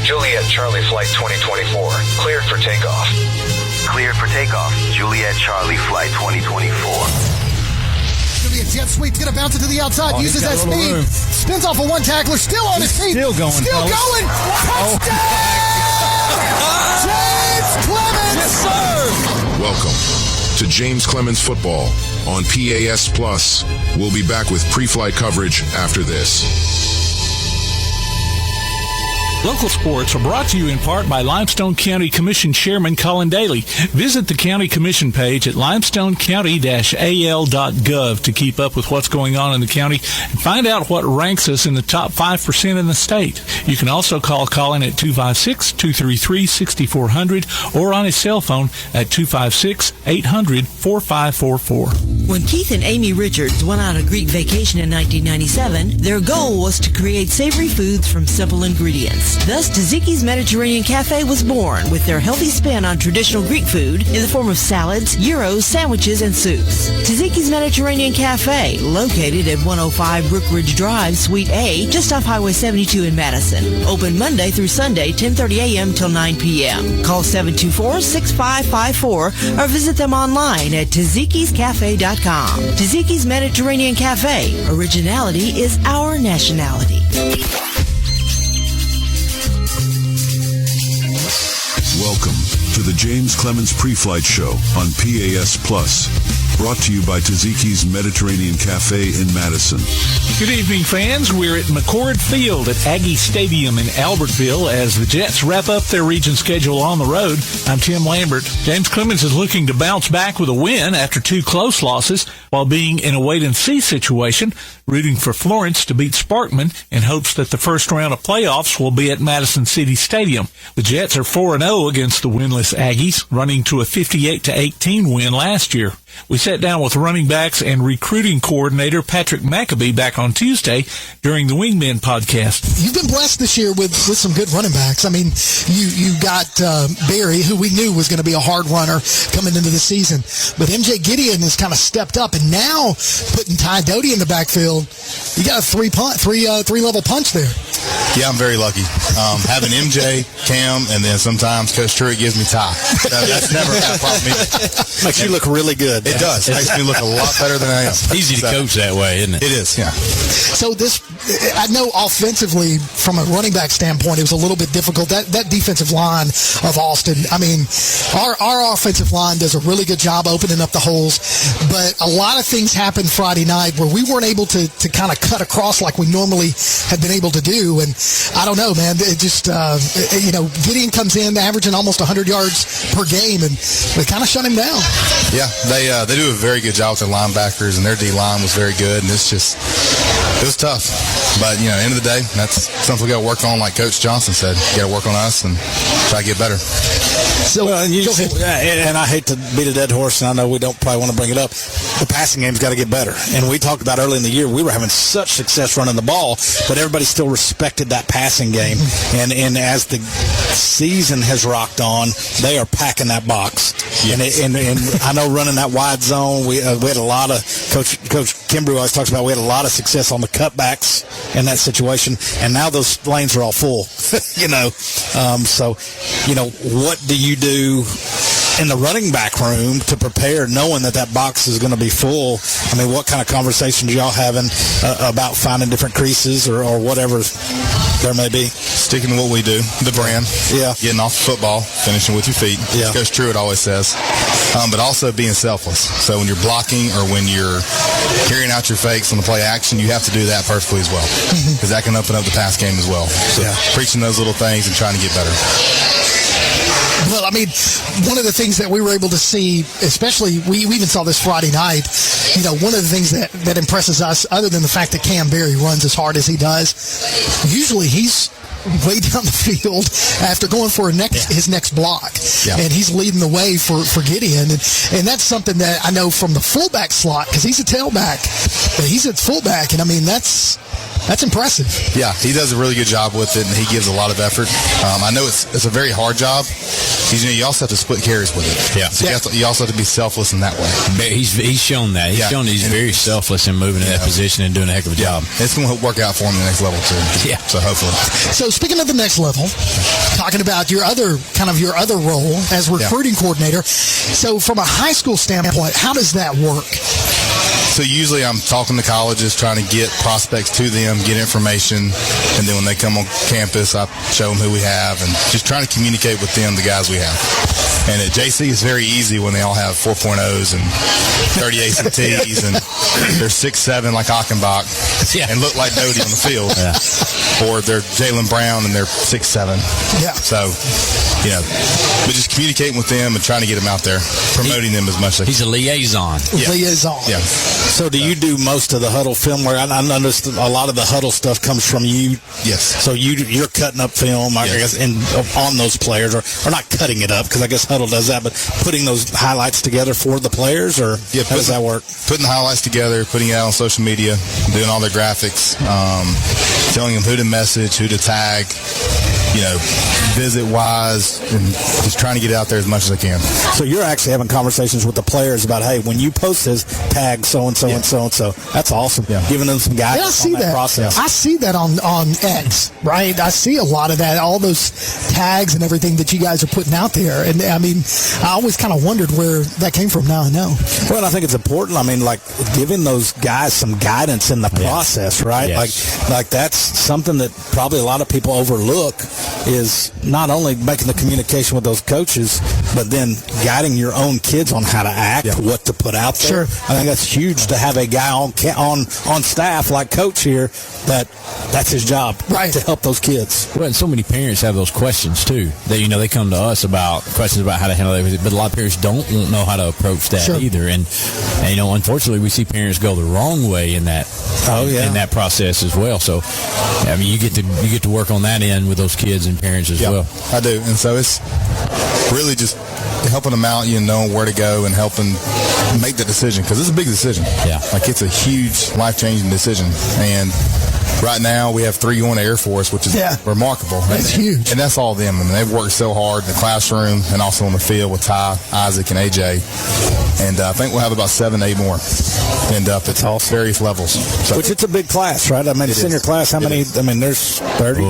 Juliet Charlie Flight 2024. Cleared for takeoff. Cleared for takeoff. Juliet Charlie Flight 2024. Be a jet sweep, going to bounce it to the outside, uses that speed, spins off of one tackler, still on his feet. Still going. Touchdown! James Clemens! Yes, sir! Welcome to James Clemens Football on PAS Plus. We'll be back with pre-flight coverage after this. Local sports are brought to you in part by Limestone County Commission Chairman Colin Daly. Visit the County Commission page at limestonecounty-al.gov to keep up with what's going on in the county and find out what ranks us in the top 5% in the state. You can also call Colin at 256-233-6400 or on his cell phone at 256-800-4544. When Keith and Amy Richards went on a Greek vacation in 1997, their goal was to create savory foods from simple ingredients. Thus, Tzatziki's Mediterranean Cafe was born with their healthy spin on traditional Greek food in the form of salads, gyros, sandwiches, and soups. Tzatziki's Mediterranean Cafe, located at 105 Brookridge Drive, Suite A, just off Highway 72 in Madison. Open Monday through Sunday, 10:30 a.m. till 9 p.m. Call 724-6554 or visit them online at Tzatziki'sCafe.com. Tzatziki's Mediterranean Cafe. Originality is our nationality. Welcome to the James Clemens Pre-Flight Show on PAS Plus. Brought to you by Tzatziki's Mediterranean Cafe in Madison. Good evening, fans. We're at McCord Field at Aggie Stadium in Albertville as the Jets wrap up their region schedule on the road. I'm Tim Lambert. James Clemens is looking to bounce back with a win after 2 close losses while being in a wait-and-see situation, rooting for Florence to beat Sparkman in hopes that the first round of playoffs will be at Madison City Stadium. The Jets are 4-0 against the winless Aggies, running to a 58-18 win last year. We sat down with running backs and recruiting coordinator Patrick McAbee back on Tuesday during the Wingmen podcast. You've been blessed this year with some good running backs. I mean, you got Barry, who we knew was going to be a hard runner coming into the season. But MJ Gideon has kind of stepped up, and now putting Ty Doty in the backfield, you got a three-level punch there. Yeah, I'm very lucky. Having MJ, Cam, and then sometimes Coach Truitt gives me Ty. That's never got a problem either. Makes you look really good. It does. It makes me look a lot better than I am. Easy to coach that way, isn't it? It is, yeah. So I know offensively, from a running back standpoint, it was a little bit difficult. That defensive line of Austin, I mean, our offensive line does a really good job opening up the holes, but a lot of things happened Friday night where we weren't able to kind of cut across like we normally had been able to do, and I don't know, man, it just, Gideon comes in averaging almost 100 yards per game, and they kind of shut him down. Yeah, they do a very good job with their linebackers, and their D-line was very good, and it was tough. But, at the end of the day, that's something we got to work on, like Coach Johnson said. You got to work on us and try to get better. So, and I hate to beat a dead horse, and I know we don't probably want to bring it up. The passing game's got to get better. And we talked about early in the year, we were having such success running the ball, but everybody still respected that passing game. And as the season has rocked on, they are packing that box. Yes. And I know running that wide zone, we had a lot of, Coach Kimbrough always talks about, we had a lot of success on the cutbacks in that situation, and now those lanes are all full, So, what do you do in the running back room to prepare, knowing that box is going to be full? I mean, what kind of conversations y'all having about finding different creases or whatever there may be? Sticking to what we do, the brand. Yeah. Getting off the football, finishing with your feet. Yeah. Coach Truitt always says. But also being selfless. So when you're blocking or when you're carrying out your fakes on the play action, you have to do that perfectly as well. Because that can open up the pass game as well. So preaching those little things and trying to get better. Well, I mean, one of the things that we were able to see, especially, we even saw this Friday night, one of the things that impresses us, other than the fact that Cam Berry runs as hard as he does, usually he's way down the field after going for his next block. Yeah. And he's leading the way for Gideon. And that's something that I know from the fullback slot, because he's a tailback, but he's at fullback. And, I mean, that's That's impressive. Yeah, he does a really good job with it, and he gives a lot of effort. I know it's a very hard job. You also have to split carries with it. Yeah. So you also have to be selfless in that way. He's shown that. He's shown that he's very selfless in moving in that position and doing a heck of a job. It's going to work out for him in the next level, too. Yeah. So hopefully. So speaking of the next level, talking about your other role as recruiting coordinator. So from a high school standpoint, how does that work? So usually I'm talking to colleges, trying to get prospects to them, get information, and then when they come on campus, I show them who we have and just trying to communicate with them the guys we have. And at JC, it's very easy when they all have 4.0s and 30 ACTs and they're 6'7" like Achenbach and look like Doty on the field. Or they're Jalen Brown and they're 6'7". Yeah. So, but just communicating with them and trying to get them out there, promoting them as much as they can. He's a liaison. Liaison. Yeah. So do you do most of the huddle film? Where I understand a lot of the huddle stuff comes from you. Yes. So you're cutting up film, I guess, on those players, or not cutting it up, because I guess huddle does that, but putting those highlights together for the players, or how does that work? Putting the highlights together, putting it out on social media, doing all their graphics, telling them who to message, who to tag, visit-wise, and just trying to get it out there as much as I can. So you're actually having conversations with the players about, hey, when you post this, tag so-and-so and so-and-so. That's awesome. Yeah. Giving them some guidance on that process. I see that on X, right? I see a lot of that, all those tags and everything that you guys are putting out there. And, I mean, I always kind of wondered where that came from. Now I know. Well, I think it's important. I mean, like, giving those guys some guidance in the process, right? Yes. Like that's something that probably a lot of people overlook, is not only making the communication with those coaches, but then guiding your own kids on how to act, what to put out there. Sure. I think that's huge to have a guy on staff like Coach here that's his job, to help those kids. Well, and so many parents have those questions too. That they come to us about questions about how to handle everything, but a lot of parents don't know how to approach that either. And unfortunately, we see parents go the wrong way in that. In that process as well. So, I mean, you get to work on that end with those kids and parents as well. I do, and so it's really just helping them out, knowing where to go and helping make the decision, because it's a big decision. Yeah, like it's a huge life-changing decision. And right now we have 3 going to Air Force, which is remarkable. That's huge, and that's all them. I mean, they've worked so hard in the classroom and also on the field with Ty, Isaac, and AJ. And I think we'll have about 7, 8 more end up at various levels. So, which it's a big class, right? I mean, the senior class, how many? I mean, there's 30,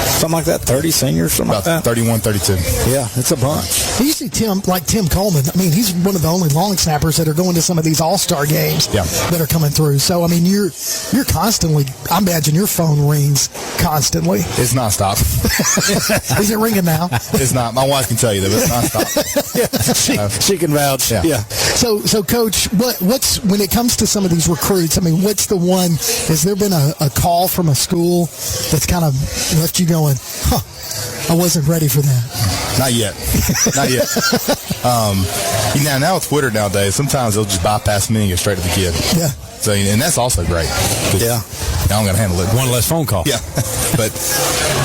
something like that, 30 seniors, something about like that. 31, 32. Yeah, it's a bunch. You see Tim Coleman. I mean, he's one of the only long snappers that are going to some of these all-star games that are coming through. So, I mean, you're constantly, I imagine your phone rings constantly. It's nonstop. Is it ringing now? It's not. My wife can tell you that, but it's nonstop. She can vouch. Yeah. So Coach, what's when it comes to some of these recruits? I mean, what's the one? Has there been a call from a school that's kind of left you going, I wasn't ready for that? Not yet. Now with Twitter nowadays, sometimes they'll just bypass me and get straight to the kid. Yeah. So, and that's also great. Yeah. Now I'm going to handle it. One less phone call. Yeah. But,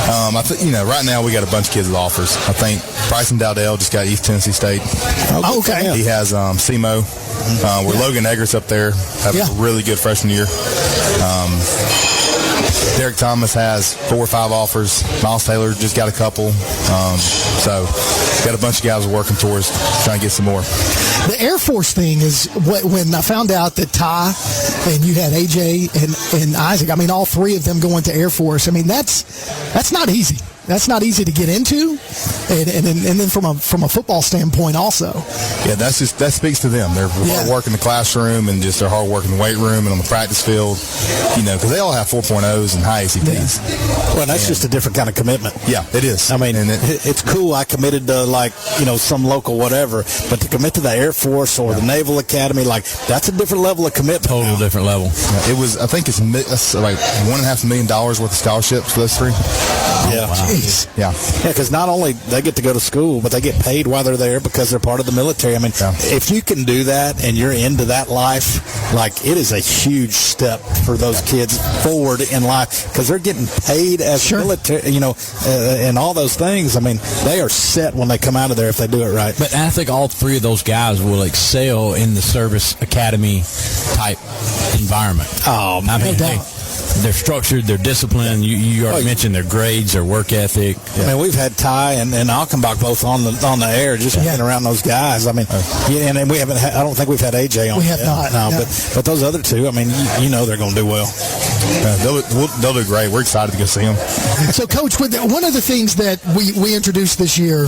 I think, right now we got a bunch of kids with offers. I think Bryson Dowdell just got East Tennessee State. Okay. He has SEMO. Where Logan Eggers up there have a really good freshman year. Derek Thomas has 4 or 5 offers. Miles Taylor just got a couple. So got a bunch of guys working towards trying to get some more. The Air Force thing is when I found out that Ty and you had AJ and Isaac, I mean, all 3 of them going to Air Force. I mean, that's not easy. That's not easy to get into, and then from a football standpoint also. Yeah, that speaks to them. Their hard work in the classroom and just their hard work in the weight room and on the practice field. Because they all have 4.0s and high ACTs. Yeah. Well, that's just a different kind of commitment. Yeah, it is. I mean, it's cool. I committed to some local whatever, but to commit to the Air Force or the Naval Academy, that's a different level of commitment. Total different level. Yeah, I think it's like $1.5 million worth of scholarships for those 3. Yeah. Wow. Yeah, because not only they get to go to school, but they get paid while they're there because they're part of the military. I mean, if you can do that and you're into that life, it is a huge step for those kids forward in life because they're getting paid as military, and all those things. I mean, they are set when they come out of there if they do it right. But I think all 3 of those guys will excel in the service academy type environment. Oh, I mean, They're structured, they're disciplined. You already mentioned their grades, their work ethic. I mean, we've had Ty and Alkenbach both on the air, just being around those guys. I mean, and we haven't. I don't think we've had AJ on. We have not. No, but those other two, I mean, you know, they're going to do well. They'll do great. We're excited to go see them. So, Coach, one of the things that we introduced this year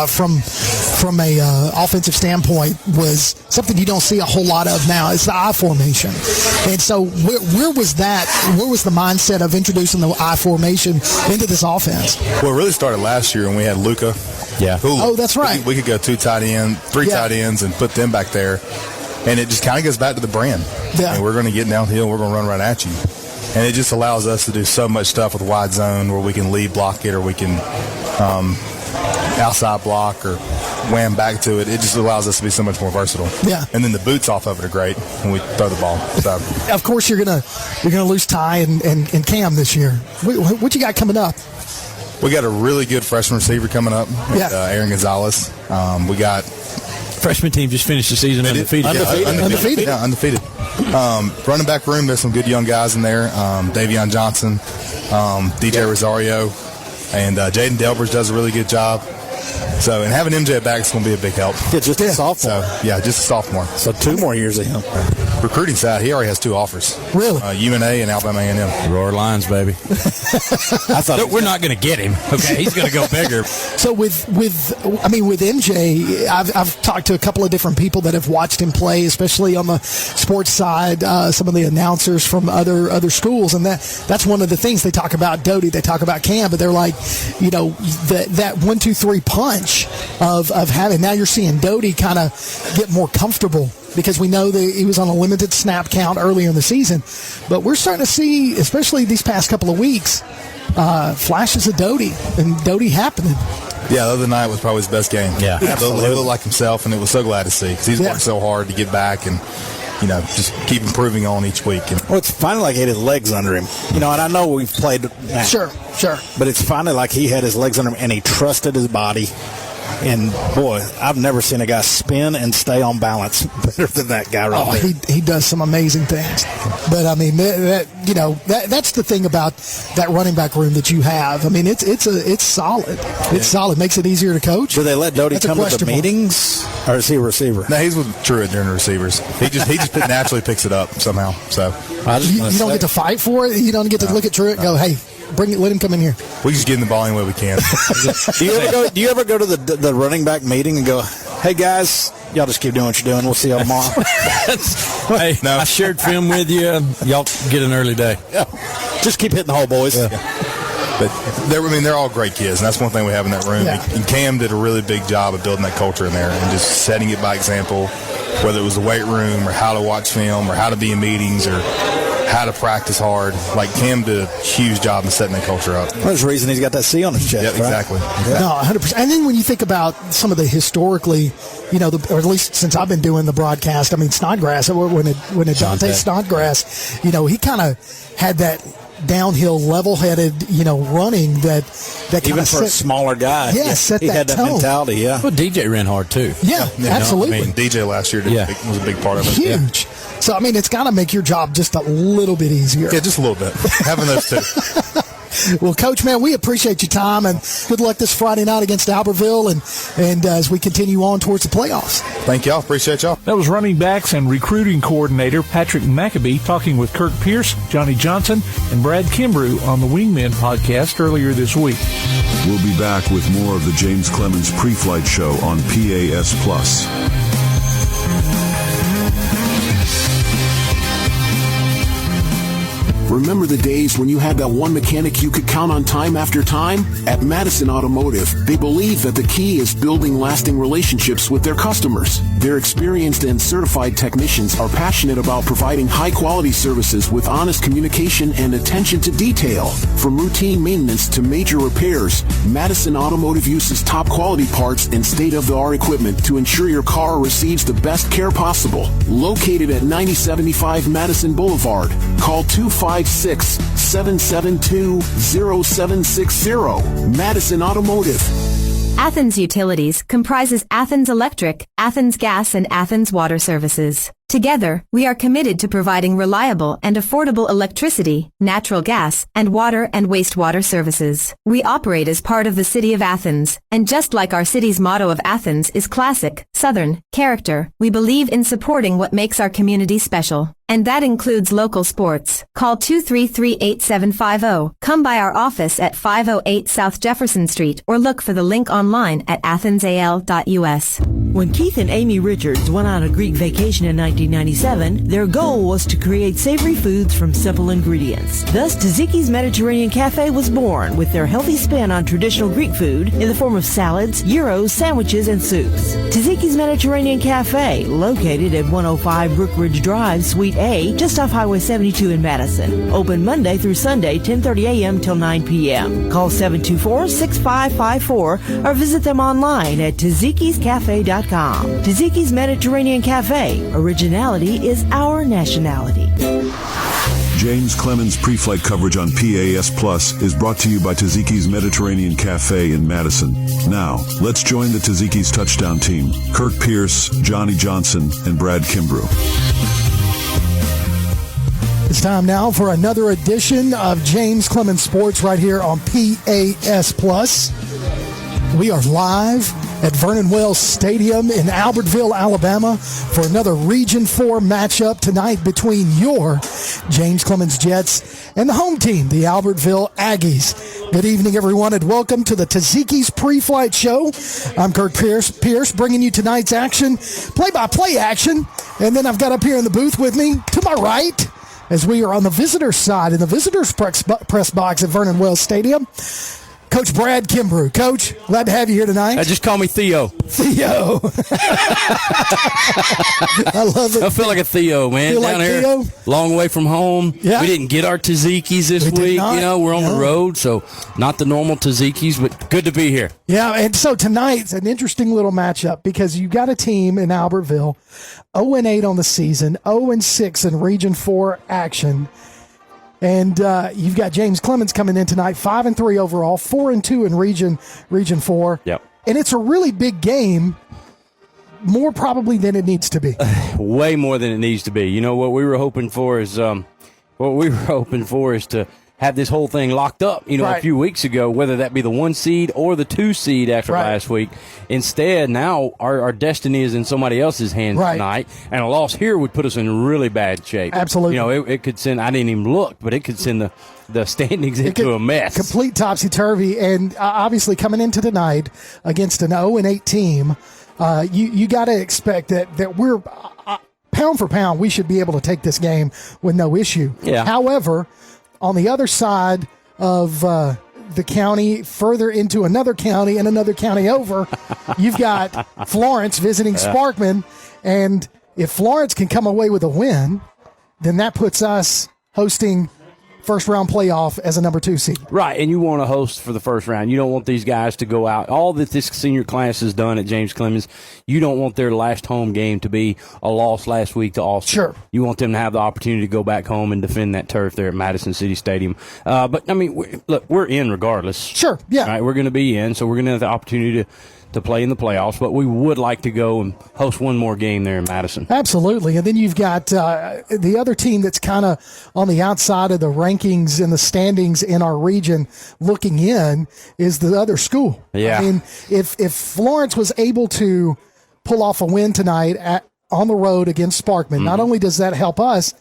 from a offensive standpoint was something you don't see a whole lot of now. It's the I formation. And so where was that? Where was the mindset of introducing the I formation into this offense? Well, it really started last year when we had Luka. Yeah. Oh, that's right. We could go three tight ends and put them back there. And it just kind of goes back to the brand. Yeah. And we're going to get downhill. We're going to run right at you. And it just allows us to do so much stuff with wide zone where we can lead block it or we can outside block or wham back to it. It just allows us to be so much more versatile. Yeah. And then the boots off of it are great when we throw the ball. So, of course, you're gonna lose Ty and Cam this year. What you got coming up? We got a really good freshman receiver coming up. Yeah. Aaron Gonzalez. We got freshman team just finished the season undefeated. Undefeated. Yeah, undefeated. Running back room, there's some good young guys in there. Davion Johnson, DJ Rosario, and Jaden Delbers does a really good job. So, and having MJ back is going to be a big help. Yeah, just a sophomore. So, just a sophomore. So 2 more years of him. Recruiting side, he already has 2 offers. Really? UNA and Alabama A&M. Roar Lions, baby. I thought we're not going to get him. Okay, he's going to go bigger. So with MJ, I've talked to a couple of different people that have watched him play, especially on the sports side. Some of the announcers from other schools, and that's one of the things they talk about. Doty, they talk about Cam, but they're like, you know, that 1-2-3 punch of having. Now you're seeing Doty kind of get more comfortable, because we know that he was on a limited snap count earlier in the season. But we're starting to see, especially these past couple of weeks, flashes of Doty and Doty happening. Yeah, the other night was probably his best game. Yeah, he looked like himself, and it was so glad to see, because he's worked so hard to get back and, you know, just keep improving on each week. Well, it's finally like he had his legs under him. You know, and I know we've played. Sure. But it's finally like he had his legs under him, and he trusted his body. And, boy, I've never seen a guy spin and stay on balance better than that guy right there. He does some amazing things. But, I mean, that's the thing about that running back room that you have. I mean, it's solid. It's solid. Makes it easier to coach. Do they let Doty come to the meetings, or is he a receiver? No, he's with Truett during the receivers. He just naturally picks it up somehow. So you don't get to fight for it? You don't get to look at Truett and go, hey, let him come in here. We just get in the ball any way we can. Do you ever go to the running back meeting and go, hey, guys, y'all just keep doing what you're doing. We'll see y'all tomorrow? Hey, no. I shared film with you. Y'all get an early day. Yeah. Just keep hitting the hole, boys. Yeah. But they're all great kids, and that's one thing we have in that room. Yeah. And Cam did a really big job of building that culture in there and just setting it by example, whether it was the weight room or how to watch film or how to be in meetings or how to practice hard. Like, Cam did a huge job in setting that culture up. Well, there's a reason he's got that C on his chest. Yep, exactly. Yeah. No, 100%. And then when you think about some of the historically, you know, or at least since I've been doing the broadcast, I mean, Snodgrass, when Dante Snodgrass, you know, he kind of had that downhill, level-headed, you know, running that even for a smaller guy. Yeah, set that tone. He had that mentality. Yeah. Well, DJ ran hard too. Yeah, absolutely. I mean, DJ last year was a big part of it. Huge. Yeah. So, I mean, it's got to make your job just a little bit easier. Yeah, just a little bit. Having those two. Well, Coach, man, we appreciate your time, and good luck this Friday night against Albertville and as we continue on towards the playoffs. Thank y'all. Appreciate y'all. That was running backs and recruiting coordinator Patrick McAbee talking with Kirk Pierce, Johnny Johnson, and Brad Kimbrough on the Wingmen podcast earlier this week. We'll be back with more of the James Clemens Pre-Flight Show on PAS+. Remember the days when you had that one mechanic you could count on time after time? At Madison Automotive, they believe that the key is building lasting relationships with their customers. Their experienced and certified technicians are passionate about providing high-quality services with honest communication and attention to detail. From routine maintenance to major repairs, Madison Automotive uses top-quality parts and state-of-the-art equipment to ensure your car receives the best care possible. Located at 9075 Madison Boulevard, call 256-772-0760. Madison Automotive. Athens Utilities comprises Athens Electric, Athens Gas, and Athens Water Services. Together, we are committed to providing reliable and affordable electricity, natural gas, and water and wastewater services. We operate as part of the City of Athens, and just like our city's motto of Athens is classic, Southern, character, we believe in supporting what makes our community special. And that includes local sports. Call 233-8750. Come by our office at 508 South Jefferson Street or look for the link online at athensal.us. When Keith and Amy Richards went on a Greek vacation in 1997, their goal was to create savory foods from simple ingredients. Thus, Tzatziki's Mediterranean Cafe was born with their healthy spin on traditional Greek food in the form of salads, gyros, sandwiches, and soups. Tzatziki's Mediterranean Cafe, located at 105 Brookridge Drive, Suite A, just off Highway 72 in Madison. Open Monday through Sunday, 10:30 a.m. till 9 p.m. Call 724-6554 or visit them online at tzatziki'scafe.com. Tzatziki's Mediterranean Cafe. Originality is our nationality. James Clemens pre-flight coverage on PAS Plus is brought to you by Tzatziki's Mediterranean Cafe in Madison. Now, let's join the Tzatziki's touchdown team. Kirk Pierce, Johnny Johnson, and Brad Kimbrough. It's time now for another edition of James Clemens Sports right here on PAS Plus. We are live at Vernon Wells Stadium in Albertville, Alabama for another Region 4 matchup tonight between your James Clemens Jets and the home team, the Albertville Aggies. Good evening, everyone, and welcome to the Tzatziki's Pre-Flight Show. I'm Kirk Pierce bringing you tonight's action, play-by-play action, and then I've got up here in the booth with me to my right, as we are on the visitors' side in the visitors' press box at Vernon Wells Stadium, Coach Brad Kimbrough. Coach, glad to have you here tonight. Just call me Theo. Theo. I love it. I feel like a Theo, man. Feel Down like here, Theo? long way from home. Yeah. We didn't get our Tzatziki's this week. Not. You know, we're on the road, so not the normal Tzatziki's, but good to be here. Yeah, and so tonight's an interesting little matchup because you've got a team in Albertville, 0-8 on the season, 0-6 in Region 4 action. And you've got James Clemens coming in tonight, 5-3 overall, 4-2 in Region 4. Yep. And it's a really big game, more probably than it needs to be. Way more than it needs to be. You know what we were hoping for is to have this whole thing locked up, a few weeks ago, whether that be the 1 seed or the 2 seed after last week. Instead, now our destiny is in somebody else's hands tonight, and a loss here would put us in really bad shape. Absolutely. It could send, I didn't even look, but it could send the standings into a mess. Complete topsy-turvy, and obviously coming into tonight against an 0-8 team, you got to expect that we're pound for pound, we should be able to take this game with no issue. Yeah. However, on the other side of the county, further into another county and another county over, you've got Florence visiting Sparkman. And if Florence can come away with a win, then that puts us hosting first-round playoff as a number 2 seed. Right, and you want to host for the first round. You don't want these guys to go out. All that this senior class has done at James Clemens, you don't want their last home game to be a loss last week to Austin. Sure. You want them to have the opportunity to go back home and defend that turf there at Madison City Stadium. But, I mean, look, we're in regardless. Sure, yeah. Right, we're going to be in, so we're going to have the opportunity to play in the playoffs, but we would like to go and host one more game there in Madison. Absolutely. And then you've got the other team that's kind of on the outside of the rankings and the standings in our region looking in is the other school. Yeah. I mean, if Florence was able to pull off a win tonight on the road against Sparkman, not only does that help us,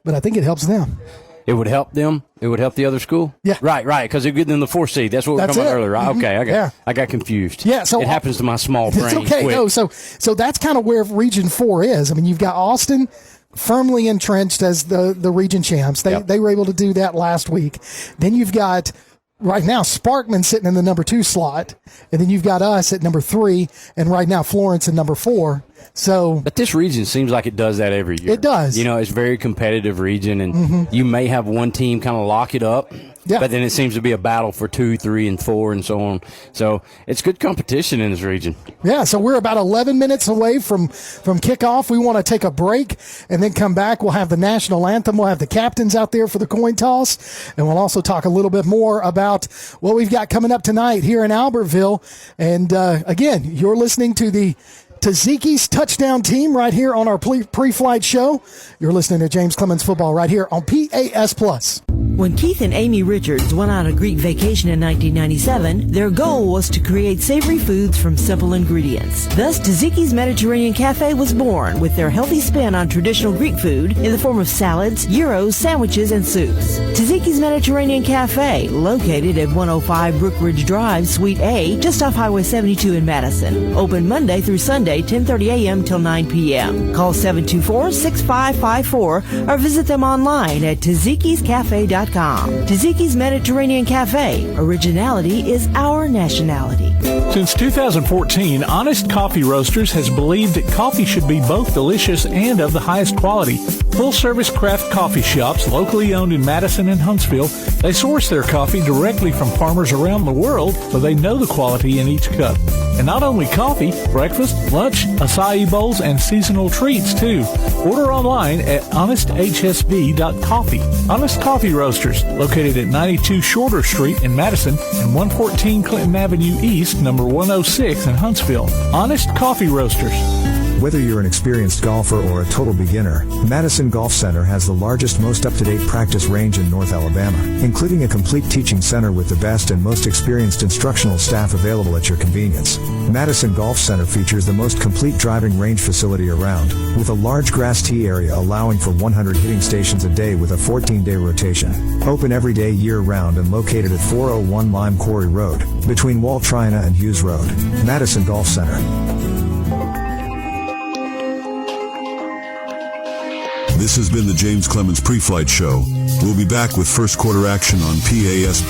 but I think it helps them. It would help them. It would help the other school. Yeah, right, because they're getting in the 4 seed. That's what we were talking about earlier, right? Okay, I got confused. Yeah, so it happens to my small brain. It's okay. Quick. No, so that's kind of where Region 4 is. I mean, you've got Austin firmly entrenched as the region champs. They were able to do that last week. Then you've got right now Sparkman sitting in the number 2 slot, and then you've got us at number 3, and right now Florence at number 4. But this region seems like it does that every year. It does. It's a very competitive region, and you may have one team kind of lock it up, but then it seems to be a battle for 2, 3, and 4, and so on. So it's good competition in this region. Yeah, so we're about 11 minutes away from kickoff. We want to take a break and then come back. We'll have the national anthem. We'll have the captains out there for the coin toss, and we'll also talk a little bit more about what we've got coming up tonight here in Albertville. And, again, you're listening to the Taziki's touchdown team right here on our pre-flight show. You're listening to James Clemens Football right here on PAS+. When Keith and Amy Richards went on a Greek vacation in 1997, their goal was to create savory foods from simple ingredients. Thus, Taziki's Mediterranean Cafe was born with their healthy spin on traditional Greek food in the form of salads, gyros, sandwiches, and soups. Taziki's Mediterranean Cafe, located at 105 Brookridge Drive, Suite A, just off Highway 72 in Madison. Open Monday through Sunday, 10:30 a.m. till 9 p.m. Call 724-6554 or visit them online at tazikiscafe.com. Taziki's Mediterranean Cafe. Originality is our nationality. Since 2014, Honest Coffee Roasters has believed that coffee should be both delicious and of the highest quality. Full-service craft coffee shops locally owned in Madison and Huntsville, they source their coffee directly from farmers around the world, so they know the quality in each cup. And not only coffee, breakfast, lunch, acai bowls, and seasonal treats, too. Order online at honesthsb.coffee. Honest Coffee Roasters, located at 92 Shorter Street in Madison and 114 Clinton Avenue East, number 106 in Huntsville. Honest Coffee Roasters. Whether you're an experienced golfer or a total beginner, Madison Golf Center has the largest, most up-to-date practice range in North Alabama, including a complete teaching center with the best and most experienced instructional staff available at your convenience. Madison Golf Center features the most complete driving range facility around, with a large grass tee area allowing for 100 hitting stations a day with a 14-day rotation. Open every day year-round and located at 401 Lime Quarry Road, between Walt Trina and Hughes Road. Madison Golf Center. This has been the James Clemens Pre-Flight Show. We'll be back with first quarter action on PAS+.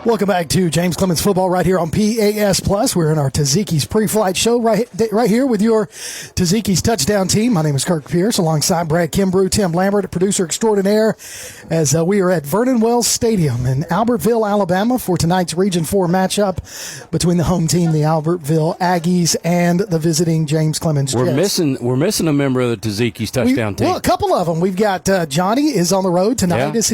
Welcome back to James Clemens Football right here on PAS+. We're in our Taziki's pre-flight show right here with your Taziki's touchdown team. My name is Kirk Pierce alongside Brad Kimbrough, Tim Lambert, producer extraordinaire, as we are at Vernon Wells Stadium in Albertville, Alabama for tonight's Region 4 matchup between the home team, the Albertville Aggies, and the visiting James Clemens Jets. We're missing a member of the Taziki's touchdown team. Well, a couple of them. We've got Johnny is on the road tonight. Is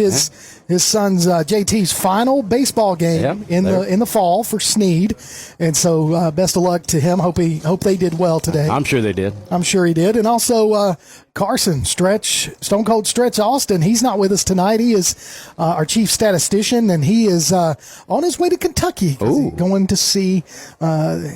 his son's JT's final baseball game in the fall for Snead, and so best of luck to him. Hope they did well today. I'm sure they did. I'm sure he did. And also Carson Stone Cold Stretch Austin. He's not with us tonight. He is our chief statistician, and he is on his way to Kentucky going to see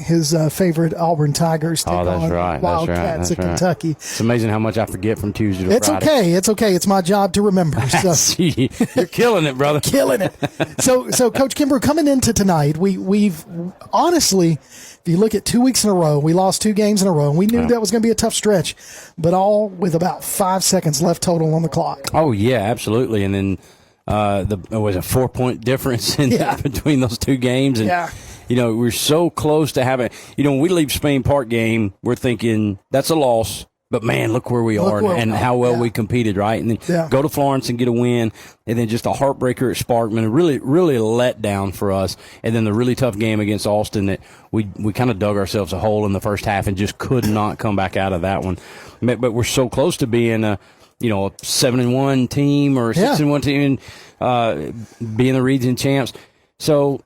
his favorite Auburn Tigers take on Wildcats at Kentucky. It's amazing how much I forget from Tuesday to Friday. It's okay. It's my job to remember. So. You're killing it, brother. Killing it. So Coach Kimbrough, coming into tonight, we've honestly, if you look at 2 weeks in a row, we lost 2 games in a row, and we knew that was going to be a tough stretch, but all with about 5 seconds left total on the clock. Oh, yeah, absolutely. And then there was a 4-point difference between those 2 games. And, you know, we're so close to having, you know, when we leave Spain Park game, we're thinking that's a loss. But, man, look where we are and how well we competed, right? And then go to Florence and get a win, and then just a heartbreaker at Sparkman, really, really a letdown for us. And then the really tough game against Austin that we kind of dug ourselves a hole in the first half and just could not come back out of that one. But we're so close to being a 7-1 team or a 6-1 team and being the region champs. So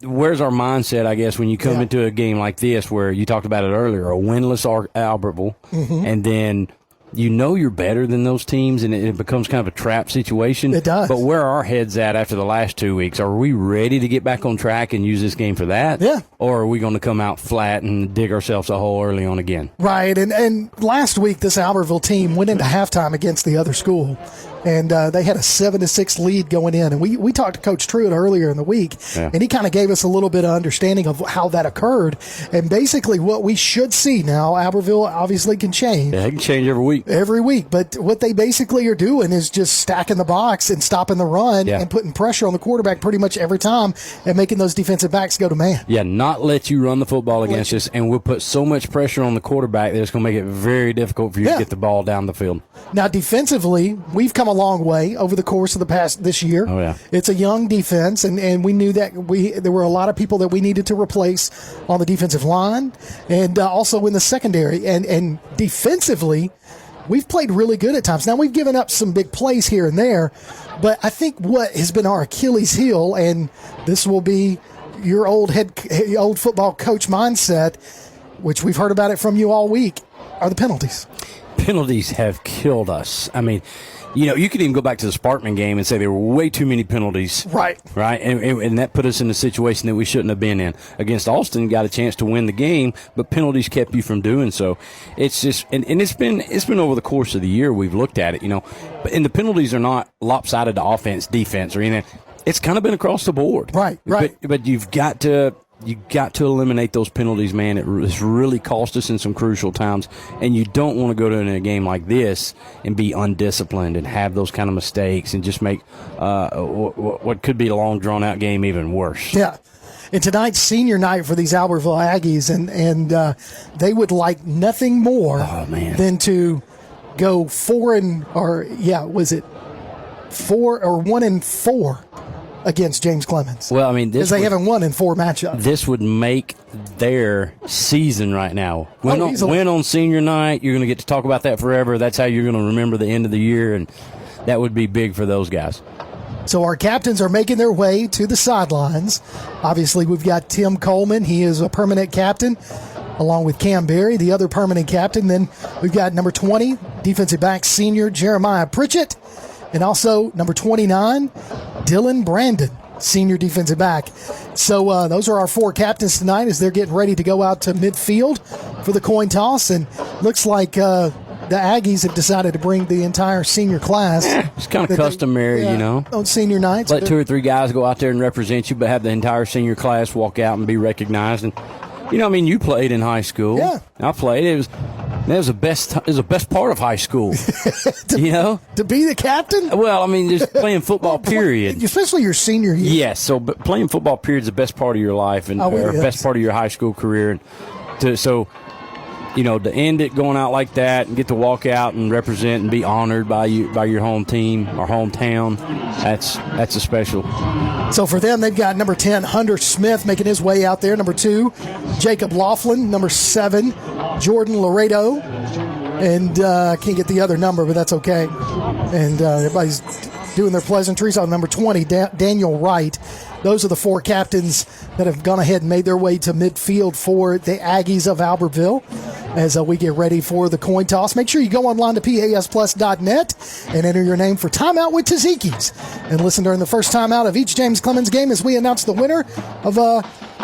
where's our mindset, I guess, when you come into a game like this where you talked about it earlier, a winless Albertville, and then you know you're better than those teams, and it becomes kind of a trap situation. It does. But where are our heads at after the last 2 weeks? Are we ready to get back on track and use this game for that? Yeah. Or are we going to come out flat and dig ourselves a hole early on again? Right. And last week, this Albertville team went into halftime against the other school, and they had a 7-6 lead going in. And we talked to Coach Truitt earlier in the week, and he kind of gave us a little bit of understanding of how that occurred. And basically what we should see now, Albertville obviously can change. Yeah, it can change every week. Every week. But what they basically are doing is just stacking the box and stopping the run and putting pressure on the quarterback pretty much every time and making those defensive backs go to man. Yeah, not let you run the football against us, and we'll put so much pressure on the quarterback that it's going to make it very difficult for you to get the ball down the field. Now, defensively, we've come a long way over the course of this year. Oh, yeah. It's a young defense, and we knew that there were a lot of people that we needed to replace on the defensive line and also in the secondary. And defensively, we've played really good at times. Now, we've given up some big plays here and there, but I think what has been our Achilles heel, and this will be your old football coach mindset, which we've heard about it from you all week, are the penalties. Penalties have killed us. I mean, you could even go back to the Sparkman game and say there were way too many penalties. Right. Right? And that put us in a situation that we shouldn't have been in. Against Austin, got a chance to win the game, but penalties kept you from doing so. It's just, and it's been over the course of the year we've looked at it, and the penalties are not lopsided to offense, defense, or anything. It's kind of been across the board. Right. But you've got to eliminate those penalties, man. It's really cost us in some crucial times, and you don't want to go to a game like this and be undisciplined and have those kind of mistakes and just make what could be a long, drawn-out game even worse. Yeah. And tonight's senior night for these Albertville Aggies, and they would like nothing more than to go 1-4 against James Clemens. Well, I mean, because they haven't won in 4 matchups. This would make their season right now. Win on senior night. You're going to get to talk about that forever. That's how you're going to remember the end of the year, and that would be big for those guys. So our captains are making their way to the sidelines. Obviously, we've got Tim Coleman. He is a permanent captain, along with Cam Berry, the other permanent captain. Then we've got number 20, defensive back senior Jeremiah Pritchett, and also number 29, Dylan Brandon, senior defensive back. So those are our 4 captains tonight as they're getting ready to go out to midfield for the coin toss. And looks like the Aggies have decided to bring the entire senior class. It's kind of customary, on senior nights. Let 2 or 3 guys go out there and represent you, but have the entire senior class walk out and be recognized. And you played in high school. Yeah, I played. It was the best part of high school. to be the captain. Well, I mean, just playing football. Period. Especially your senior year. Yes. So, but playing football period is the best part of your life and best part of your high school career. And to end it going out like that and get to walk out and represent and be honored by your home team or hometown, that's a special. So for them, they've got number 10, Hunter Smith, making his way out there. Number 2, Jacob Laughlin. Number 7, Jordan Laredo. And I can't get the other number, but that's okay. And everybody's doing their pleasantries. On number 20, Daniel Wright. Those are the 4 captains that have gone ahead and made their way to midfield for the Aggies of Albertville as we get ready for the coin toss. Make sure you go online to pasplus.net and enter your name for Timeout with Tzatziki's. And listen during the first timeout of each James Clemens game as we announce the winner of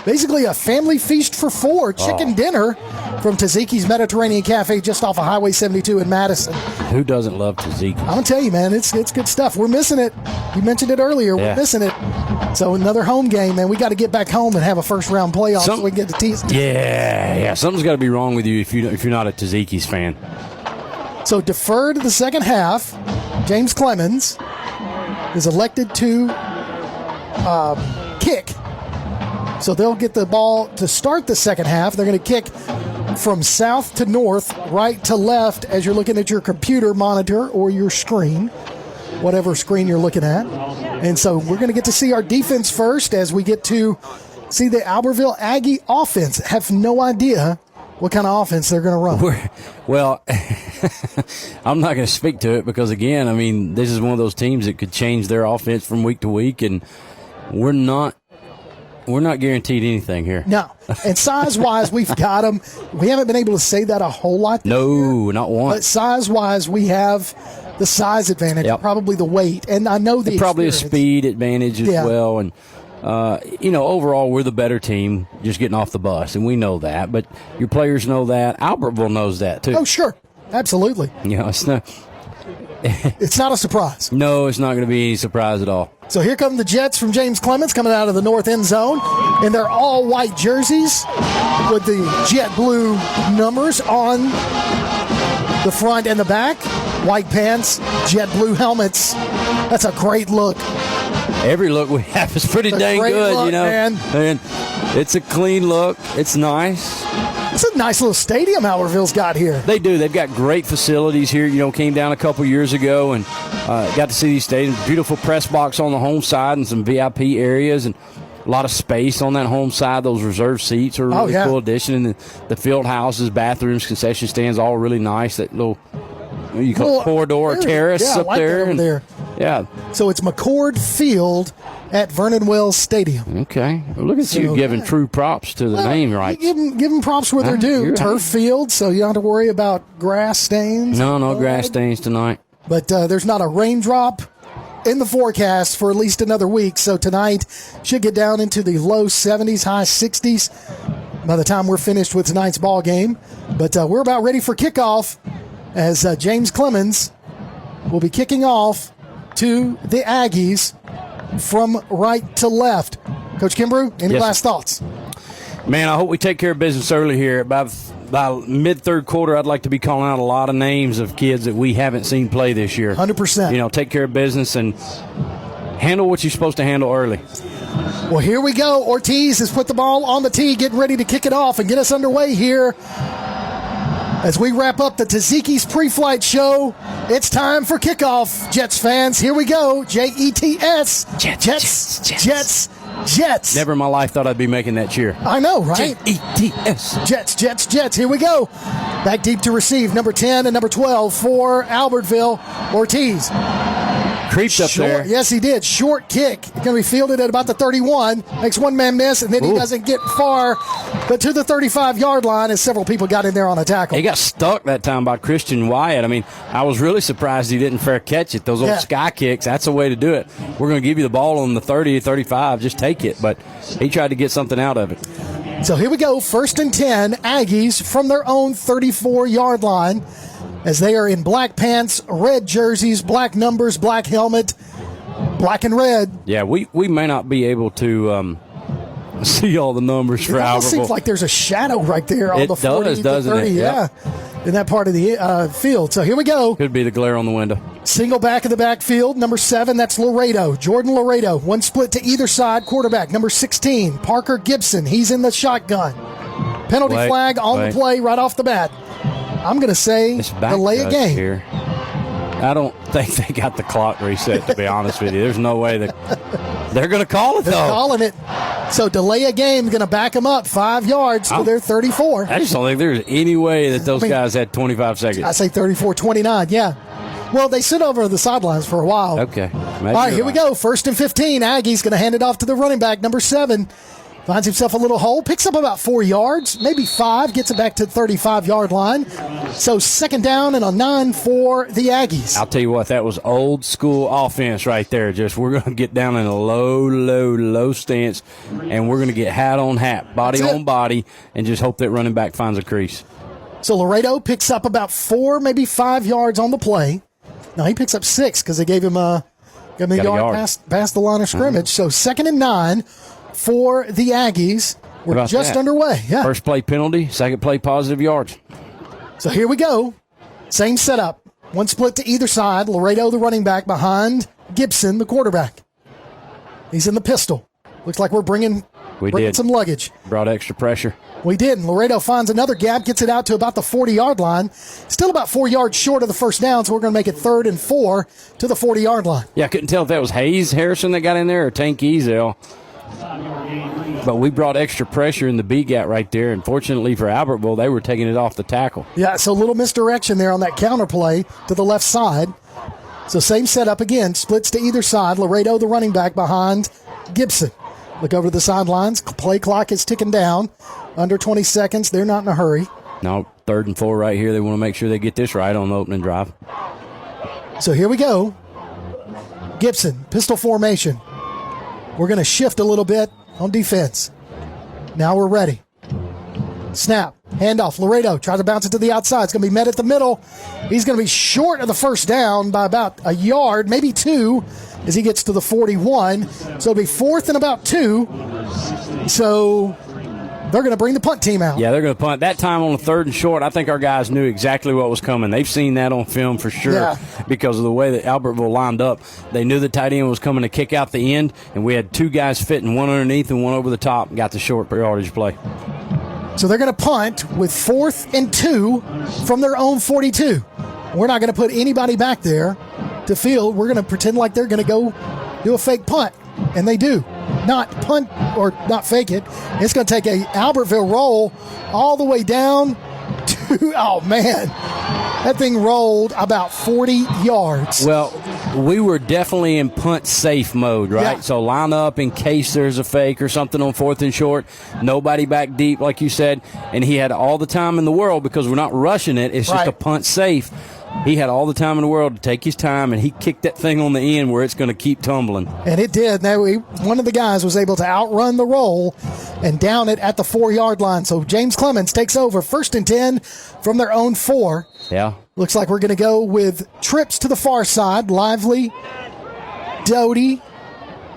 basically a family feast for 4 chicken dinner from Tzatziki's Mediterranean Cafe just off of Highway 72 in Madison. Who doesn't love Tzatziki's? I'm going to tell you, man, it's good stuff. We're missing it. You mentioned it earlier. We're missing it. So another home game, man. We got to get back home and have a first-round playoff so we can get to tease. Yeah. Something's got to be wrong with you if you're not a Tzatziki's fan. So deferred to the second half. James Clemens is elected to kick. So they'll get the ball to start the second half. They're going to kick from south to north, right to left as you're looking at your computer monitor or your screen, whatever screen you're looking at. And so we're going to get to see our defense first as we get to see the Albertville Aggie offense. Have no idea what kind of offense they're going to run. Well, I'm not going to speak to it because, again, I mean, this is one of those teams that could change their offense from week to week, and we're not We're not guaranteed anything here. No. And size-wise, we've got them. We haven't been able to say that a whole lot. No, not one. But size-wise, we have the size advantage, probably the weight. And I know the probably a speed advantage as well. And, overall, we're the better team just getting off the bus, and we know that. But your players know that. Albertville knows that, too. Oh, sure. Absolutely. It's not... It's not a surprise. No, it's not going to be any surprise at all. So here come the Jets from James Clemens coming out of the north end zone in their all-white jerseys with the jet blue numbers on the front and the back. White pants, jet blue helmets. That's a great look. Every look we have is pretty dang good, look, man. And it's a clean look. It's nice. It's a nice little stadium Albertville's got here. They do. They've got great facilities here. Came down a couple years ago and got to see these stadiums. Beautiful press box on the home side and some VIP areas and a lot of space on that home side. Those reserved seats are a really cool addition. And the field houses, bathrooms, concession stands, all really nice. That little corridor terrace up there. Yeah. So it's McCord Field at Vernon Wells Stadium. Okay. Well, look at you giving true props to the name rights. Give them props where they're due. Turf field, so you don't have to worry about grass stains. No grass stains tonight. But there's not a raindrop in the forecast for at least another week, so tonight should get down into the low 70s, high 60s by the time we're finished with tonight's ball game. But we're about ready for kickoff as James Clemens will be kicking off to the Aggies from right to left. Coach Kimbrough, any last thoughts? Man, I hope we take care of business early here. By mid-third quarter, I'd like to be calling out a lot of names of kids that we haven't seen play this year. 100%. Take care of business and handle what you're supposed to handle early. Well, here we go. Ortiz has put the ball on the tee, getting ready to kick it off and get us underway here. As we wrap up the Taziki's pre-flight show, it's time for kickoff, Jets fans. Here we go. Jets. Jets. Never in my life thought I'd be making that cheer. I know, right? Jets. Jets. Here we go. Back deep to receive. Number 10 and number 12 for Albertville. Ortiz. Creeped up there. Yes, he did. Short kick. Going to be fielded at about the 31. Makes one man miss, and then he doesn't get far, but to the 35-yard line as several people got in there on a tackle. He got stuck that time by Christian Wyatt. I mean, I was really surprised he didn't fair catch it. Those old sky kicks, that's the way to do it. We're going to give you the ball on the 30, 35. Just take it. But he tried to get something out of it. So here we go. 1st and 10. Aggies from their own 34-yard line, as they are in black pants, red jerseys, black numbers, black helmet, black and red. Yeah, we may not be able to see all the numbers for Albertville. It seems like there's a shadow right there on the 40, doesn't 30, it? Yeah, in that part of the field. So here we go. Could be the glare on the window. Single back of the backfield, number 7, that's Laredo. Jordan Laredo, one split to either side, quarterback. Number 16, Parker Gibson, he's in the shotgun. Penalty flag on the play right off the bat. I'm going to say delay a game. Here. I don't think they got the clock reset, to be honest with you. There's no way that they're going to call it, though. They're calling it. So delay a game, going to back them up 5 yards to their 34. I just don't think there's any way that those guys had 25 seconds. I say 34-29, yeah. Well, they sit over the sidelines for a while. Okay. All right, here we go. 1st and 15. Aggie's going to hand it off to the running back, number 7. Finds himself a little hole, picks up about 4 yards, maybe 5, gets it back to the 35-yard line. So 2nd down and a 9 for the Aggies. I'll tell you what, that was old school offense right there. Just we're going to get down in a low stance, and we're going to get hat on hat, body on body, and just hope that running back finds a crease. So Laredo picks up about 4, maybe 5 yards on the play. No, he picks up 6 because they gave him a yard past the line of scrimmage. So 2nd and 9. For the Aggies, we're just underway. Yeah. First play penalty, second play positive yards. So here we go. Same setup. One split to either side. Laredo, the running back, behind Gibson, the quarterback. He's in the pistol. Looks like we're bringing some luggage. Brought extra pressure. We did. And Laredo finds another gap, gets it out to about the 40-yard line. Still about 4 yards short of the first down, so we're going to make it 3rd and 4 to the 40-yard line. Yeah, I couldn't tell if that was Hayes Harrison that got in there or Tank Ezel. But we brought extra pressure in the B gap right there, and fortunately for Albertville, they were taking it off the tackle. Yeah, so a little misdirection there on that counter play to the left side. So same setup again, splits to either side. Laredo, the running back, behind Gibson. Look over the sidelines. Play clock is ticking down. Under 20 seconds. They're not in a hurry. No, 3rd and 4 right here. They want to make sure they get this right on the opening drive. So here we go. Gibson, pistol formation. We're going to shift a little bit on defense. Now we're ready. Snap. Handoff. Laredo tries to bounce it to the outside. It's going to be met at the middle. He's going to be short of the first down by about a yard, maybe 2, as he gets to the 41. So it'll be 4th and about 2. So they're going to bring the punt team out. Yeah, they're going to punt. That time on the 3rd and short, I think our guys knew exactly what was coming. They've seen that on film for sure because of the way that Albertville lined up. They knew the tight end was coming to kick out the end, and we had 2 guys fitting, one underneath and one over the top, and got the short yardage play. So they're going to punt with 4th and 2 from their own 42. We're not going to put anybody back there to field. We're going to pretend like they're going to go do a fake punt, and they do. Not punt or not fake it. It's going to take a Albertville roll all the way down to, oh man, that thing rolled about 40 yards. Well, we were definitely in punt safe mode, right? Yeah. So line up in case there's a fake or something on 4th and short. Nobody back deep, like you said. And he had all the time in the world because we're not rushing it. It's just a punt safe. He had all the time in the world to take his time, and he kicked that thing on the end where it's going to keep tumbling. And it did. Now, one of the guys was able to outrun the roll and down it at the 4-yard line. So James Clemens takes over 1st and 10 from their own 4. Yeah. Looks like we're going to go with trips to the far side. Lively, Doty,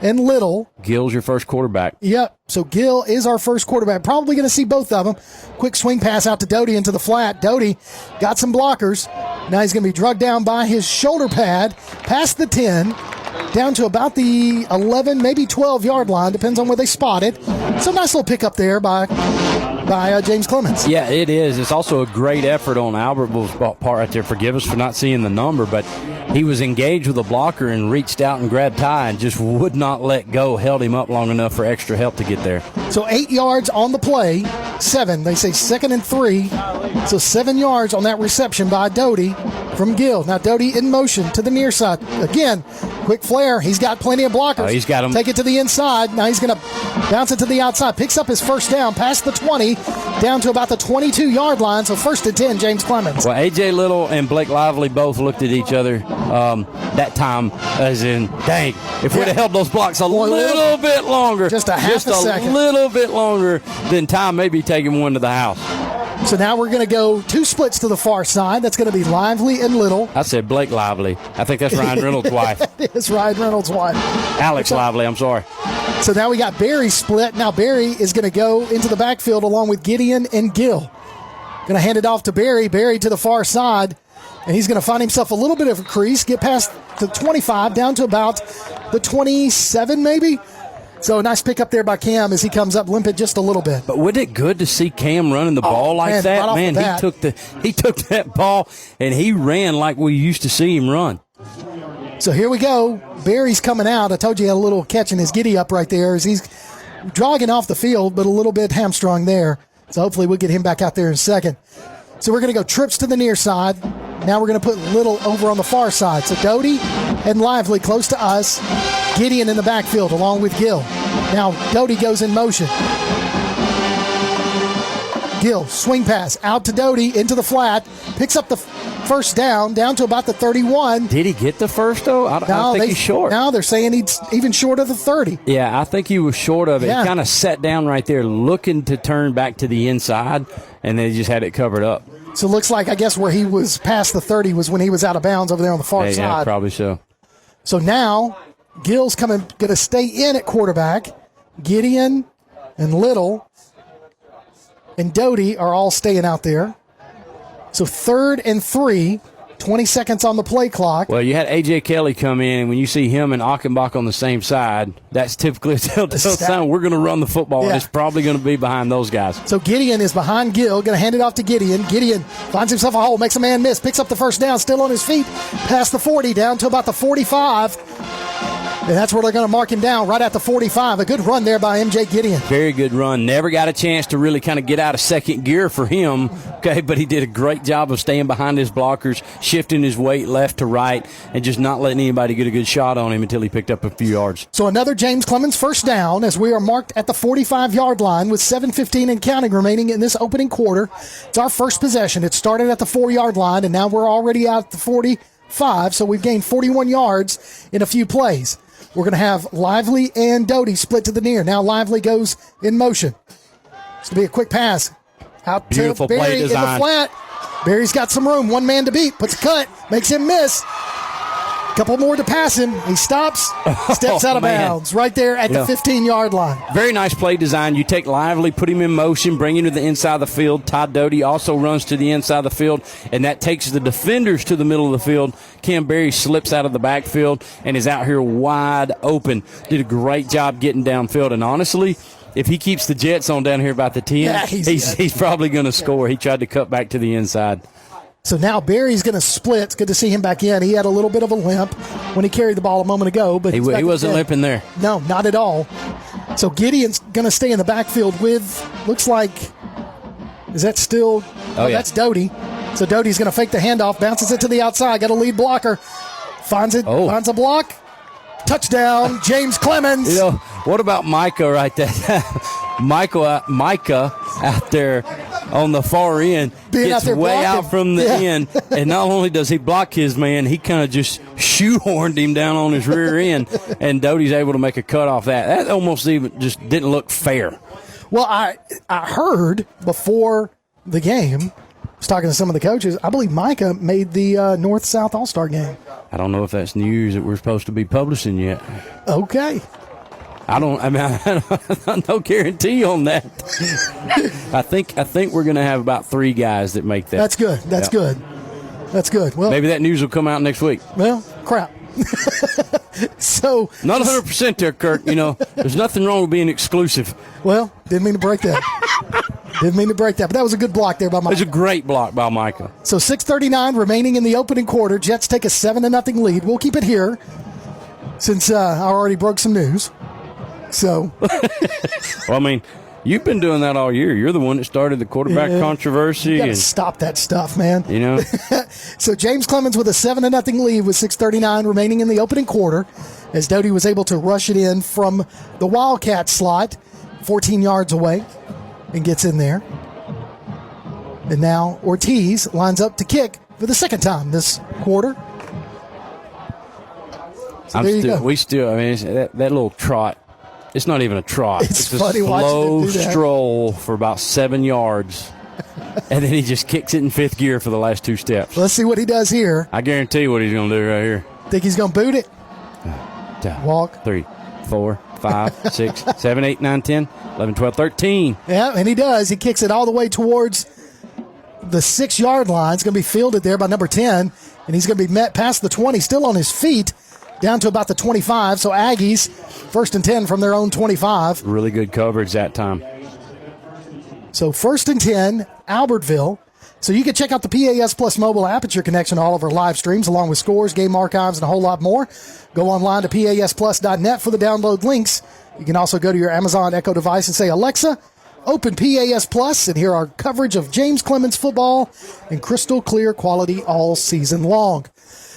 and Little. Gill's your first quarterback. Yep. So Gill is our first quarterback. Probably going to see both of them. Quick swing pass out to Doty into the flat. Doty got some blockers. Now he's going to be drugged down by his shoulder pad, past the 10, down to about the 11, maybe 12-yard line. Depends on where they spot it. So nice little pickup there by James Clemens. Yeah, it is. It's also a great effort on Albertville's part right there. Forgive us for not seeing the number, but he was engaged with a blocker and reached out and grabbed Ty and just would not let go, held him up long enough for extra help to get there. So 8 yards on the play, 7. They say 2nd and 3. So 7 yards on that reception by Doty from Gill. Now Doty in motion to the near side. Again, quick flare. He's got plenty of blockers. Oh, he's got them. Take it to the inside. Now he's going to bounce it to the outside. Picks up his first down past the 20, down to about the 22-yard line. So 1st and 10, James Clemens. Well, A.J. Little and Blake Lively both looked at each other that time as in, dang, if we'd have held those blocks a little bit longer. Just a second. Little bit longer, then Ty may be taking one to the house. So now we're going to go 2 splits to the far side. That's going to be Lively and Little. I said Blake Lively. I think that's Ryan Reynolds' wife. It is Ryan Reynolds' wife. Alex Lively, I'm sorry. So now we got Barry split. Now Barry is going to go into the backfield along with Gideon and Gill. Going to hand it off to Barry. Barry to the far side. And he's going to find himself a little bit of a crease, get past the 25, down to about the 27 maybe. So a nice pick up there by Cam as he comes up limping just a little bit. But wasn't it good to see Cam running the ball like that? Right Man, he took that ball and he ran like we used to see him run. So here we go. Barry's coming out. I told you he had a little catch in his giddy up right there as he's jogging off the field, but a little bit hamstrung there. So hopefully we'll get him back out there in a second. So we're going to go trips to the near side. Now we're going to put Little over on the far side. So Doty and Lively close to us. Gideon in the backfield along with Gill. Now Doty goes in motion. Gill, swing pass out to Doty into the flat. Picks up the first down to about the 31. Did he get the first, though? I think he's short. No, they're saying he's even short of the 30. Yeah, I think he was short of it. Yeah. He kind of sat down right there looking to turn back to the inside, and they just had it covered up. So it looks like, I guess, where he was past the 30 was when he was out of bounds over there on the far side. Yeah, probably so. So now Gill's going to stay in at quarterback. Gideon and Little and Doty are all staying out there. So 3rd and 3, 20 seconds on the play clock. Well, you had A.J. Kelly come in, and when you see him and Achenbach on the same side, that's typically a telltale sign we're going to run the football, and it's probably going to be behind those guys. So Gideon is behind Gill, going to hand it off to Gideon. Gideon finds himself a hole, makes a man miss, picks up the first down, still on his feet, past the 40, down to about the 45. And that's where they're going to mark him down, right at the 45. A good run there by M.J. Gideon. Very good run. Never got a chance to really kind of get out of second gear for him, okay, but he did a great job of staying behind his blockers, shifting his weight left to right, and just not letting anybody get a good shot on him until he picked up a few yards. So another James Clemens first down as we are marked at the 45-yard line with 7:15 and counting remaining in this opening quarter. It's our first possession. It started at the 4-yard line, and now we're already out at the 45, so we've gained 41 yards in a few plays. We're going to have Lively and Doty split to the near. Now Lively goes in motion. It's going to be a quick pass. Out Beautiful to Barry play in the design. flat. Barry's got some room. One man to beat. Puts a cut. Makes him miss. Couple more to pass him. He stops. Steps out of bounds. Right there at the 15-yard line. Very nice play design. You take Lively, put him in motion, bring him to the inside of the field. Todd Doty also runs to the inside of the field, and that takes the defenders to the middle of the field. Cam Berry slips out of the backfield and is out here wide open. Did a great job getting downfield, and honestly, if he keeps the Jets on down here about the 10, he's probably going to score. He tried to cut back to the inside. So now Barry's going to split. It's good to see him back in. He had a little bit of a limp when he carried the ball a moment ago. But he wasn't limping there. No, not at all. So Gideon's going to stay in the backfield with, looks like, is that still? Oh, yeah. That's Doty. So Doty's going to fake the handoff, bounces it to the outside, got a lead blocker, finds a block. Touchdown, James Clemens. You know, what about Micah right there? Micah out there on the far end gets way blocking. out from the end, and not only does he block his man, he kind of just shoehorned him down on his rear end, and Doty's able to make a cut off that. That almost even just didn't look fair. Well, I heard before the game, I was talking to some of the coaches, I believe Micah made the North-South All-Star game. I don't know if that's news that we're supposed to be publishing yet. Okay. I no guarantee on that. I think we're going to have about 3 guys that make that. That's good. That's good. That's good. Well, maybe that news will come out next week. Well, crap. So not 100% there, Kirk. You know, there's nothing wrong with being exclusive. Well, didn't mean to break that. But that was a good block there by Micah. It was a great block by Micah. So 6:39 remaining in the opening quarter. Jets take a 7-0 lead. We'll keep it here since I already broke some news. So, well, I mean, you've been doing that all year. You're the one that started the quarterback controversy. You gotta stop that stuff, man. You know. So James Clemens with a 7-0 lead with 6:39 remaining in the opening quarter, as Doty was able to rush it in from the Wildcat slot, 14 yards away, and gets in there. And now Ortiz lines up to kick for the second time this quarter. So we still. I mean, that little trot. It's not even a trot. It's a funny slow stroll for about 7 yards, and then he just kicks it in 5th gear for the last 2 steps. Let's see what he does here. I guarantee what he's going to do right here. Think he's going to boot it? Walk. 3, 4, 5, 6, 7, 8, 9, 10, 11, 12, 13. Yeah, and he does. He kicks it all the way towards the 6-yard line. It's going to be fielded there by number 10, and he's going to be met past the 20, still on his feet, down to about the 25. So Aggies, 1st and 10 from their own 25. Really good coverage that time. So 1st and 10, Albertville. So you can check out the PAS Plus mobile app. It's your connection to all of our live streams, along with scores, game archives, and a whole lot more. Go online to PASplus.net for the download links. You can also go to your Amazon Echo device and say, Alexa, open PAS Plus, and hear our coverage of James Clemens football in crystal clear quality all season long.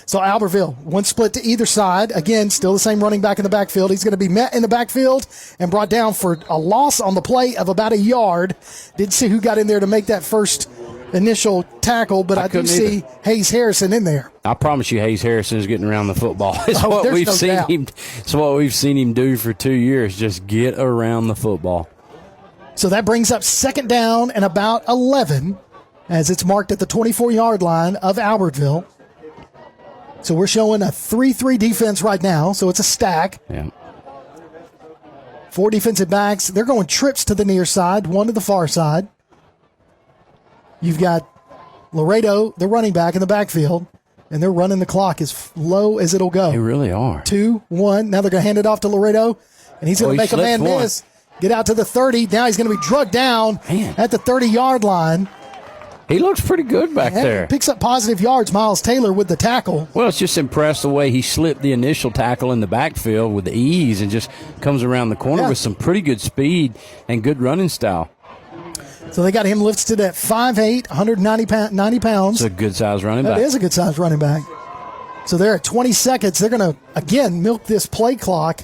So Albertville, one split to either side. Again, still the same running back in the backfield. He's going to be met in the backfield and brought down for a loss on the play of about a yard. Didn't see who got in there to make that first initial tackle, but I do see Hayes Harrison in there. I promise you, Hayes Harrison is getting around the football. It's what we've seen him. It's what we've seen him do for 2 years. Just get around the football. So that brings up 2nd down and about 11, as it's marked at the 24-yard line of Albertville. So we're showing a 3-3 defense right now, so it's a stack. Yeah. 4 defensive backs. They're going trips to the near side, 1 to the far side. You've got Laredo, the running back, in the backfield, and they're running the clock as low as it'll go. They really are. 2-1. Now they're going to hand it off to Laredo, and he's going to make a man miss. Get out to the 30. Now he's going to be drugged down at the 30-yard line. He looks pretty good back there. Picks up positive yards, Miles Taylor, with the tackle. Well, it's just impressed the way he slipped the initial tackle in the backfield with ease and just comes around the corner with some pretty good speed and good running style. So they got him listed at 5'8", 190 pounds. It's a good-sized running back. That is a good-sized running back. So they're at 20 seconds. They're going to, again, milk this play clock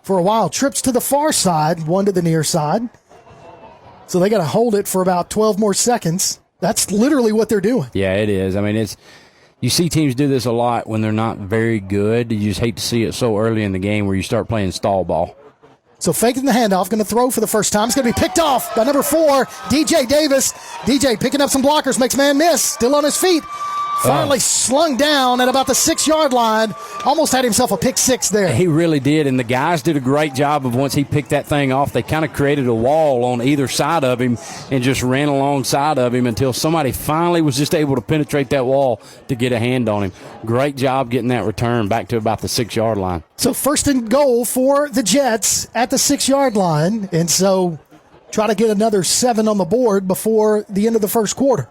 for a while. Trips to the far side, one to the near side. So they got to hold it for about 12 more seconds. That's literally what they're doing. Yeah, it is. I mean, you see teams do this a lot when they're not very good. You just hate to see it so early in the game where you start playing stall ball. So faking the handoff, going to throw for the first time. It's going to be picked off by number 4, DJ Davis. DJ picking up some blockers, makes man miss, still on his feet. Finally slung down at about the 6-yard line. Almost had himself a pick 6 there. He really did, and the guys did a great job of once he picked that thing off, they kind of created a wall on either side of him and just ran alongside of him until somebody finally was just able to penetrate that wall to get a hand on him. Great job getting that return back to about the 6-yard line. So first and goal for the Jets at the 6-yard line, and so try to get another 7 on the board before the end of the first quarter.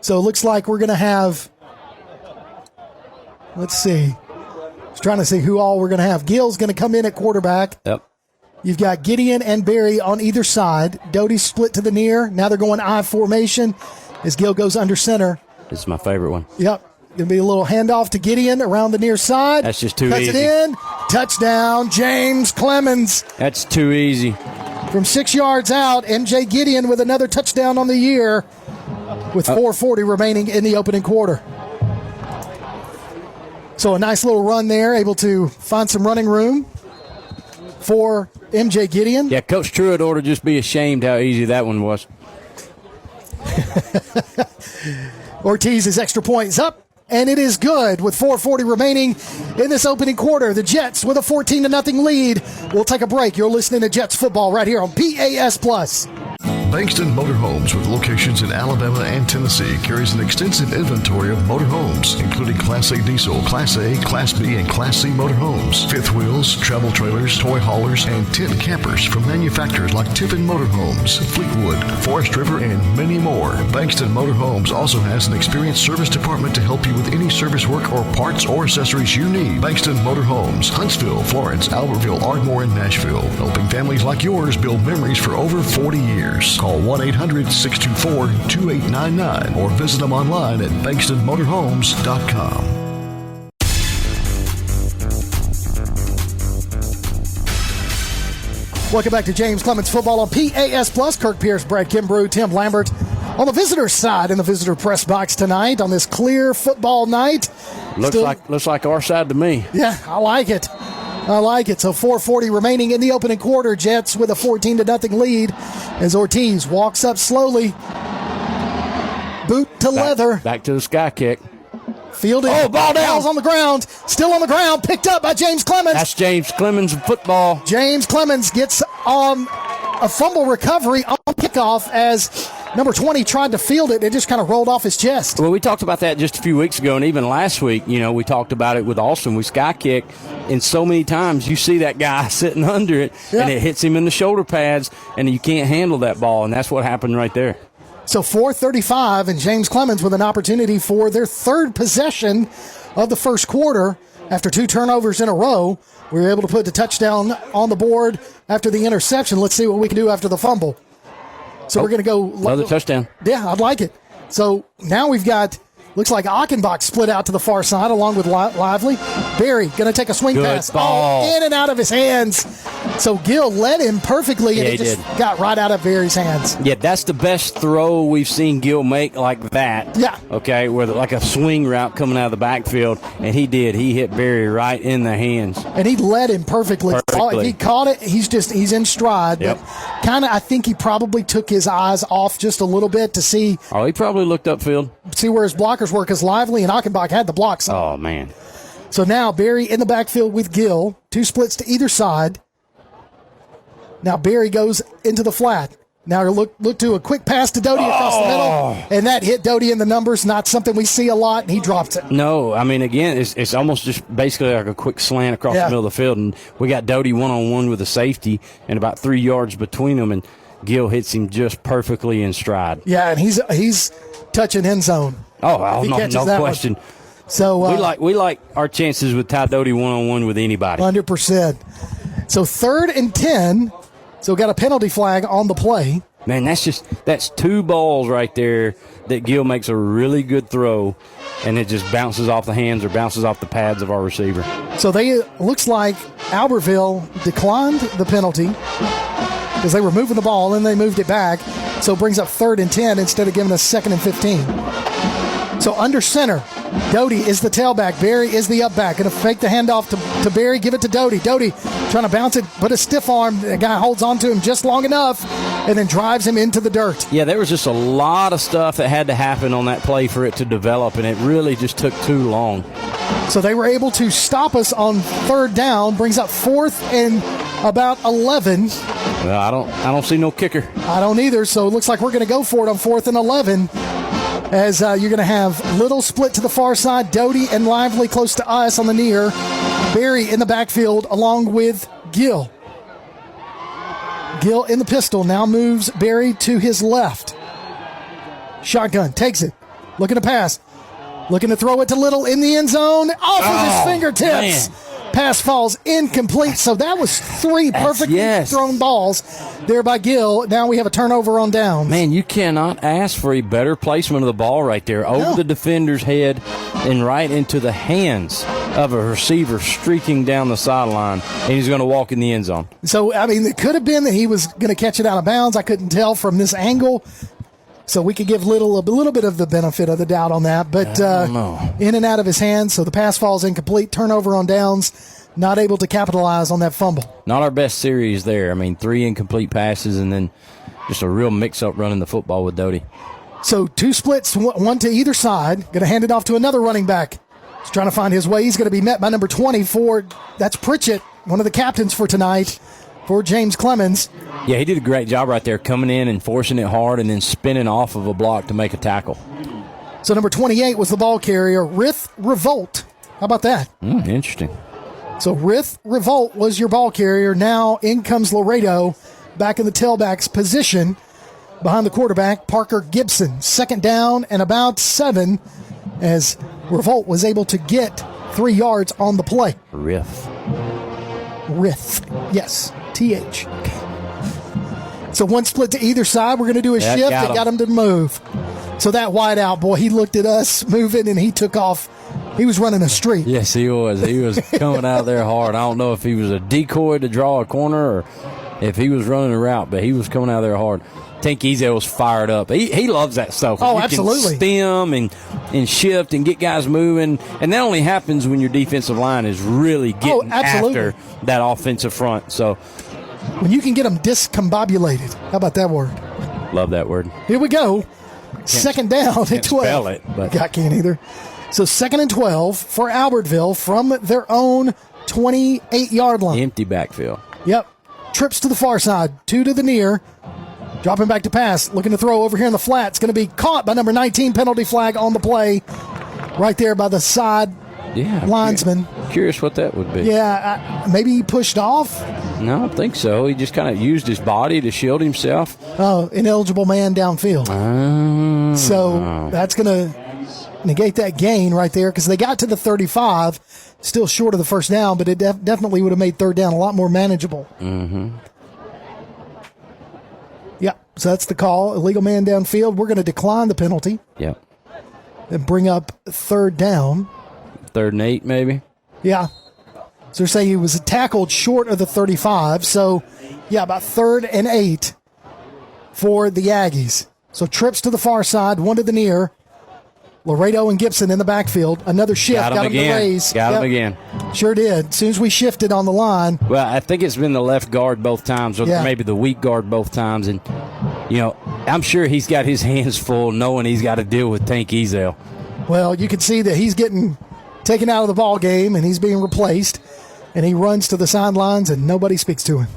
So it looks like we're going to have, let's see, just trying to see who all we're going to have. Gill's going to come in at quarterback. Yep. You've got Gideon and Barry on either side. Doty's split to the near. Now they're going I formation as Gill goes under center. This is my favorite one. Yep. Going to be a little handoff to Gideon around the near side. That's just too Cuts easy. Cuts it in. Touchdown, James Clemens. That's too easy. From 6 yards out, MJ Gideon with another touchdown on the year with 4:40 remaining in the opening quarter. So a nice little run there, able to find some running room for MJ Gideon. Yeah, Coach Truitt ought to just be ashamed how easy that one was. Ortiz's extra point is up, and it is good with 4:40 remaining in this opening quarter. The Jets with a 14-0 lead. We'll take a break. You're listening to Jets football right here on PAS+. Bankston Motorhomes, with locations in Alabama and Tennessee, carries an extensive inventory of motorhomes, including Class A diesel, Class A, Class B, and Class C motorhomes, fifth wheels, travel trailers, toy haulers, and tent campers from manufacturers like Tiffin Motorhomes, Fleetwood, Forest River, and many more. Bankston Motorhomes also has an experienced service department to help you with any service work or parts or accessories you need. Bankston Motorhomes, Huntsville, Florence, Albertville, Ardmore, and Nashville, helping families like yours build memories for over 40 years. Call 1-800-624-2899 or visit them online at bankstonmotorhomes.com. Welcome back to James Clemens Football on PAS+. Kirk Pierce, Brad Kimbrough, Tim Lambert on the visitor side in the visitor press box tonight on this clear football night. Looks like our side to me. Yeah, I like it. So 4:40 remaining in the opening quarter. Jets with a 14-0 lead as Ortiz walks up slowly. Boot to leather. Back to the sky kick. Fielding. Oh, ball down. Ball's on the ground. Still on the ground. Picked up by James Clemens. That's James Clemens football. James Clemens gets on a fumble recovery on kickoff as number 20 tried to field it. It just kind of rolled off his chest. Well, we talked about that just a few weeks ago, and even last week, we talked about it with Austin. We sky kick, and so many times you see that guy sitting under it, and it hits him in the shoulder pads, and you can't handle that ball, and that's what happened right there. So 4:35, and James Clemens with an opportunity for their third possession of the first quarter after 2 turnovers in a row. We were able to put the touchdown on the board after the interception. Let's see what we can do after the fumble. So we're going to go. Another touchdown. Yeah, I'd like it. So now we've got, looks like Achenbach split out to the far side along with Lively. Barry going to take a swing pass. Ball. Oh, in and out of his hands. So Gill led him perfectly, and it just got right out of Barry's hands. Yeah, that's the best throw we've seen Gill make like that. Yeah. Okay, where like a swing route coming out of the backfield, and he did. He hit Barry right in the hands. And he led him perfectly. If he caught it, he's in stride. Yep. But kind of, I think he probably took his eyes off just a little bit to see. Oh, he probably looked upfield. See where his blockers were, because Lively and Achenbach had the blocks on. Oh, man. So now Barry in the backfield with Gill. 2 splits to either side. Now Barry goes into the flat. Now look to a quick pass to Doty across the middle, and that hit Doty in the numbers. Not something we see a lot, and he drops it. No, I mean, again, it's almost just basically like a quick slant across the middle of the field, and we got Doty one-on-one with a safety and about 3 yards between them, and Gill hits him just perfectly in stride. Yeah, and he's touching end zone. Oh, no question. One. So we like our chances with Ty Doty one-on-one with anybody. 100%. So 3rd and 10. So got a penalty flag on the play. Man, that's 2 balls right there that Gill makes a really good throw, and it just bounces off the hands or bounces off the pads of our receiver. So looks like Albertville declined the penalty because they were moving the ball and they moved it back. So it brings up 3rd and 10 instead of giving us 2nd and 15. So under center, Doty is the tailback. Barry is the up back. Going to fake the handoff to Barry, give it to Doty. Doty trying to bounce it, put a stiff arm. The guy holds on to him just long enough and then drives him into the dirt. Yeah, there was just a lot of stuff that had to happen on that play for it to develop, and it really just took too long. So they were able to stop us on 3rd down, brings up 4th and about 11. Well, I don't see no kicker. I don't either, so it looks like we're going to go for it on 4th and 11. As you're going to have Little split to the far side, Doty and Lively close to us on the near, Barry in the backfield along with Gill. Gill in the pistol now moves Barry to his left. Shotgun, takes it, looking to pass, looking to throw it to Little in the end zone, off of his fingertips. Man. Pass falls incomplete, so that was 3 perfectly thrown balls there by Gill. Now we have a turnover on downs. Man, you cannot ask for a better placement of the ball right there. Over the defender's head and right into the hands of a receiver streaking down the sideline, and he's going to walk in the end zone. So, I mean, it could have been that he was going to catch it out of bounds. I couldn't tell from this angle. So we could give Little a little bit of the benefit of the doubt on that. But in and out of his hands, so the pass falls incomplete. Turnover on downs, not able to capitalize on that fumble. Not our best series there. I mean, 3 incomplete passes and then just a real mix-up running the football with Doty. So 2 splits, 1 to either side. Going to hand it off to another running back. He's trying to find his way. He's going to be met by number 24. That's Pritchett, one of the captains for tonight, for James Clemens. Yeah, he did a great job right there, coming in and forcing it hard and then spinning off of a block to make a tackle. So number 28 was the ball carrier, Rith Revolt. How about that? Interesting. So Rith Revolt was your ball carrier. Now in comes Laredo back in the tailback's position behind the quarterback, Parker Gibson. 2nd down and about 7 as Revolt was able to get 3 yards on the play. Rith, yes, TH. So 1 split to either side. We're going to do a shift that got him to move. So that wide out, boy, he looked at us moving and he took off. He was running a streak. Yes, he was. He was coming out there hard. I don't know if he was a decoy to draw a corner or if he was running a route, but he was coming out there hard. Tank Ezel was fired up. He loves that stuff. Oh, absolutely. Stem and shift and get guys moving. And that only happens when your defensive line is really getting after that offensive front. So when you can get them discombobulated. How about that word? Love that word. Here we go. 2nd down at 12. Spell it, but I can't either. So 2nd and 12 for Albertville from their own 28-yard line. Empty backfield. Yep. Trips to the far side, 2 to the near. Dropping back to pass, looking to throw over here in the flat. It's going to be caught by number 19, penalty flag on the play. Right there by the side linesman. Curious what that would be. Yeah, maybe he pushed off. No, I don't think so. He just kind of used his body to shield himself. Oh, ineligible man downfield. So that's going to negate that gain right there because they got to the 35, still short of the 1st down, but it definitely would have made 3rd down a lot more manageable. Yeah, so that's the call. Illegal man downfield. We're going to decline the penalty. Yep. And bring up 3rd down. 3rd and 8, maybe? Yeah. So they're saying he was tackled short of the 35. So, yeah, about 3rd and 8 for the Aggies. So trips to the far side, 1 to the near. Laredo and Gibson in the backfield. Another shift. Got him to raise. Got him again. Sure did. As soon as we shifted on the line. Well, I think it's been the left guard both times, or maybe the weak guard both times. And, I'm sure he's got his hands full knowing he's got to deal with Tank Ezel. Well, you can see that he's getting taken out of the ball game, and he's being replaced. And he runs to the sidelines, and nobody speaks to him.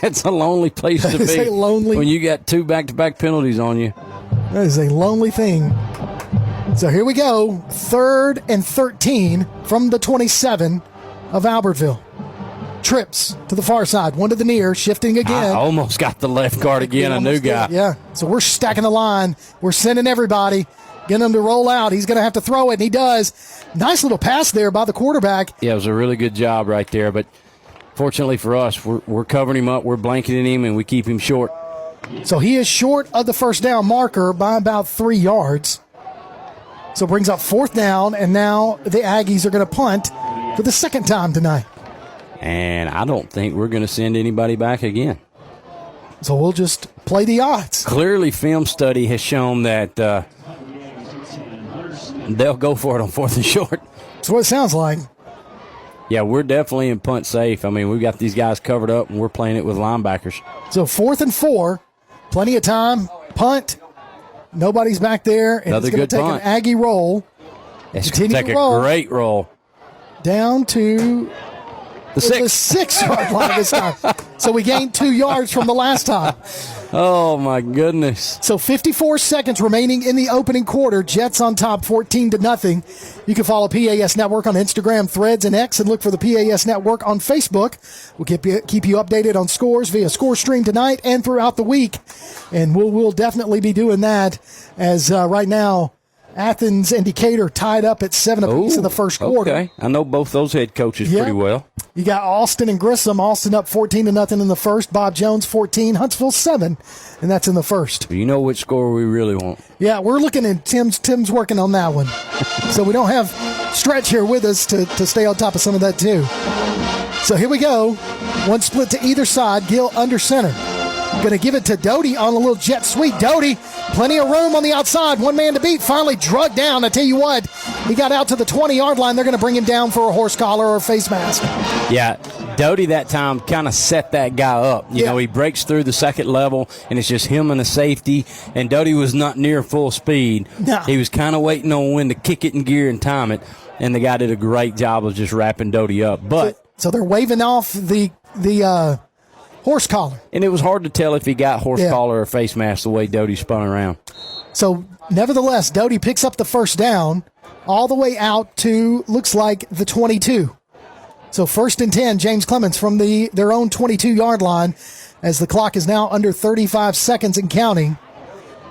That's a lonely place to be. When you got 2 back-to-back penalties on you. That is a lonely thing. So here we go. 3rd and 13 from the 27 of Albertville. Trips to the far side, one to the near, shifting again. I almost got the left guard again, a new guy. Yeah, so we're stacking the line. We're sending everybody, getting him to roll out. He's going to have to throw it, and he does. Nice little pass there by the quarterback. Yeah, it was a really good job right there, but fortunately for us, we're covering him up, we're blanketing him, and we keep him short. So he is short of the first down marker by about 3 yards. So brings up 4th down, and now the Aggies are going to punt for the second time tonight. And I don't think we're going to send anybody back again. So we'll just play the odds. Clearly, film study has shown that they'll go for it on 4th and short. That's what it sounds like. Yeah, we're definitely in punt safe. I mean, we've got these guys covered up, and we're playing it with linebackers. So 4th and 4, plenty of time, punt. Nobody's back there, and Another it's going to take punt. an Aggie roll. It's going to take a great roll. Down to the 6-yard line this time. So we gained 2 yards from the last time. Oh, my goodness. So 54 seconds remaining in the opening quarter. Jets on top 14-0. You can follow PAS Network on Instagram, Threads, and X, and look for the PAS Network on Facebook. We'll keep you updated on scores via Score Stream tonight and throughout the week. And we'll definitely be doing that as right now Athens and Decatur tied up at 7 apiece in the first quarter. Okay. I know both those head coaches pretty well. You got Austin and Grissom. Austin up 14-0 in the first. Bob Jones 14, Huntsville 7, and that's in the first. You know which score we really want. Yeah, we're looking at Tim's working on that one. So we don't have Stretch here with us to stay on top of some of that too. So here we go. One split to either side. Gill under center. Going to give it to Doty on a little jet sweep. Doty, plenty of room on the outside. One man to beat. Finally drugged down. I tell you what, he got out to the 20-yard line. They're going to bring him down for a horse collar or a face mask. Yeah, Doty that time kind of set that guy up. You know, he breaks through the second level, and it's just him and the safety. And Doty was not near full speed. No. He was kind of waiting on when to kick it in gear and time it. And the guy did a great job of just wrapping Doty up. But so they're waving off the horse collar. And it was hard to tell if he got horse collar or face mask the way Doty spun around. So, nevertheless, Doty picks up the first down all the way out to, looks like, the 22. So, 1st and 10, James Clemens from their own 22-yard line as the clock is now under 35 seconds and counting.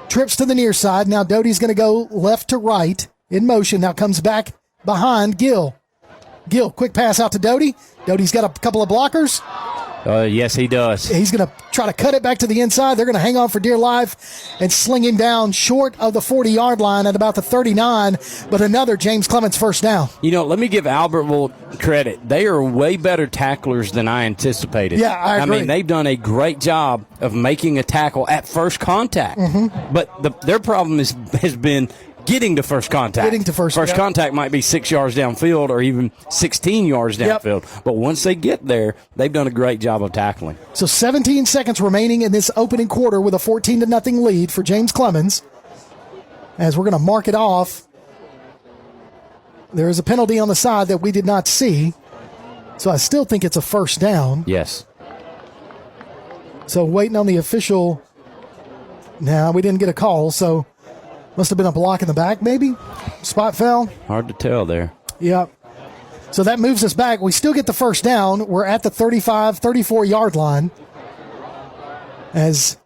Trips to the near side. Now, Doty's going to go left to right in motion. Now comes back behind Gill. Gill, quick pass out to Doty. Doty's got a couple of blockers. Yes, he does. He's going to try to cut it back to the inside. They're going to hang on for dear life and sling him down short of the 40-yard line at about the 39, but another James Clemens first down. You know, let me give Albertville credit. They are way better tacklers than I anticipated. Yeah, I agree. I mean, they've done a great job of making a tackle at first contact. Mm-hmm. But their problem has been getting to first contact. Getting to first contact might be 6 yards downfield or even 16 yards downfield. But once they get there, they've done a great job of tackling. So 17 seconds remaining in this opening quarter with a 14-0 lead for James Clemens. As we're going to mark it off, there is a penalty on the side that we did not see. So I still think it's a first down. Yes. So waiting on the official. Now we didn't get a call, so must have been a block in the back, maybe? Spot foul? Hard to tell there. Yep. So that moves us back. We still get the first down. We're at the 35, 34-yard line. As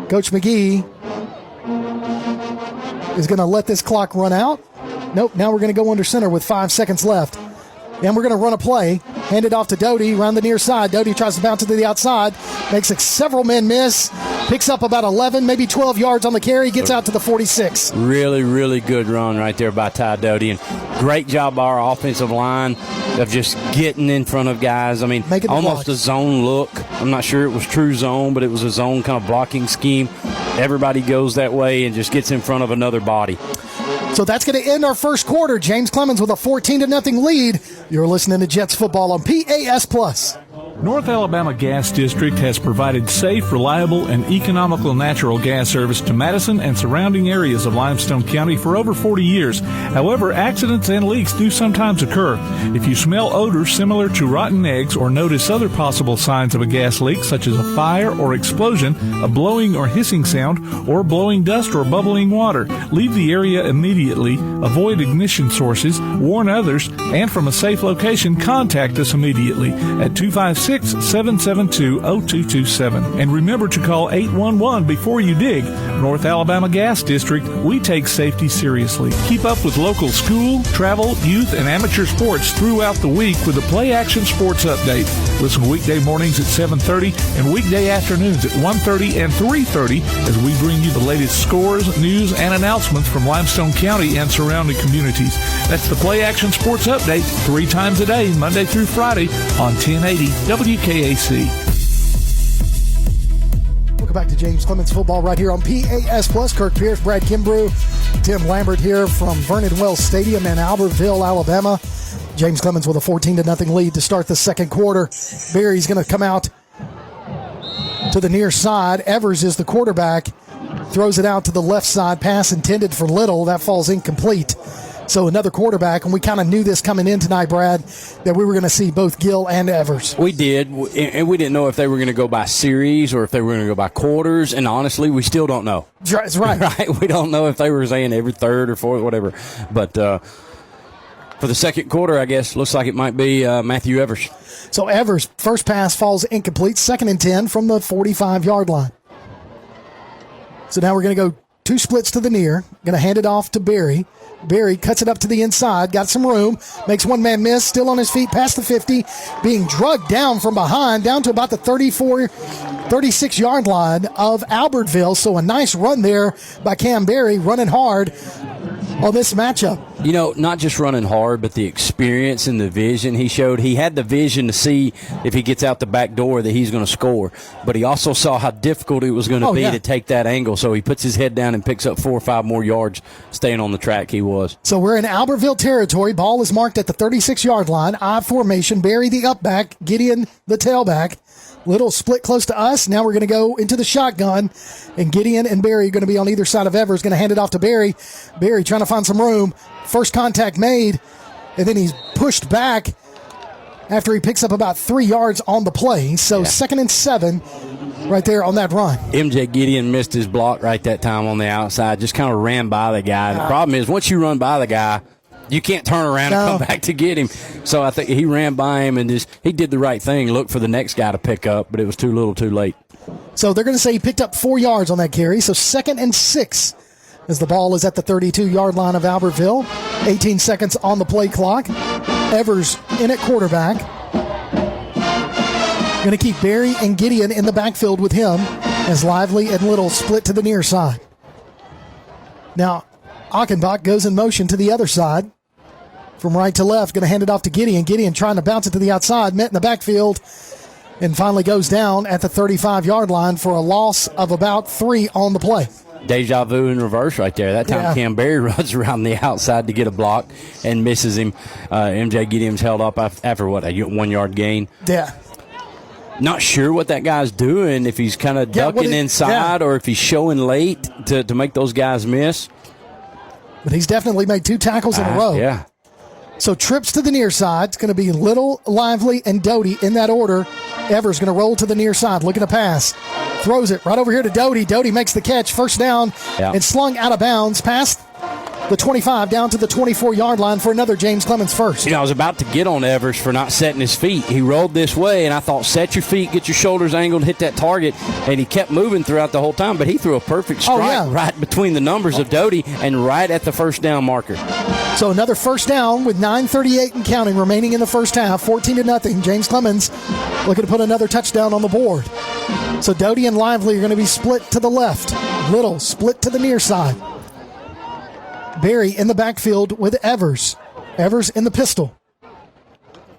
Coach McGee is going to let this clock run out. Nope, now we're going to go under center with 5 seconds left. And we're going to run a play. Hand it off to Doty around the near side. Doty tries to bounce it to the outside. Makes several men miss. Picks up about 11, maybe 12 yards on the carry. Gets out to the 46. Really, really good run right there by Ty Doty. And great job by our offensive line of just getting in front of guys. I mean, almost a zone look. I'm not sure it was true zone, but it was a zone kind of blocking scheme. Everybody goes that way and just gets in front of another body. So that's going to end our first quarter. James Clemens with a 14-0 lead. You're listening to Jets football on PAS+. North Alabama Gas District has provided safe, reliable, and economical natural gas service to Madison and surrounding areas of Limestone County for over 40 years. However, accidents and leaks do sometimes occur. If you smell odors similar to rotten eggs or notice other possible signs of a gas leak, such as a fire or explosion, a blowing or hissing sound, or blowing dust or bubbling water, leave the area immediately, avoid ignition sources, warn others, and from a safe location, contact us immediately at 256 866-772-0227. And remember to call 811 before you dig. North Alabama Gas District, we take safety seriously. Keep up with local school, travel, youth, and amateur sports throughout the week with the Play Action Sports Update. Listen weekday mornings at 7:30 and weekday afternoons at 1:30 and 3:30 as we bring you the latest scores, news, and announcements from Limestone County and surrounding communities. That's the Play Action Sports Update 3 times a day, Monday through Friday on 1080 WKAC. Welcome back to James Clemens Football right here on PAS Plus. Kirk Pierce, Brad Kimbrough, Tim Lambert here from Vernon Wells Stadium in Albertville, Alabama. James Clemens with a 14-0 lead to start the second quarter. Barry's going to come out to the near side. Evers is the quarterback. Throws it out to the left side. Pass intended for Little. That falls incomplete. So another quarterback, and we kind of knew this coming in tonight, Brad, that we were going to see both Gill and Evers. We did, and we didn't know if they were going to go by series or if they were going to go by quarters, and honestly, we still don't know. That's right. Right? We don't know if they were saying every third or fourth, whatever. But for the second quarter, I guess, looks like it might be Matthew Evers. So Evers' first pass falls incomplete, 2nd and 10 from the 45-yard line. So now we're going to go 2 splits to the near. Going to hand it off to Barry. Barry cuts it up to the inside, got some room, makes one man miss, still on his feet past the 50, being drugged down from behind, down to about the 36-yard line of Albertville. So a nice run there by Cam Barry, running hard on this matchup. You know, not just running hard, but the experience and the vision he showed. He had the vision to see if he gets out the back door that he's going to score, but he also saw how difficult it was going to be to take that angle, so he puts his head down and picks up 4 or 5 more yards staying on the track he was. So we're in Albertville territory. Ball is marked at the 36-yard line. I formation. Barry the up back. Gideon the tailback. Little split close to us. Now we're going to go into the shotgun, and Gideon and Barry are going to be on either side of Evers. Going to hand it off to Barry. Barry trying to find some room. First contact made, and then he's pushed back after he picks up about 3 yards on the play. So 2nd and 7 right there on that run. MJ Gideon missed his block right that time on the outside. Just kind of ran by the guy. The problem is once you run by the guy, you can't turn around and come back to get him. So I think he ran by him and he did the right thing, looked for the next guy to pick up, but it was too little too late. So they're going to say he picked up 4 yards on that carry. So 2nd and 6 as the ball is at the 32-yard line of Albertville. 18 seconds on the play clock. Evers in at quarterback. Going to keep Barry and Gideon in the backfield with him as Lively and Little split to the near side. Now, Achenbach goes in motion to the other side. From right to left, going to hand it off to Gideon. Gideon trying to bounce it to the outside, met in the backfield, and finally goes down at the 35-yard line for a loss of about 3 on the play. Deja vu in reverse right there. That time Cam Barry runs around the outside to get a block and misses him. MJ Gideon's held up after, a 1-yard gain? Yeah. Not sure what that guy's doing, if he's kind of ducking inside or if he's showing late to make those guys miss. But he's definitely made 2 tackles in a row. Yeah. So trips to the near side. It's going to be Little, Lively, and Doty in that order. Evers going to roll to the near side, looking to pass. Throws it right over here to Doty. Doty makes the catch. First down and slung out of bounds past the 25 down to the 24-yard line for another James Clemens first. You know, I was about to get on Evers for not setting his feet. He rolled this way, and I thought, set your feet, get your shoulders angled, hit that target, and he kept moving throughout the whole time, but he threw a perfect strike right between the numbers of Doty and right at the first down marker. So another first down with 9:38 and counting remaining in the first half, 14-0. James Clemens looking to put another touchdown on the board. So Doty and Lively are going to be split to the left. Little split to the near side. Barry in the backfield with Evers. Evers in the pistol.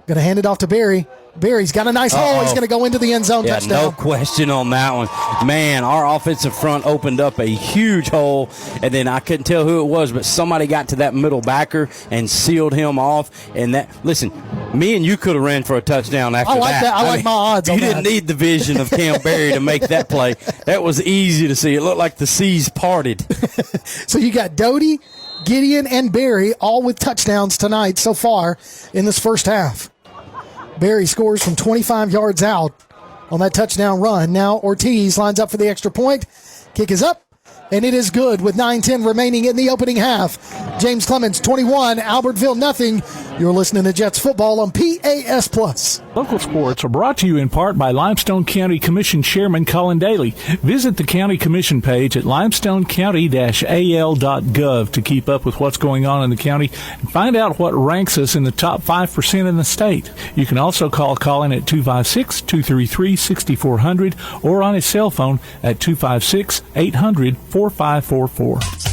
Going to hand it off to Barry. Barry's got a nice hole. He's going to go into the end zone. Touchdown. No question on that one. Man, our offensive front opened up a huge hole, and then I couldn't tell who it was, but somebody got to that middle backer and sealed him off. And that, listen, me and you could have ran for a touchdown after that. I like my odds on that. You didn't need the vision of Cam Barry to make that play. That was easy to see. It looked like the seas parted. So you got Doty, Gideon, and Barry all with touchdowns tonight so far in this first half. Barry scores from 25 yards out on that touchdown run. Now Ortiz lines up for the extra point. Kick is up, and it is good with 9:10 remaining in the opening half. James Clemens 21, Albertville nothing. You're listening to Jets football on PAS Plus. Local sports are brought to you in part by Limestone County Commission Chairman Colin Daly. Visit the County Commission page at limestonecounty-al.gov to keep up with what's going on in the county and find out what ranks us in the top 5% in the state. You can also call Colin at 256-233-6400 or on his cell phone at 256-800-4544.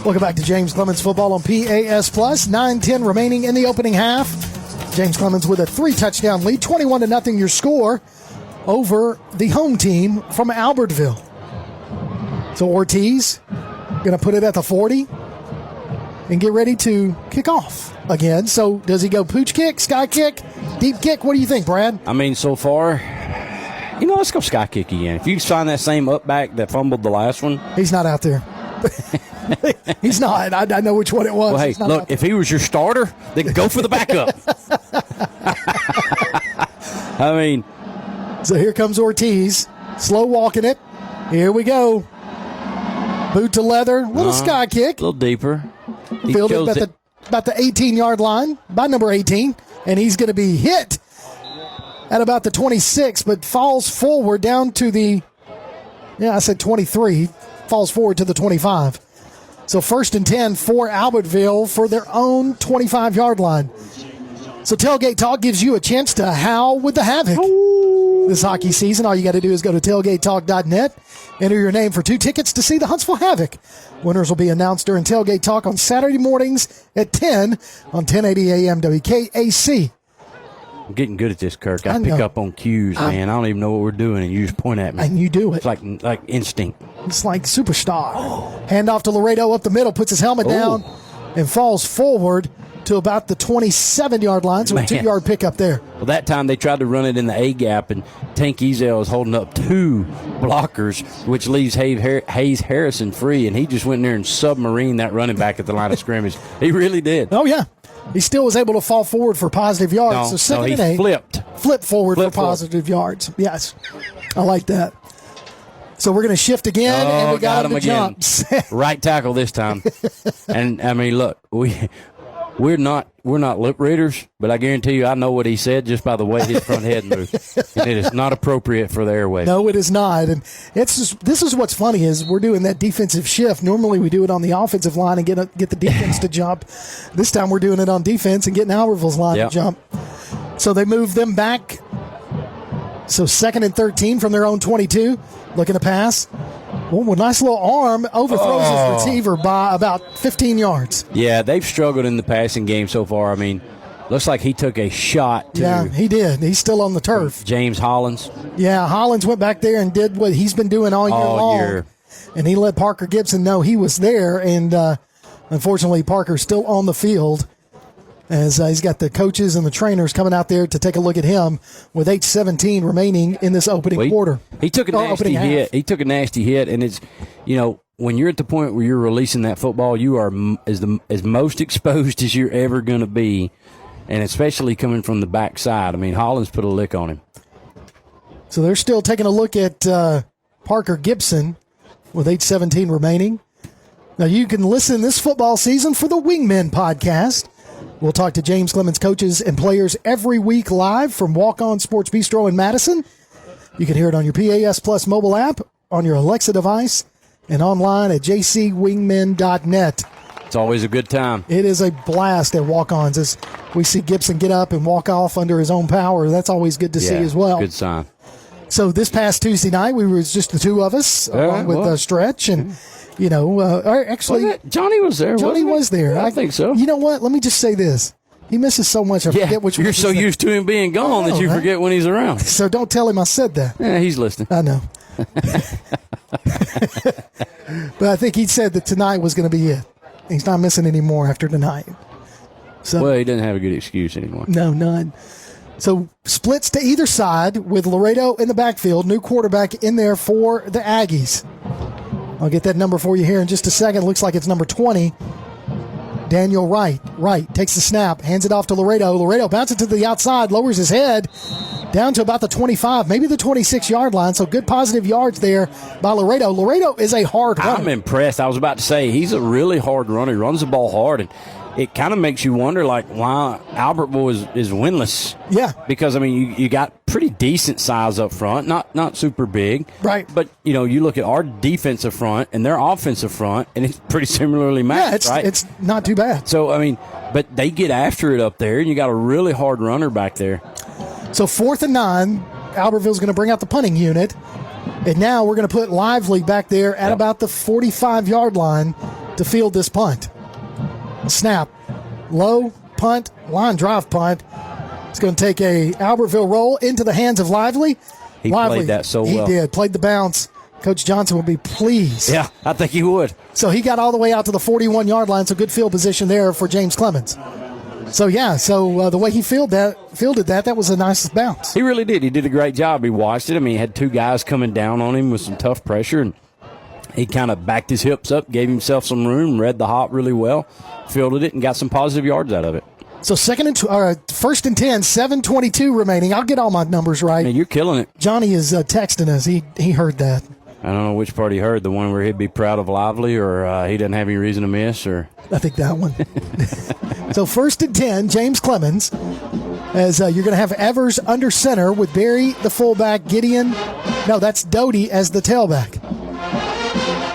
Welcome back to James Clemens football on PAS Plus. 9:10 remaining in the opening half. James Clemens with a 3-touchdown lead, 21-0 your score over the home team from Albertville. So Ortiz going to put it at the 40 and get ready to kick off again. So does he go pooch kick, sky kick, deep kick? What do you think, Brad? I mean, so far, let's go sky kick again. If you find that same up back that fumbled the last one. He's not out there. He's not. I know which one it was. Well, hey, look, if he was your starter, then go for the backup. I mean. So here comes Ortiz, slow walking it. Here we go. Boot to leather, little sky kick. A little deeper. Fielded about the 18-yard line by number 18, and he's going to be hit at about the 26, but falls forward down to the, I said 23, falls forward to the 25. So 1st and 10 for Albertville for their own 25-yard line. So Tailgate Talk gives you a chance to howl with the Havoc this hockey season. All you got to do is go to tailgatetalk.net, enter your name for 2 tickets to see the Huntsville Havoc. Winners will be announced during Tailgate Talk on Saturday mornings at 10 on 1080 AM WKAC. I'm getting good at this, Kirk. I pick up on cues, man. I don't even know what we're doing, and you just point at me. And you do it. It's like instinct. It's like superstar. Hand off to Laredo up the middle, puts his helmet down, and falls forward to about the 27-yard line. So a 2-yard pickup there. Well, that time they tried to run it in the A gap, and Tank Ezel is holding up 2 blockers, which leaves Hayes Harrison free, and he just went in there and submarined that running back at the line of scrimmage. He really did. Oh, yeah. He still was able to fall forward for positive yards. So 2nd and 8. Flipped forward for positive yards. Yes. I like that. So we're going to shift again, and we got him the jumps. Right tackle this time. And, I mean, look, we're not lip readers, but I guarantee you I know what he said just by the way his front head moved. And it is not appropriate for the airwaves. No, it is not. And this is what's funny is we're doing that defensive shift. Normally we do it on the offensive line and get the defense to jump. This time we're doing it on defense and getting Albertville's line to jump. So they move them back. So 2nd and 13 from their own 22. Looking to pass. Oh, a nice little arm overthrows his receiver by about 15 yards. Yeah, they've struggled in the passing game so far. I mean, looks like he took a shot. Yeah, he did. He's still on the turf. James Hollins. Yeah, Hollins went back there and did what he's been doing all year long. And he let Parker Gibson know he was there. And unfortunately, Parker's still on the field as he's got the coaches and the trainers coming out there to take a look at him with 8:17 remaining in this opening quarter. He took a nasty hit. He took a nasty hit, and it's, when you're at the point where you're releasing that football, you are as most exposed as you're ever going to be, and especially coming from the backside. I mean, Hollins put a lick on him. So they're still taking a look at Parker Gibson with 8:17 remaining. Now you can listen this football season for the Wingmen podcast. We'll talk to James Clemens coaches and players every week live from Walk On Sports Bistro in Madison. You can hear it on your PAS Plus mobile app, on your Alexa device, and online at jcwingmen.net. It's always a good time. It is a blast at Walk-Ons as we see Gibson get up and walk off under his own power. That's always good to see as well. Good sign. So this past Tuesday night, we were just the two of us along with Stretch and... actually, Johnny was there. Johnny was there. I think so. You know what? Let me just say this. He misses so much. I forget which one. You're so used to him being gone that you forget when he's around. So don't tell him I said that. Yeah, he's listening. I know. But I think he said that tonight was going to be it. He's not missing any more after tonight. So, well, he doesn't have a good excuse anymore. No, none. So splits to either side with Laredo in the backfield. New quarterback in there for the Aggies. I'll get that number for you here in just a second. Looks like it's number 20. Daniel Wright. Wright takes the snap, hands it off to Laredo. Laredo bounces to the outside, lowers his head, down to about the 25, maybe the 26-yard line. So good positive yards there by Laredo. Laredo is a hard runner. I'm impressed. I was about to say, he's a really hard runner. He runs the ball hard, and it kind of makes you wonder, like, why Albertville is winless. Yeah. Because, I mean, you got pretty decent size up front, not super big. Right. But, you look at our defensive front and their offensive front, and it's pretty similarly matched, right? It's not too bad. So, I mean, but they get after it up there, and you got a really hard runner back there. So 4th and 9, Albertville's going to bring out the punting unit. And now we're going to put Lively back there at about the 45-yard line to field this punt. Snap, low, punt, line drive punt. It's going to take a Albertville roll into the hands of Lively. He played that so well. He did, played the bounce. Coach Johnson would be pleased. Yeah, I think he would. So he got all the way out to the 41-yard line, so good field position there for James Clemens. So, the way he fielded that was a nice bounce. He really did. He did a great job. He watched it. I mean, he had two guys coming down on him with some tough pressure, and he kind of backed his hips up, gave himself some room, read the hop really well, fielded it, and got some positive yards out of it. So 1st and 10, 7:22 remaining. I'll get all my numbers right. Man, you're killing it. Johnny is texting us. He heard that. I don't know which part he heard, the one where he'd be proud of Lively, or he doesn't have any reason to miss, or I think that one. So 1st and 10, James Clemens, as you're going to have Evers under center with Barry, the fullback, Gideon. No, that's Doty as the tailback.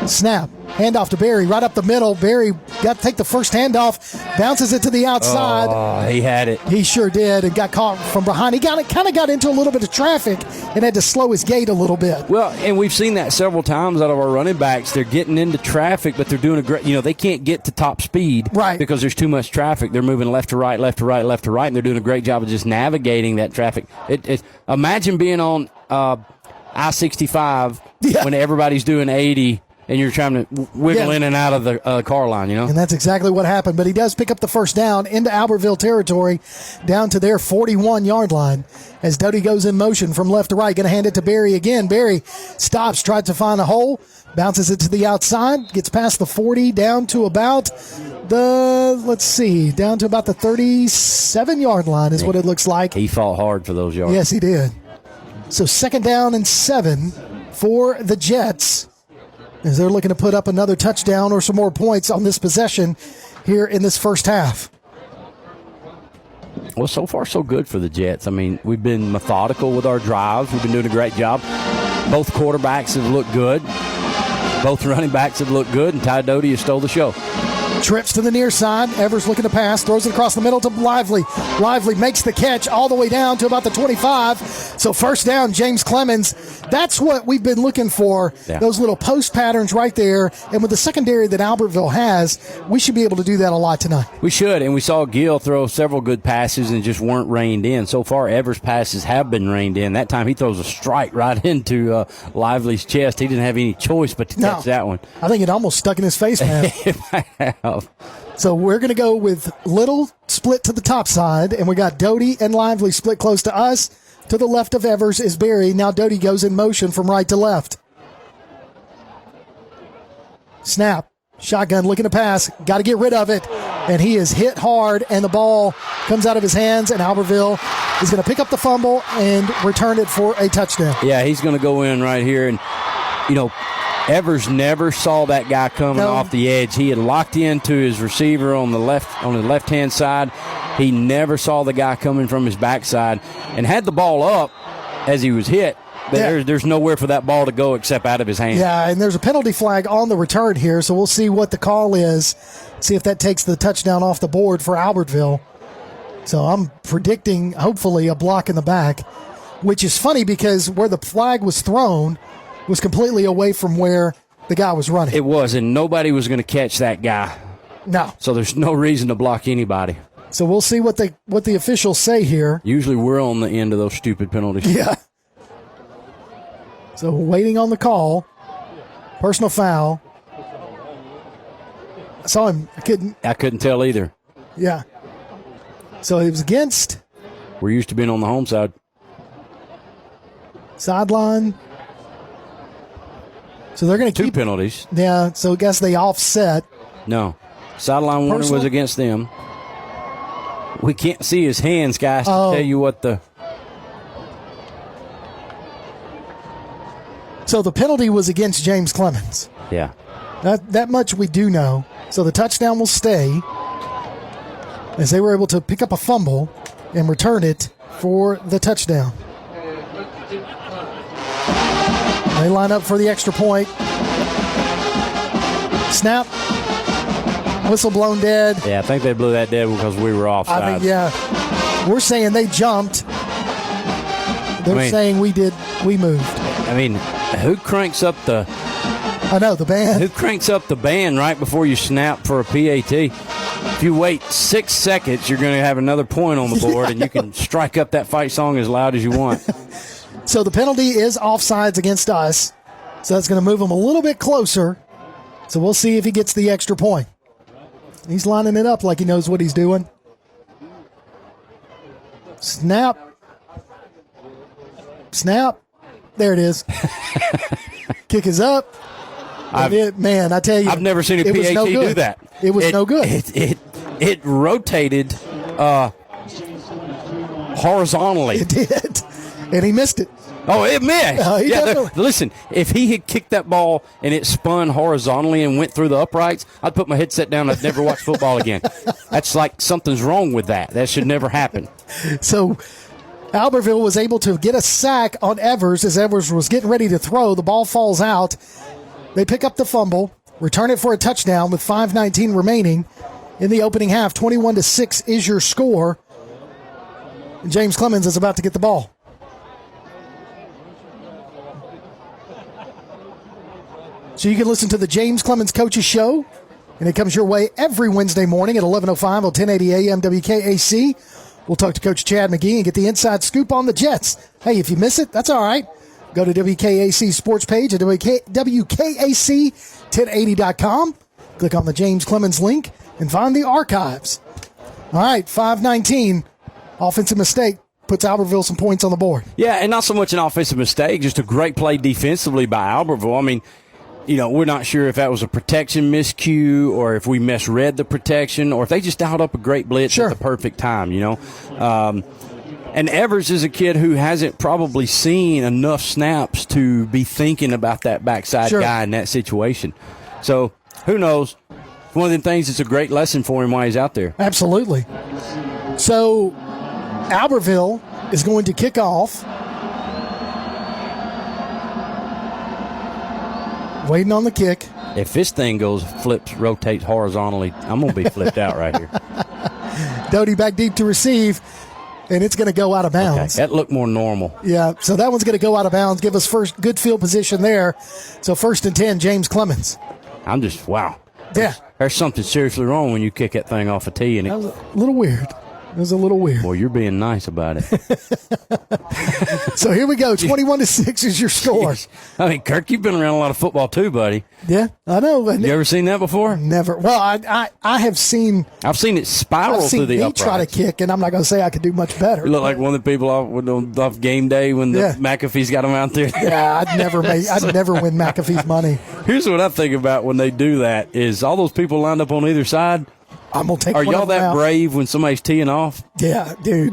Snap. Handoff to Barry, right up the middle. Barry got to take the first handoff, bounces it to the outside. Oh, he had it. He sure did, and got caught from behind. He kind of got into a little bit of traffic and had to slow his gait a little bit. Well, and we've seen that several times out of our running backs. They're getting into traffic, but they're doing a great, they can't get to top speed. Right. Because there's too much traffic. They're moving left to right, left to right, left to right, and they're doing a great job of just navigating that traffic. Imagine being on I-65 when everybody's doing 80. And you're trying to wiggle in and out of the car line, And that's exactly what happened. But he does pick up the first down into Albertville territory, down to their 41-yard line, as Doty goes in motion from left to right. Going to hand it to Barry again. Barry stops, tries to find a hole, bounces it to the outside, gets past the 40, down to about down to about the 37-yard line is what it looks like. He fought hard for those yards. Yes, he did. So 2nd down and 7 for the Jets, as they're looking to put up another touchdown or some more points on this possession here in this first half. Well, so far so good for the Jets. I mean, we've been methodical with our drives. We've been doing a great job. Both quarterbacks have looked good. Both running backs have looked good, and Ty Doty has stole the show. Trips to the near side. Evers looking to pass. Throws it across the middle to Lively. Lively makes the catch all the way down to about the 25. So first down, James Clemens. That's what we've been looking for, those little post patterns right there. And with the secondary that Albertville has, we should be able to do that a lot tonight. We should, and we saw Gill throw several good passes and just weren't reined in. So far, Evers' passes have been reined in. That time he throws a strike right into Lively's chest. He didn't have any choice but to catch that one. I think it almost stuck in his face, man. So we're going to go with Little split to the top side, and we got Doty and Lively split close to us. To the left of Evers is Barry. Now Doty goes in motion from right to left. Snap. Shotgun looking to pass. Got to get rid of it. And he is hit hard, and the ball comes out of his hands, and Albertville is going to pick up the fumble and return it for a touchdown. Yeah, he's going to go in right here, and, Evers never saw that guy coming off the edge. He had locked into his receiver on the left-hand side. He never saw the guy coming from his backside, and had the ball up as he was hit. There's nowhere for that ball to go except out of his hand. Yeah, and there's a penalty flag on the return here, so we'll see what the call is, see if that takes the touchdown off the board for Albertville. So I'm predicting, hopefully, a block in the back, which is funny because where the flag was thrown was completely away from where the guy was running. It was, and nobody was going to catch that guy. No. So there's no reason to block anybody. So we'll see what the officials say here. Usually we're on the end of those stupid penalties. Yeah. So waiting on the call. Personal foul. I saw him. I couldn't tell either. Yeah. So it was against. We're used to being on the home side. Sideline. So they're going to keep 2 penalties. Yeah, so I guess they offset. No. Sideline warning was against them. We can't see his hands, guys, to tell you what the... So the penalty was against James Clemens. Yeah. That much we do know. So the touchdown will stay as they were able to pick up a fumble and return it for the touchdown. They line up for the extra point. Snap. Whistle blown dead. Yeah, I think they blew that dead because we were offside. I think, yeah. We're saying they jumped. They're saying we moved. I mean, who cranks up the... I know, the band. Who cranks up the band right before you snap for a PAT? If you wait 6 seconds, you're going to have another point on the board, and you can strike up that fight song as loud as you want. So the penalty is offsides against us. So that's going to move him a little bit closer. So we'll see if he gets the extra point. He's lining it up like he knows what he's doing. Snap. Snap. There it is. Kick is up. Man, I tell you. I've never seen a PAT do that. It was no good. It rotated horizontally. It did. And he missed it. Oh, it missed. Listen, if he had kicked that ball and it spun horizontally and went through the uprights, I'd put my headset down. I'd never watch football again. That's like something's wrong with that. That should never happen. So Albertville was able to get a sack on Evers as Evers was getting ready to throw. The ball falls out. They pick up the fumble, return it for a touchdown with 5:19 remaining in the opening half. 21-6 is your score. And James Clemens is about to get the ball. So you can listen to the James Clemens Coaches Show, and it comes your way every Wednesday morning at 11:05 on 1080 AM WKAC. We'll talk to Coach Chad McGee and get the inside scoop on the Jets. Hey, if you miss it, that's all right. Go to WKAC sports page at WKAC1080.com. Click on the James Clemens link and find the archives. All right, 5:19, offensive mistake. Puts Albertville some points on the board. Yeah, and not so much an offensive mistake, just a great play defensively by Albertville. I mean, we're not sure if that was a protection miscue or if we misread the protection or if they just dialed up a great blitz at the perfect time, And Evers is a kid who hasn't probably seen enough snaps to be thinking about that backside guy in that situation. So, who knows? One of them things, it's a great lesson for him while he's out there. Absolutely. So, Albertville is going to kick off. Waiting on the kick. If this thing rotates horizontally, I'm going to be flipped out right here. Doty back deep to receive, and it's going to go out of bounds. Okay, that looked more normal. Yeah, so that one's going to go out of bounds. Give us first good field position there. So 1st and 10, James Clemens. I'm just, wow. Yeah. There's something seriously wrong when you kick that thing off a tee. That was a little weird. It was a little weird. Well, you're being nice about it. So here we go. 21-6 is your score. Jeez. I mean, Kirk, you've been around a lot of football too, buddy. Yeah, I know. You ever seen that before? Never. Well, I have seen. I've seen it spiral through the uprights. Try to kick, and I'm not going to say I could do much better. You look like one of the people off game day when the McAfee's got them out there. Yeah, I'd never win McAfee's money. Here's what I think about when they do that: is all those people lined up on either side. I'm gonna take. Are y'all that brave when somebody's teeing off? Yeah, dude.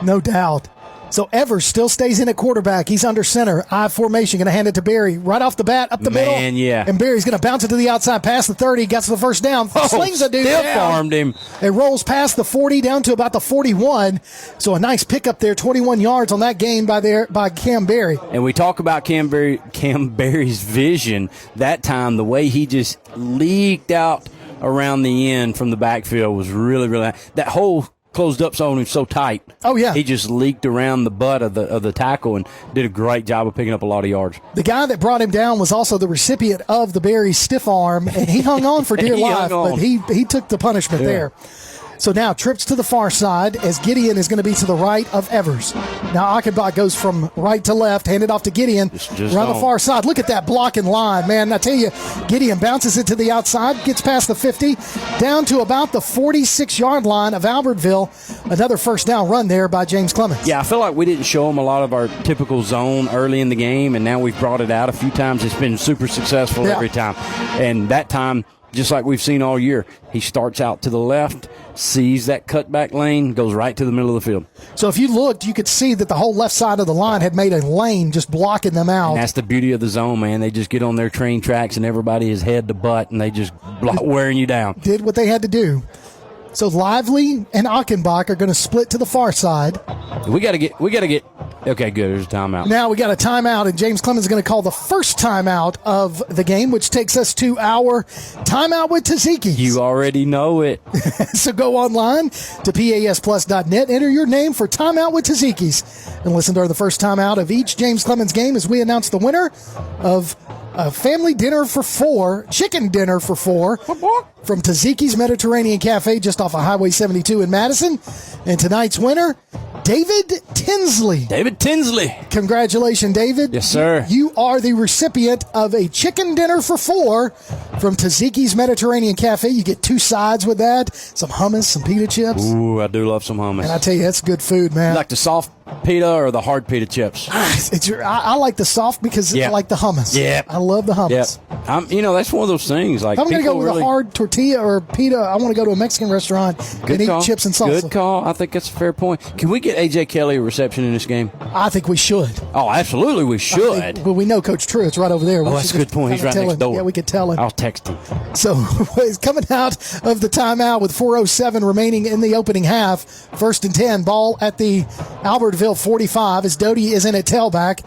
No doubt. So Evers still stays in at quarterback. He's under center. I formation. Going to hand it to Barry right off the bat, up the middle. Yeah. And Barry's going to bounce it to the outside, past the 30, gets the first down. Slings a dude still down. Farmed him. It rolls past the 40 down to about the 41. So a nice pickup there, 21 yards on that gain by Cam Barry. And we talk about Cam Barry's vision that time. The way he just leaked out around the end from the backfield was really, really nice. That whole closed up zone was so tight. Oh, yeah. He just leaked around the butt of the tackle and did a great job of picking up a lot of yards. The guy that brought him down was also the recipient of the Barry stiff arm, and he hung on for dear life, but he took the punishment there. So now trips to the far side as Gideon is going to be to the right of Evers. Now Achenbach goes from right to left, handed off to Gideon around the far side. Look at that blocking line, man. I tell you, Gideon bounces it to the outside, gets past the 50, down to about the 46-yard line of Albertville. Another first down run there by James Clemens. Yeah, I feel like we didn't show him a lot of our typical zone early in the game, and now we've brought it out a few times. It's been super successful every time. And that time, just like we've seen all year, he starts out to the left, sees that cutback lane, goes right to the middle of the field. So if you looked, you could see that the whole left side of the line had made a lane just blocking them out. And that's the beauty of the zone, man. They just get on their train tracks, and everybody is head to butt, and they just wearing you down. Did what they had to do. So Lively and Achenbach are going to split to the far side. We got to get. Okay, good. There's a timeout. Now we got a timeout, and James Clemens is going to call the first timeout of the game, which takes us to our timeout with Tzatziki's. You already know it. So go online to pasplus.net, enter your name for timeout with Tzatziki's, and listen to the first timeout of each James Clemens game as we announce the winner of a family dinner for 4, chicken dinner for 4 from Tzatziki's Mediterranean Cafe just off of Highway 72 in Madison. And tonight's winner, David Tinsley. David Tinsley. Congratulations, David. Yes, sir. You are the recipient of a chicken dinner for 4 from Tzatziki's Mediterranean Cafe. You get 2 sides with that, some hummus, some pita chips. Ooh, I do love some hummus. And I tell you, that's good food, man. You like the soft pita or the hard pita chips? I like the soft because I like the hummus. Yeah. I love the hummus. Yep. That's one of those things. Like, if I'm going to go with a hard tortilla or pita, I want to go to a Mexican restaurant and eat chips and salsa. Good call. I think that's a fair point. Can we get A.J. Kelly a reception in this game? I think we should. Oh, absolutely we should. Well, we know Coach Truett's right over there. That's a good point. He's right next door. Yeah, we could tell him. I'll text him. So he's coming out of the timeout with 4:07 remaining in the opening half. 1st and 10, ball at the Albertville 45 as Doty is in at tailback.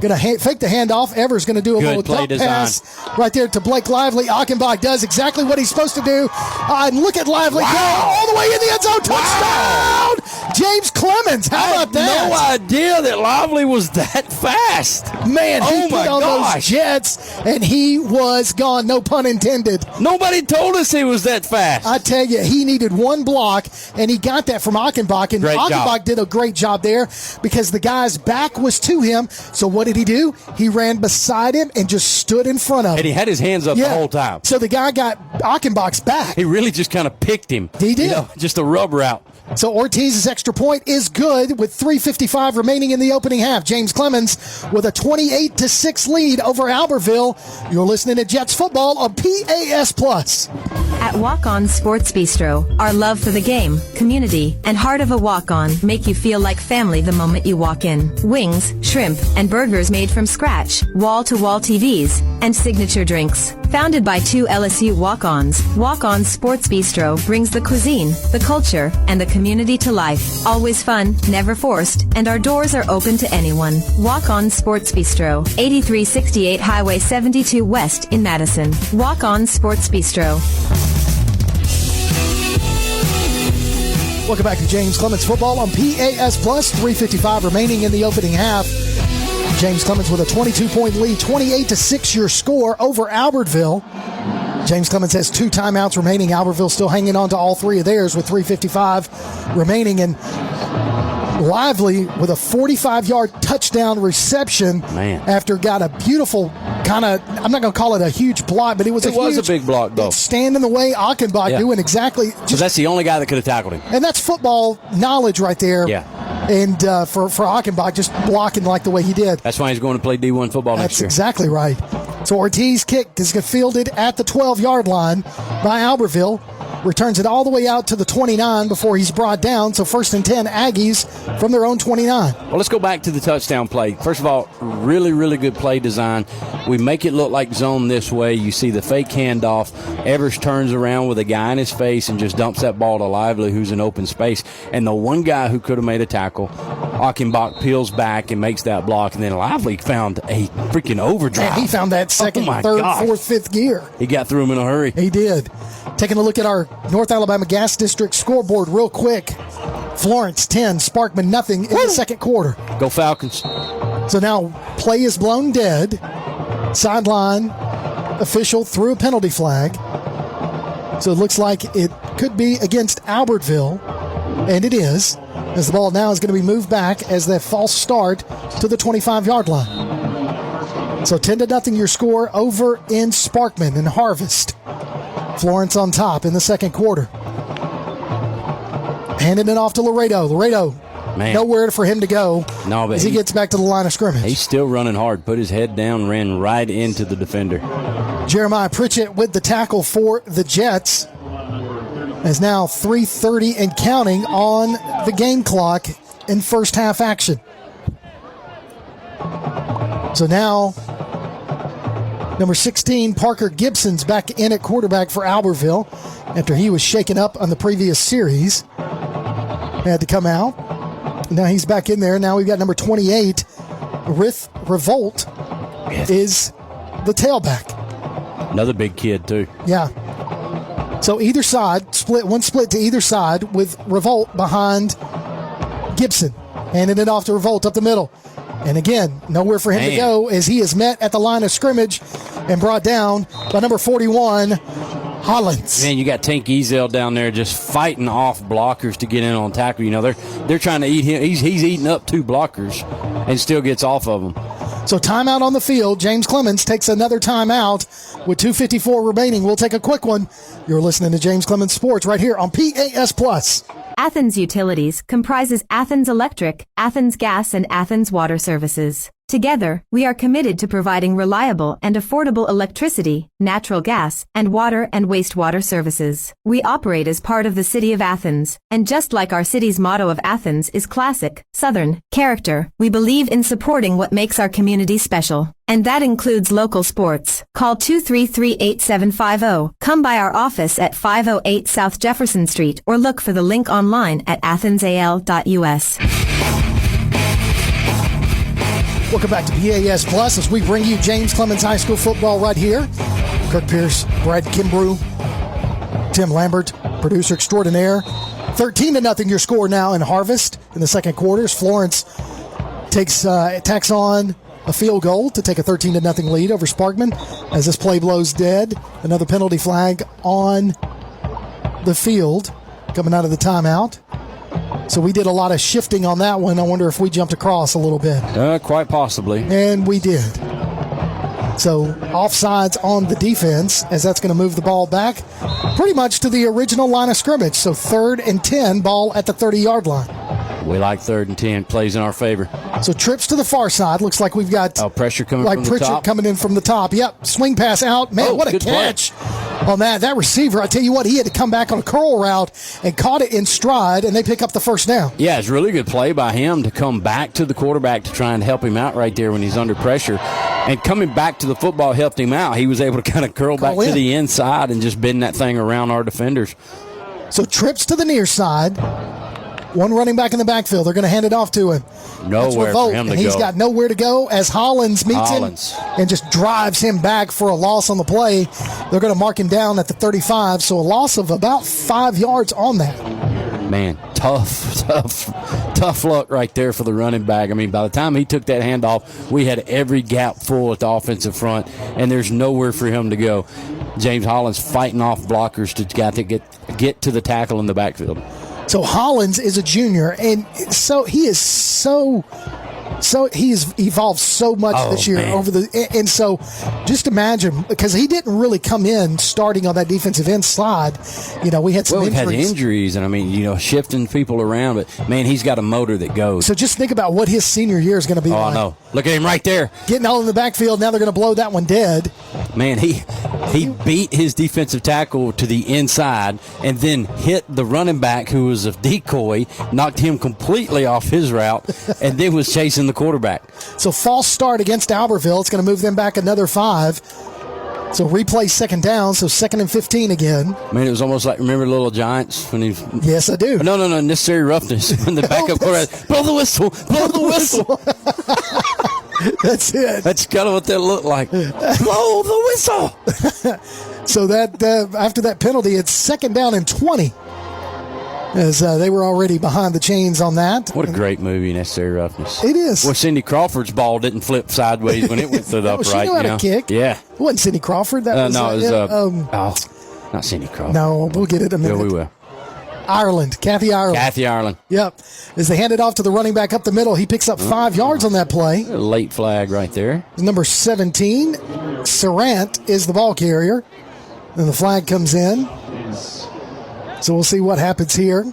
Going to fake the handoff. Ever's going to do a little dump pass right there to Blake Lively. Achenbach does exactly what he's supposed to do. And look at Lively go all the way in the end zone. Touchdown! James Clemens. How about that? No idea that Lively was that fast. Man, he put on those jets, and he was gone. No pun intended. Nobody told us he was that fast. I tell you, he needed one block, and he got that from Achenbach. And Achenbach did a great job there because the guy's back was to him. So what did he do? He ran beside him and just stood in front of him. And he had his hands up the whole time. So the guy got Achenbach's back. He really just kind of picked him. He did. Just a rub route. So Ortiz's extra point is good with 3:55 remaining in the opening half. James Clemens with a 28-6 lead over Albertville. You're listening to Jets football on PAS Plus. At Walk-On Sports Bistro, our love for the game, community, and heart of a walk-on make you feel like family the moment you walk in. Wings, shrimp, and burgers made from scratch, wall-to-wall TVs, and signature drinks. Founded by 2 LSU walk-ons, Walk-On Sports Bistro brings the cuisine, the culture, and the community to life. Always fun, never forced, and our doors are open to anyone. Walk-On Sports Bistro, 8368 Highway 72 West in Madison. Walk-On Sports Bistro. Welcome back to James Clemens football on PAS Plus. 3:55 remaining in the opening half. James Clemens with a 22-point lead, 28-6 your score over Albertville. James Clemens has 2 timeouts remaining. Albertville still hanging on to all 3 of theirs with 3:55 remaining. And Lively with a 45-yard touchdown reception after got a beautiful kind of, I'm not going to call it a huge block, but it was a big block, though. Stand in the way, Achenbach doing exactly. So that's the only guy that could have tackled him. And that's football knowledge right there. Yeah. And for Achenbach, just blocking like the way he did. That's why he's going to play D1 football next year. That's exactly right. So Ortiz kick is fielded at the 12-yard line by Albertville. Returns it all the way out to the 29 before he's brought down. So 1st and 10, Aggies from their own 29. Well, let's go back to the touchdown play. First of all, really, really good play design. We make it look like zone this way. You see the fake handoff. Evers turns around with a guy in his face and just dumps that ball to Lively, who's in open space. And the one guy who could have made a tackle, Achenbach peels back and makes that block. And then Lively found a freaking overdrive. And he found that second, third, fourth, fifth gear. He got through him in a hurry. He did. Taking a look at our North Alabama Gas District scoreboard real quick. Florence 10, Sparkman nothing in the second quarter. Go Falcons. So now play is blown dead. Sideline official threw a penalty flag. So it looks like it could be against Albertville, and it is, as the ball now is going to be moved back as that false start to the 25-yard line. So 10-0 your score over in Sparkman and Harvest. Florence on top in the second quarter. Handing it off to Laredo. Laredo, nowhere for him to go as he gets back to the line of scrimmage. He's still running hard. Put his head down, ran right into the defender. Jeremiah Pritchett with the tackle for the Jets. As now 3:30 and counting on the game clock in first half action. So now, number 16, Parker Gibson's back in at quarterback for Albertville after he was shaken up on the previous series. Had to come out. Now he's back in there. Now we've got number 28, Rith Revolt, is the tailback. Another big kid, too. Yeah. So either side, one split to either side with Revolt behind Gibson. Handing it off to Revolt up the middle. And again, nowhere for him to go as he is met at the line of scrimmage and brought down by number 41, Hollins. Man, you got Tank Ezel down there just fighting off blockers to get in on tackle. You know, they're trying to eat him. He's eating up 2 blockers and still gets off of them. So timeout on the field. James Clemens takes another timeout with 2:54 remaining. We'll take a quick one. You're listening to James Clemens Sports right here on PAS+. Athens Utilities comprises Athens Electric, Athens Gas, and Athens Water Services. Together, we are committed to providing reliable and affordable electricity, natural gas, and water and wastewater services. We operate as part of the City of Athens, and just like our city's motto of Athens is classic, Southern, character, we believe in supporting what makes our community special. And that includes local sports. Call 233-8750. Come by our office at 508 South Jefferson Street or look for the link online at athensal.us. Welcome back to PAS Plus as we bring you James Clemens High School football right here. Kirk Pierce, Brad Kimbrough, Tim Lambert, producer extraordinaire. 13-0 your score now in Harvest in the second quarters. Florence tacks on a field goal to take a 13-0 lead over Sparkman as this play blows dead. Another penalty flag on the field coming out of the timeout. So we did a lot of shifting on that one. I wonder if we jumped across a little bit. Quite possibly. And we did. So offsides on the defense, as that's going to move the ball back pretty much to the original line of scrimmage. So 3rd and 10, ball at the 30-yard line. We like 3rd and 10. Plays in our favor. So trips to the far side. Looks like we've got pressure coming from the Pritchard top. coming in from the top. Yep. Swing pass out. Man, what a catch on that. That receiver, I tell you what, he had to come back on a curl route and caught it in stride, and they pick up the first down. Yeah, it's a really good play by him to come back to the quarterback to try and help him out right there when he's under pressure. And coming back to the football helped him out. He was able to kind of curl back to the inside and just bend that thing around our defenders. So trips to the near side. One running back in the backfield. They're going to hand it off to him. Nowhere for him to go. He's got nowhere to go as Hollins meets him and just drives him back for a loss on the play. They're going to mark him down at the 35, so a loss of about 5 yards on that. Man, tough luck right there for the running back. I mean, by the time he took that handoff, we had every gap full at the offensive front, and there's nowhere for him to go. James Hollins fighting off blockers to get to the tackle in the backfield. So Hollins is a junior, and so he's evolved so much this year and so just imagine, because he didn't really come in starting on that defensive end slide. You know, we had some injuries. We've had injuries, and I mean, you know, shifting people around, but man, he's got a motor that goes. So just think about what his senior year is going to be like. I know. Look at him right there. Getting all in the backfield. Now they're going to blow that one dead. Man, he beat his defensive tackle to the inside and then hit the running back who was a decoy, knocked him completely off his route, and then was chasing the quarterback. So false start against Albertville. It's going to move them back another 5. So replay second down, so 2nd and 15 again. Man, it was almost like, remember Little Giants when he... Yes, I do. No, necessary roughness. When the backup quarterback, blow the whistle. That's it. That's kind of what that looked like. Blow the whistle. So that after that penalty, it's 2nd down and 20. As they were already behind the chains on that. What a great movie, Necessary Roughness. It is. Well, Cindy Crawford's ball didn't flip sideways when it went to the upright. She knew how to kick. Yeah. It wasn't Cindy Crawford. That was not Cindy Crawford. No, we'll get it in a minute. Yeah, we will. Ireland. Kathy Ireland. Yep. As they hand it off to the running back up the middle, he picks up 5 yards on that play. A late flag right there. Number 17, Sarant is the ball carrier. And the flag comes in. So we'll see what happens here.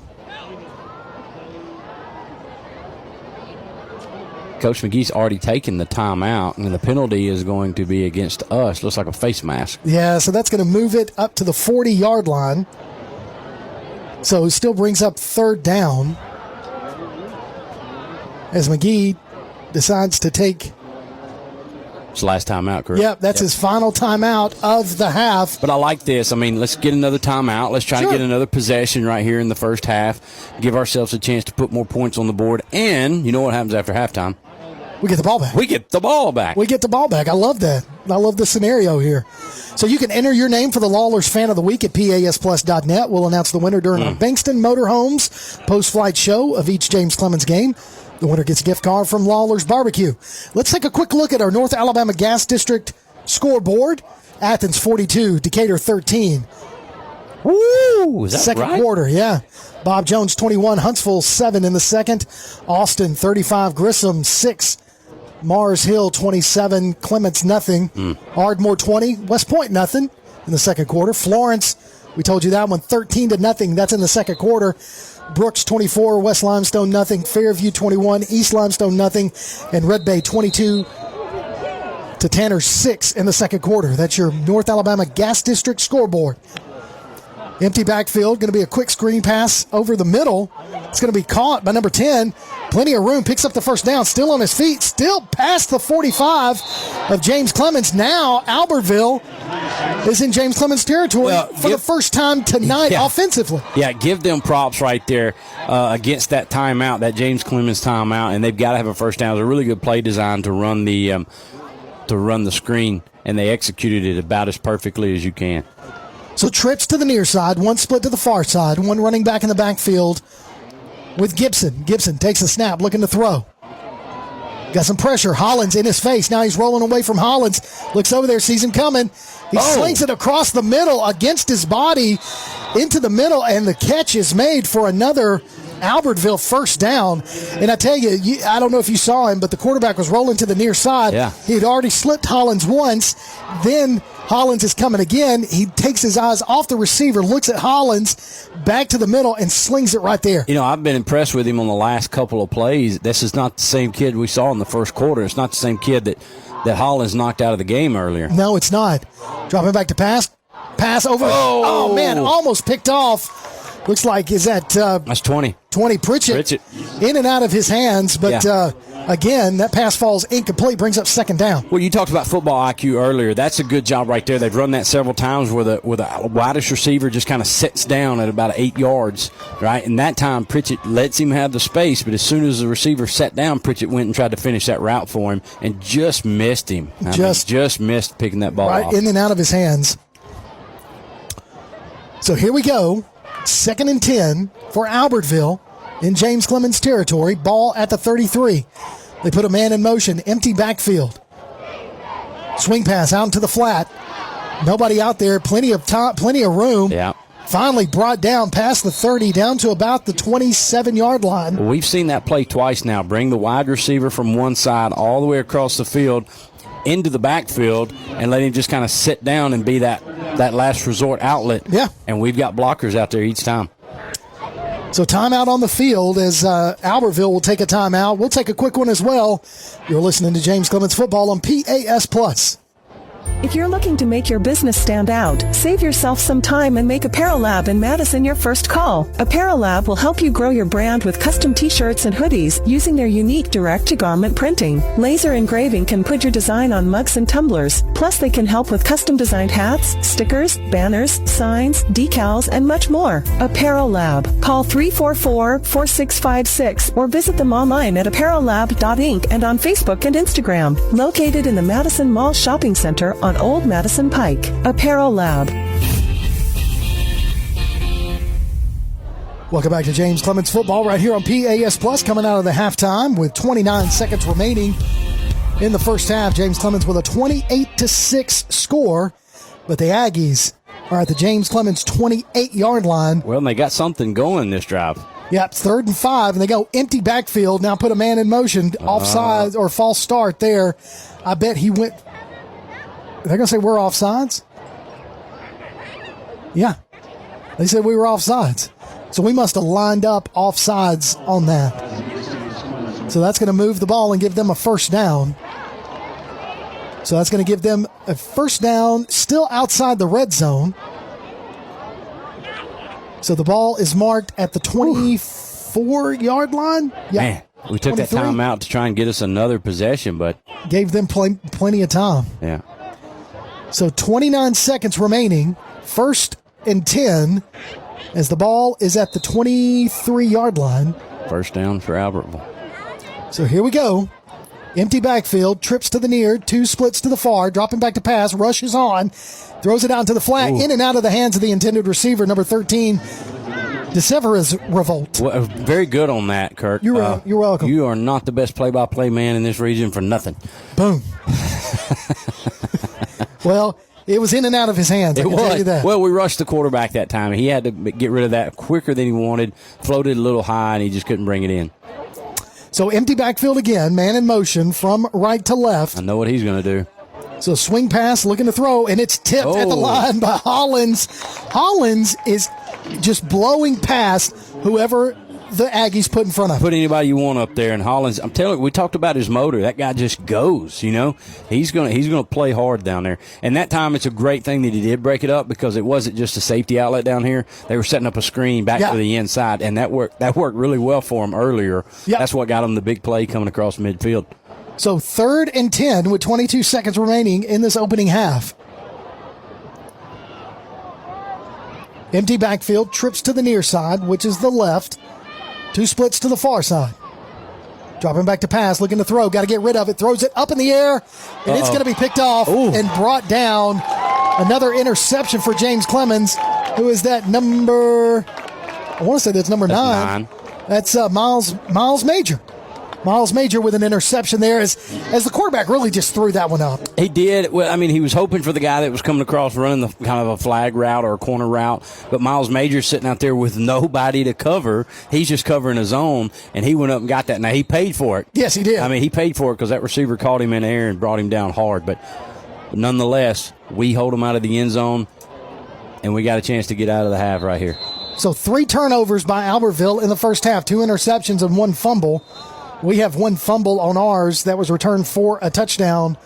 Coach McGee's already taken the timeout, and the penalty is going to be against us. Looks like a face mask. Yeah, so that's going to move it up to the 40-yard line. So it still brings up third down as McGee decides to take. It's the last timeout, correct? Yep, that's his final timeout of the half. But I like this. I mean, let's get another timeout. Let's try to get another possession right here in the first half. Give ourselves a chance to put more points on the board. And you know what happens after halftime? We get the ball back. We get the ball back. We get the ball back. I love that. I love the scenario here. So you can enter your name for the Lawlers Fan of the Week at PASplus.net. We'll announce the winner during our Bankston Motorhomes post-flight show of each James Clemens game. The winner gets a gift card from Lawler's Barbecue. Let's take a quick look at our North Alabama Gas District scoreboard. Athens 42, Decatur 13. Woo! Is that second right? quarter, yeah. Bob Jones 21, Huntsville 7 in the second. Austin 35, Grissom 6. Mars Hill 27, Clemens nothing. Ardmore 20, West Point nothing in the second quarter. Florence, we told you that one, 13-0. That's in the second quarter. Brooks 24, West Limestone nothing. Fairview 21, East Limestone nothing, and Red Bay 22 to Tanner 6 in the second quarter. That's your North Alabama Gas District scoreboard. Empty backfield, going to be a quick screen pass over the middle. It's going to be caught by number 10. Plenty of room, picks up the first down, still on his feet, still past the 45 of James Clemens. Now Albertville is in James Clemens territory for the first time tonight offensively. Yeah, give them props right there against that timeout, that James Clemens timeout, and they've got to have a first down. It was a really good play design to run the screen, and they executed it about as perfectly as you can. So trips to the near side, one split to the far side, one running back in the backfield with Gibson. Gibson takes a snap, looking to throw. Got some pressure. Hollins in his face. Now he's rolling away from Hollins. Looks over there, sees him coming. He slings it across the middle against his body into the middle, and the catch is made for another Albertville first down. And I tell you, I don't know if you saw him, but the quarterback was rolling to the near side. Yeah. He had already slipped Hollins once. Then Hollins is coming again. He takes his eyes off the receiver, looks at Hollins, back to the middle, and slings it right there. You know, I've been impressed with him on the last couple of plays. This is not the same kid we saw in the first quarter. It's not the same kid that Hollins knocked out of the game earlier. No, it's not. Dropping back to pass. Pass over. Oh man, almost picked off. Looks like, is that... that's 20. 20, Pritchett. In and out of his hands, but again, that pass falls incomplete, brings up second down. Well, you talked about football IQ earlier. That's a good job right there. They've run that several times where the widest receiver just kind of sits down at about 8 yards, right? And that time, Pritchett lets him have the space, but as soon as the receiver sat down, Pritchett went and tried to finish that route for him and just missed him. Just missed picking that ball off. Right in and out of his hands. So here we go. 2nd and 10 for Albertville in James Clemens territory. Ball at the 33. They put a man in motion. Empty backfield. Swing pass out into the flat. Nobody out there. Plenty of time, plenty of room. Yeah. Finally brought down past the 30, down to about the 27-yard line. Well, we've seen that play twice now. Bring the wide receiver from one side all the way across the field into the backfield and let him just kind of sit down and be that last resort outlet. Yeah. And we've got blockers out there each time. So timeout on the field as Albertville will take a timeout. We'll take a quick one as well. You're listening to James Clemens Football on PAS+. If you're looking to make your business stand out, save yourself some time and make Apparel Lab in Madison your first call. Apparel Lab will help you grow your brand with custom t-shirts and hoodies using their unique direct-to-garment printing. Laser engraving can put your design on mugs and tumblers. Plus, they can help with custom-designed hats, stickers, banners, signs, decals, and much more. Apparel Lab. Call 344-4656 or visit them online at apparellab.inc and on Facebook and Instagram. Located in the Madison Mall Shopping Center on Old Madison Pike. Apparel Lab. Welcome back to James Clemens Football right here on PAS+, coming out of the halftime with 29 seconds remaining in the first half. James Clemens with a 28-6 score, but the Aggies are at the James Clemens 28-yard line. Well, and they got something going this drive. Yep, 3rd and 5, and they go empty backfield. Now put a man in motion, offside or false start there. I bet he went... They're going to say we're offsides? Yeah. They said we were offsides. So we must have lined up offsides on that. So that's going to move the ball and give them a first down. So that's going to give them a first down still outside the red zone. So the ball is marked at the 24-yard line. Yeah. Man, we took 23. That timeout to try and get us another possession, but gave them plenty of time. Yeah. So 29 seconds remaining. 1st and 10 as the ball is at the 23-yard line. First down for Albertville. So here we go. Empty backfield, trips to the near, 2 splits to the far, dropping back to pass, rushes on, throws it out to the flat, in and out of the hands of the intended receiver, number 13, DeSevera's Revolt. Well, very good on that, Kirk. You're welcome. You are not the best play-by-play man in this region for nothing. Boom. Well, it was in and out of his hands. I can tell you that. Well, we rushed the quarterback that time. He had to get rid of that quicker than he wanted, floated a little high, and he just couldn't bring it in. So empty backfield again, man in motion from right to left. I know what he's going to do. So swing pass, looking to throw, and it's tipped at the line by Hollins. Hollins is just blowing past whoever the Aggies put in front of him. Put anybody you want up there, and Hollins, I'm telling you, we talked about his motor. That guy just goes, you know. He's gonna play hard down there. And that time it's a great thing that he did break it up because it wasn't just a safety outlet down here. They were setting up a screen back to the inside, and that worked really well for him earlier. Yep. That's what got him the big play coming across midfield. So 3rd and 10 with 22 seconds remaining in this opening half. Empty backfield, trips to the near side, which is the left. 2 splits to the far side. Dropping back to pass, looking to throw. Got to get rid of it. Throws it up in the air, and it's going to be picked off and brought down. Another interception for James Clemens, who is that number, I want to say that's number 9. That's Miles Major. Miles Major with an interception there as the quarterback really just threw that one up. He did. Well, I mean, he was hoping for the guy that was coming across running the kind of a flag route or a corner route, but Miles Major's sitting out there with nobody to cover. He's just covering his own, and he went up and got that. Now, he paid for it. Yes, he did. I mean, he paid for it because that receiver caught him in the air and brought him down hard, but nonetheless, we hold him out of the end zone, and we got a chance to get out of the half right here. So 3 turnovers by Albertville in the first half, 2 interceptions and 1 fumble. We have 1 fumble on ours that was returned for a touchdown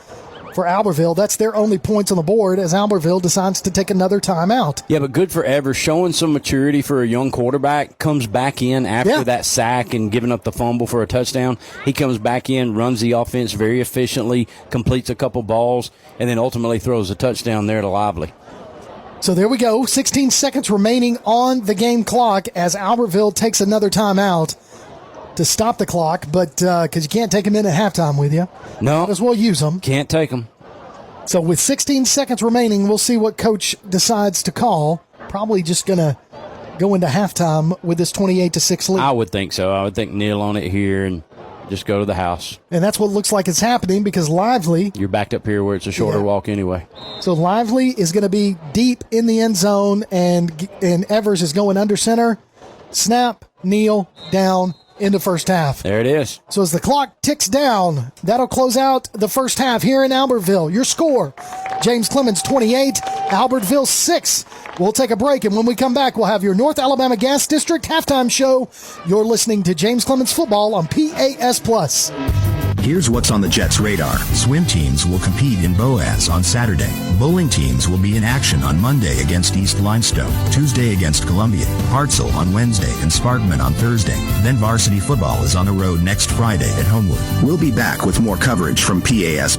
for Albertville. That's their only points on the board as Albertville decides to take another timeout. Yeah, but good for Evers, showing some maturity for a young quarterback, comes back in after that sack and giving up the fumble for a touchdown. He comes back in, runs the offense very efficiently, completes a couple balls, and then ultimately throws a touchdown there to Lively. So there we go, 16 seconds remaining on the game clock as Albertville takes another timeout to stop the clock, but because you can't take them in at halftime with you. No. Might as well use them. Can't take them. So with 16 seconds remaining, we'll see what Coach decides to call. Probably just going to go into halftime with this 28-6 lead. I would think so. I would think kneel on it here and just go to the house. And that's what looks like it's happening because Lively... You're backed up here where it's a shorter walk anyway. So Lively is going to be deep in the end zone, and Evers is going under center. Snap, kneel, down, into first half. There it is. So as the clock ticks down, that'll close out the first half here in Albertville. Your score, James Clemens 28, Albertville 6. We'll take a break, and when we come back, we'll have your North Alabama Gas District halftime show. You're listening to James Clemens Football on PAS+. Here's what's on the Jets' radar. Swim teams will compete in Boaz on Saturday. Bowling teams will be in action on Monday against East Limestone, Tuesday against Columbia, Hartselle on Wednesday, and Sparkman on Thursday. Then varsity football is on the road next Friday at Homewood. We'll be back with more coverage from PAS+.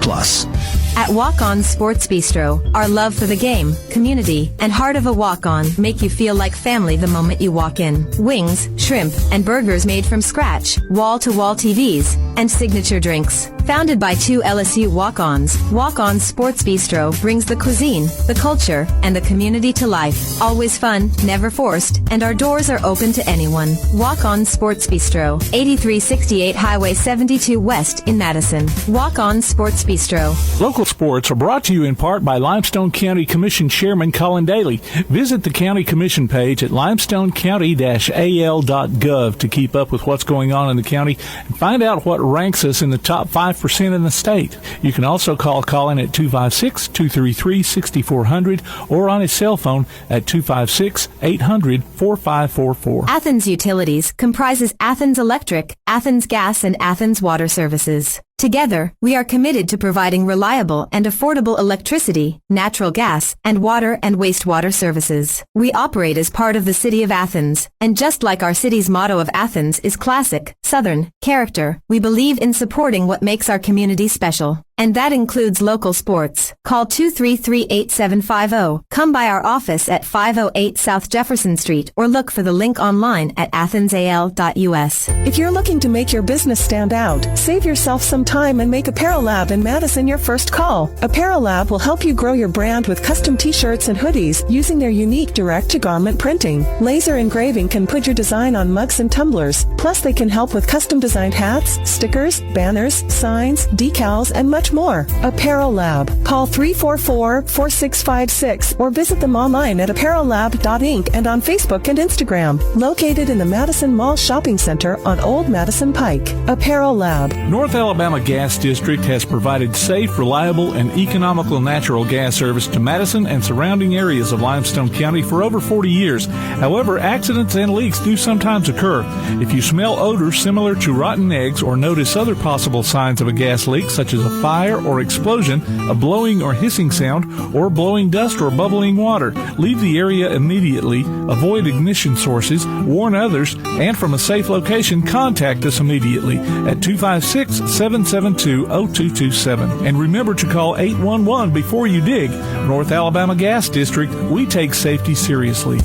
At Walk-On Sports Bistro, our love for the game, community, and heart of a walk-on make you feel like family the moment you walk in. Wings, shrimp, and burgers made from scratch, wall-to-wall TVs, and signature drinks. Founded by 2 LSU walk-ons, Walk-On Sports Bistro brings the cuisine, the culture, and the community to life. Always fun, never forced, and our doors are open to anyone. Walk-On Sports Bistro, 8368 Highway 72 West in Madison. Walk-On Sports Bistro. Local sports are brought to you in part by Limestone County Commission Chairman Colin Daly. Visit the County Commission page at limestonecounty-al.gov to keep up with what's going on in the county and find out what ranks us in the top 5% in the state. You can also call Colin at 256-233-6400 or on his cell phone at 256-800-4544. Athens Utilities comprises Athens Electric, Athens Gas, and Athens Water Services. Together, we are committed to providing reliable and affordable electricity, natural gas, and water and wastewater services. We operate as part of the City of Athens, and just like our city's motto of Athens is classic, Southern, character, we believe in supporting what makes our community special. And that includes local sports. Call 233-8750. Come by our office at 508 South Jefferson Street or look for the link online at athensal.us. If you're looking to make your business stand out, save yourself some time and make Apparel Lab in Madison your first call. Apparel Lab will help you grow your brand with custom t-shirts and hoodies using their unique direct-to-garment printing. Laser engraving can put your design on mugs and tumblers. Plus, they can help with custom-designed hats, stickers, banners, signs, decals, and much more. Apparel Lab. Call 344-4656 or visit them online at apparellab.inc and on Facebook and Instagram. Located in the Madison Mall Shopping Center on Old Madison Pike. Apparel Lab. North Alabama Gas District has provided safe, reliable, and economical natural gas service to Madison and surrounding areas of Limestone County for over 40 years. However, accidents and leaks do sometimes occur. If you smell odors similar to rotten eggs or notice other possible signs of a gas leak, such as a fire or explosion, a blowing or hissing sound, or blowing dust or bubbling water, leave the area immediately, avoid ignition sources, warn others, and from a safe location, contact us immediately at 256-772-0227. And remember to call 811 before you dig. North Alabama Gas District, we take safety seriously.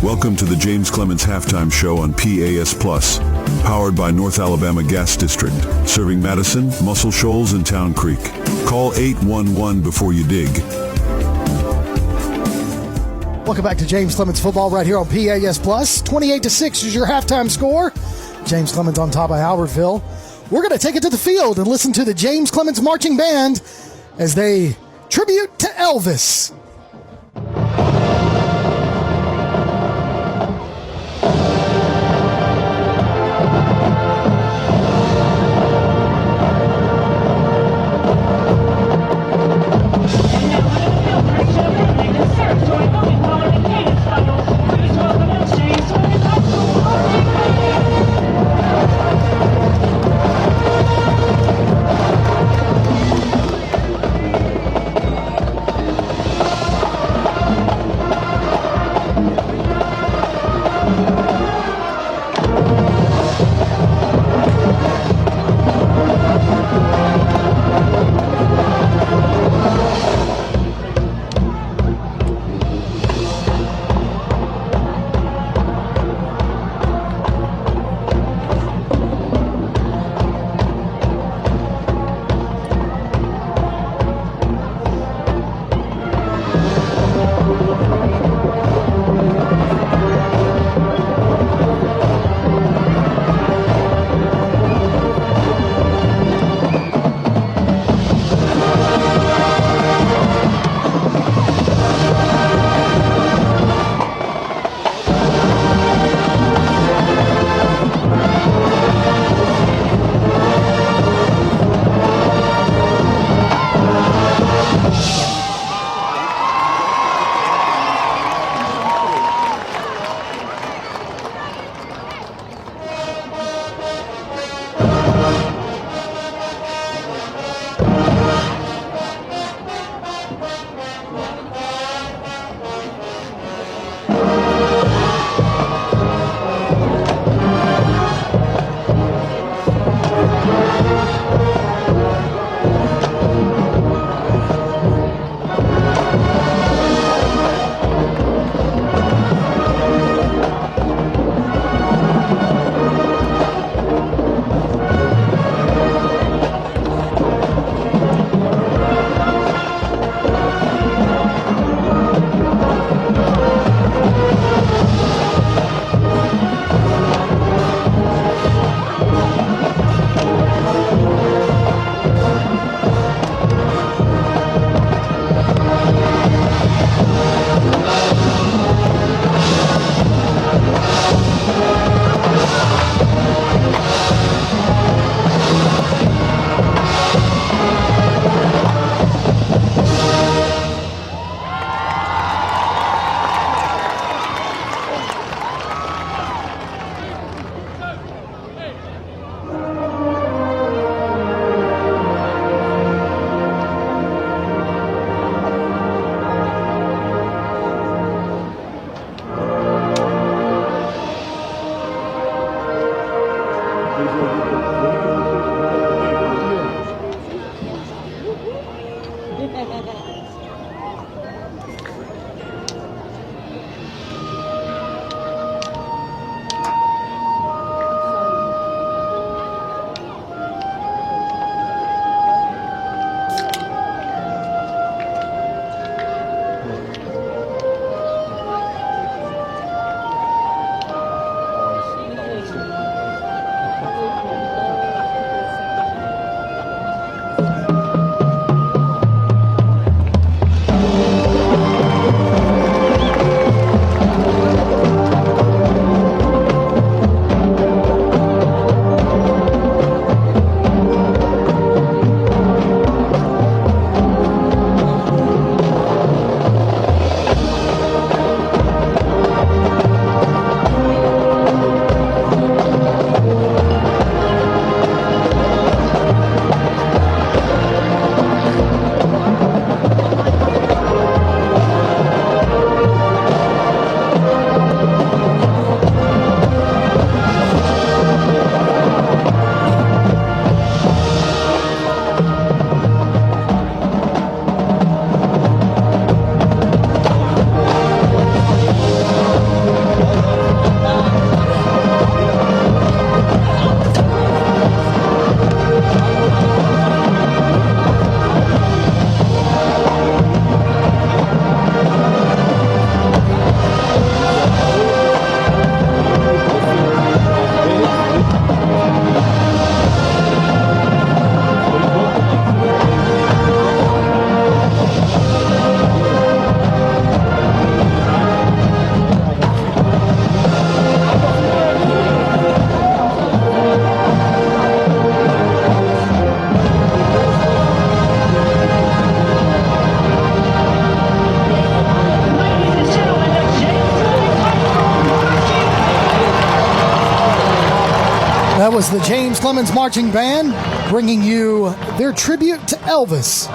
Welcome to the James Clemens Halftime Show on PAS Plus, powered by North Alabama Gas District, serving Madison, Muscle Shoals, and Town Creek. Call 811 before you dig. Welcome back to James Clemens Football right here on PAS Plus. 28-6 is your halftime score. James Clemens on top of Albertville. We're going to take it to the field and listen to the James Clemens Marching Band as they tribute to Elvis. That was the James Clemens Marching Band bringing you their tribute to Elvis.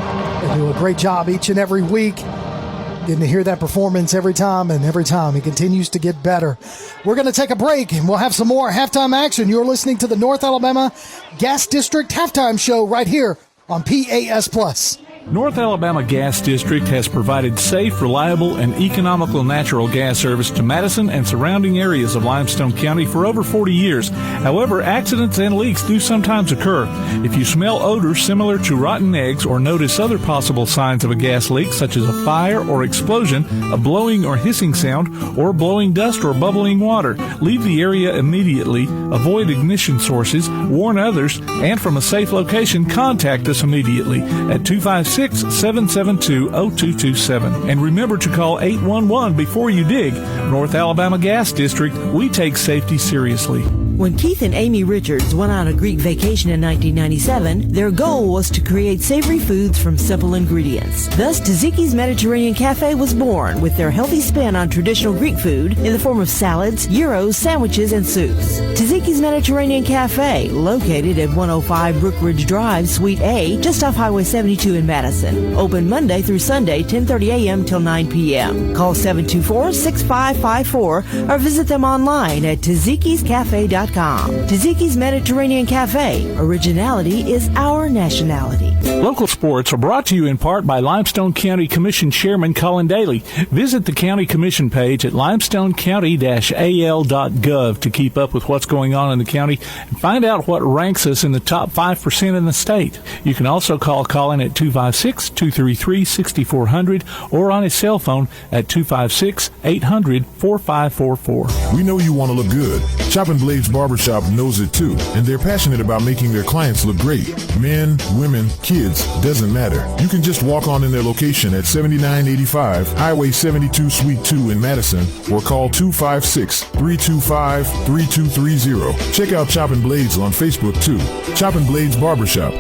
They do a great job each and every week. Getting to hear that performance every time, and every time he continues to get better. We're going to take a break, and we'll have some more halftime action. You're listening to the North Alabama Gas District Halftime Show right here on PAS+. North Alabama Gas District has provided safe, reliable, and economical natural gas service to Madison and surrounding areas of Limestone County for over 40 years. However, accidents and leaks do sometimes occur. If you smell odors similar to rotten eggs or notice other possible signs of a gas leak, such as a fire or explosion, a blowing or hissing sound, or blowing dust or bubbling water, leave the area immediately, avoid ignition sources, warn others, and from a safe location, contact us immediately at 256-772-0227. And remember to call 811 before you dig. North Alabama Gas District, we take safety seriously. When Keith and Amy Richards went on a Greek vacation in 1997, their goal was to create savory foods from simple ingredients. Thus, Taziki's Mediterranean Cafe was born with their healthy spin on traditional Greek food in the form of salads, gyros, sandwiches, and soups. Taziki's Mediterranean Cafe, located at 105 Brookridge Drive, Suite A, just off Highway 72 in Madison. Open Monday through Sunday, 10:30 a.m. till 9 p.m. Call 724-6554 or visit them online at tazikiscafe.com. Taziki's Mediterranean Cafe. Originality is our nationality. Local sports are brought to you in part by Limestone County Commission Chairman Colin Daly. Visit the County Commission page at limestonecounty-al.gov to keep up with what's going on in the county and find out what ranks us in the top 5% in the state. You can also call Colin at 256-233-6400 or on his cell phone at 256-800-4544. We know you want to look good. Chopping Blades Barbershop knows it too, and they're passionate about making their clients look great. Men, women, kids, doesn't matter. You can just walk on in their location at 7985 Highway 72 Suite 2 in Madison or call 256-325-3230. Check out Chopping Blades on Facebook too. Chopping Blades Barbershop.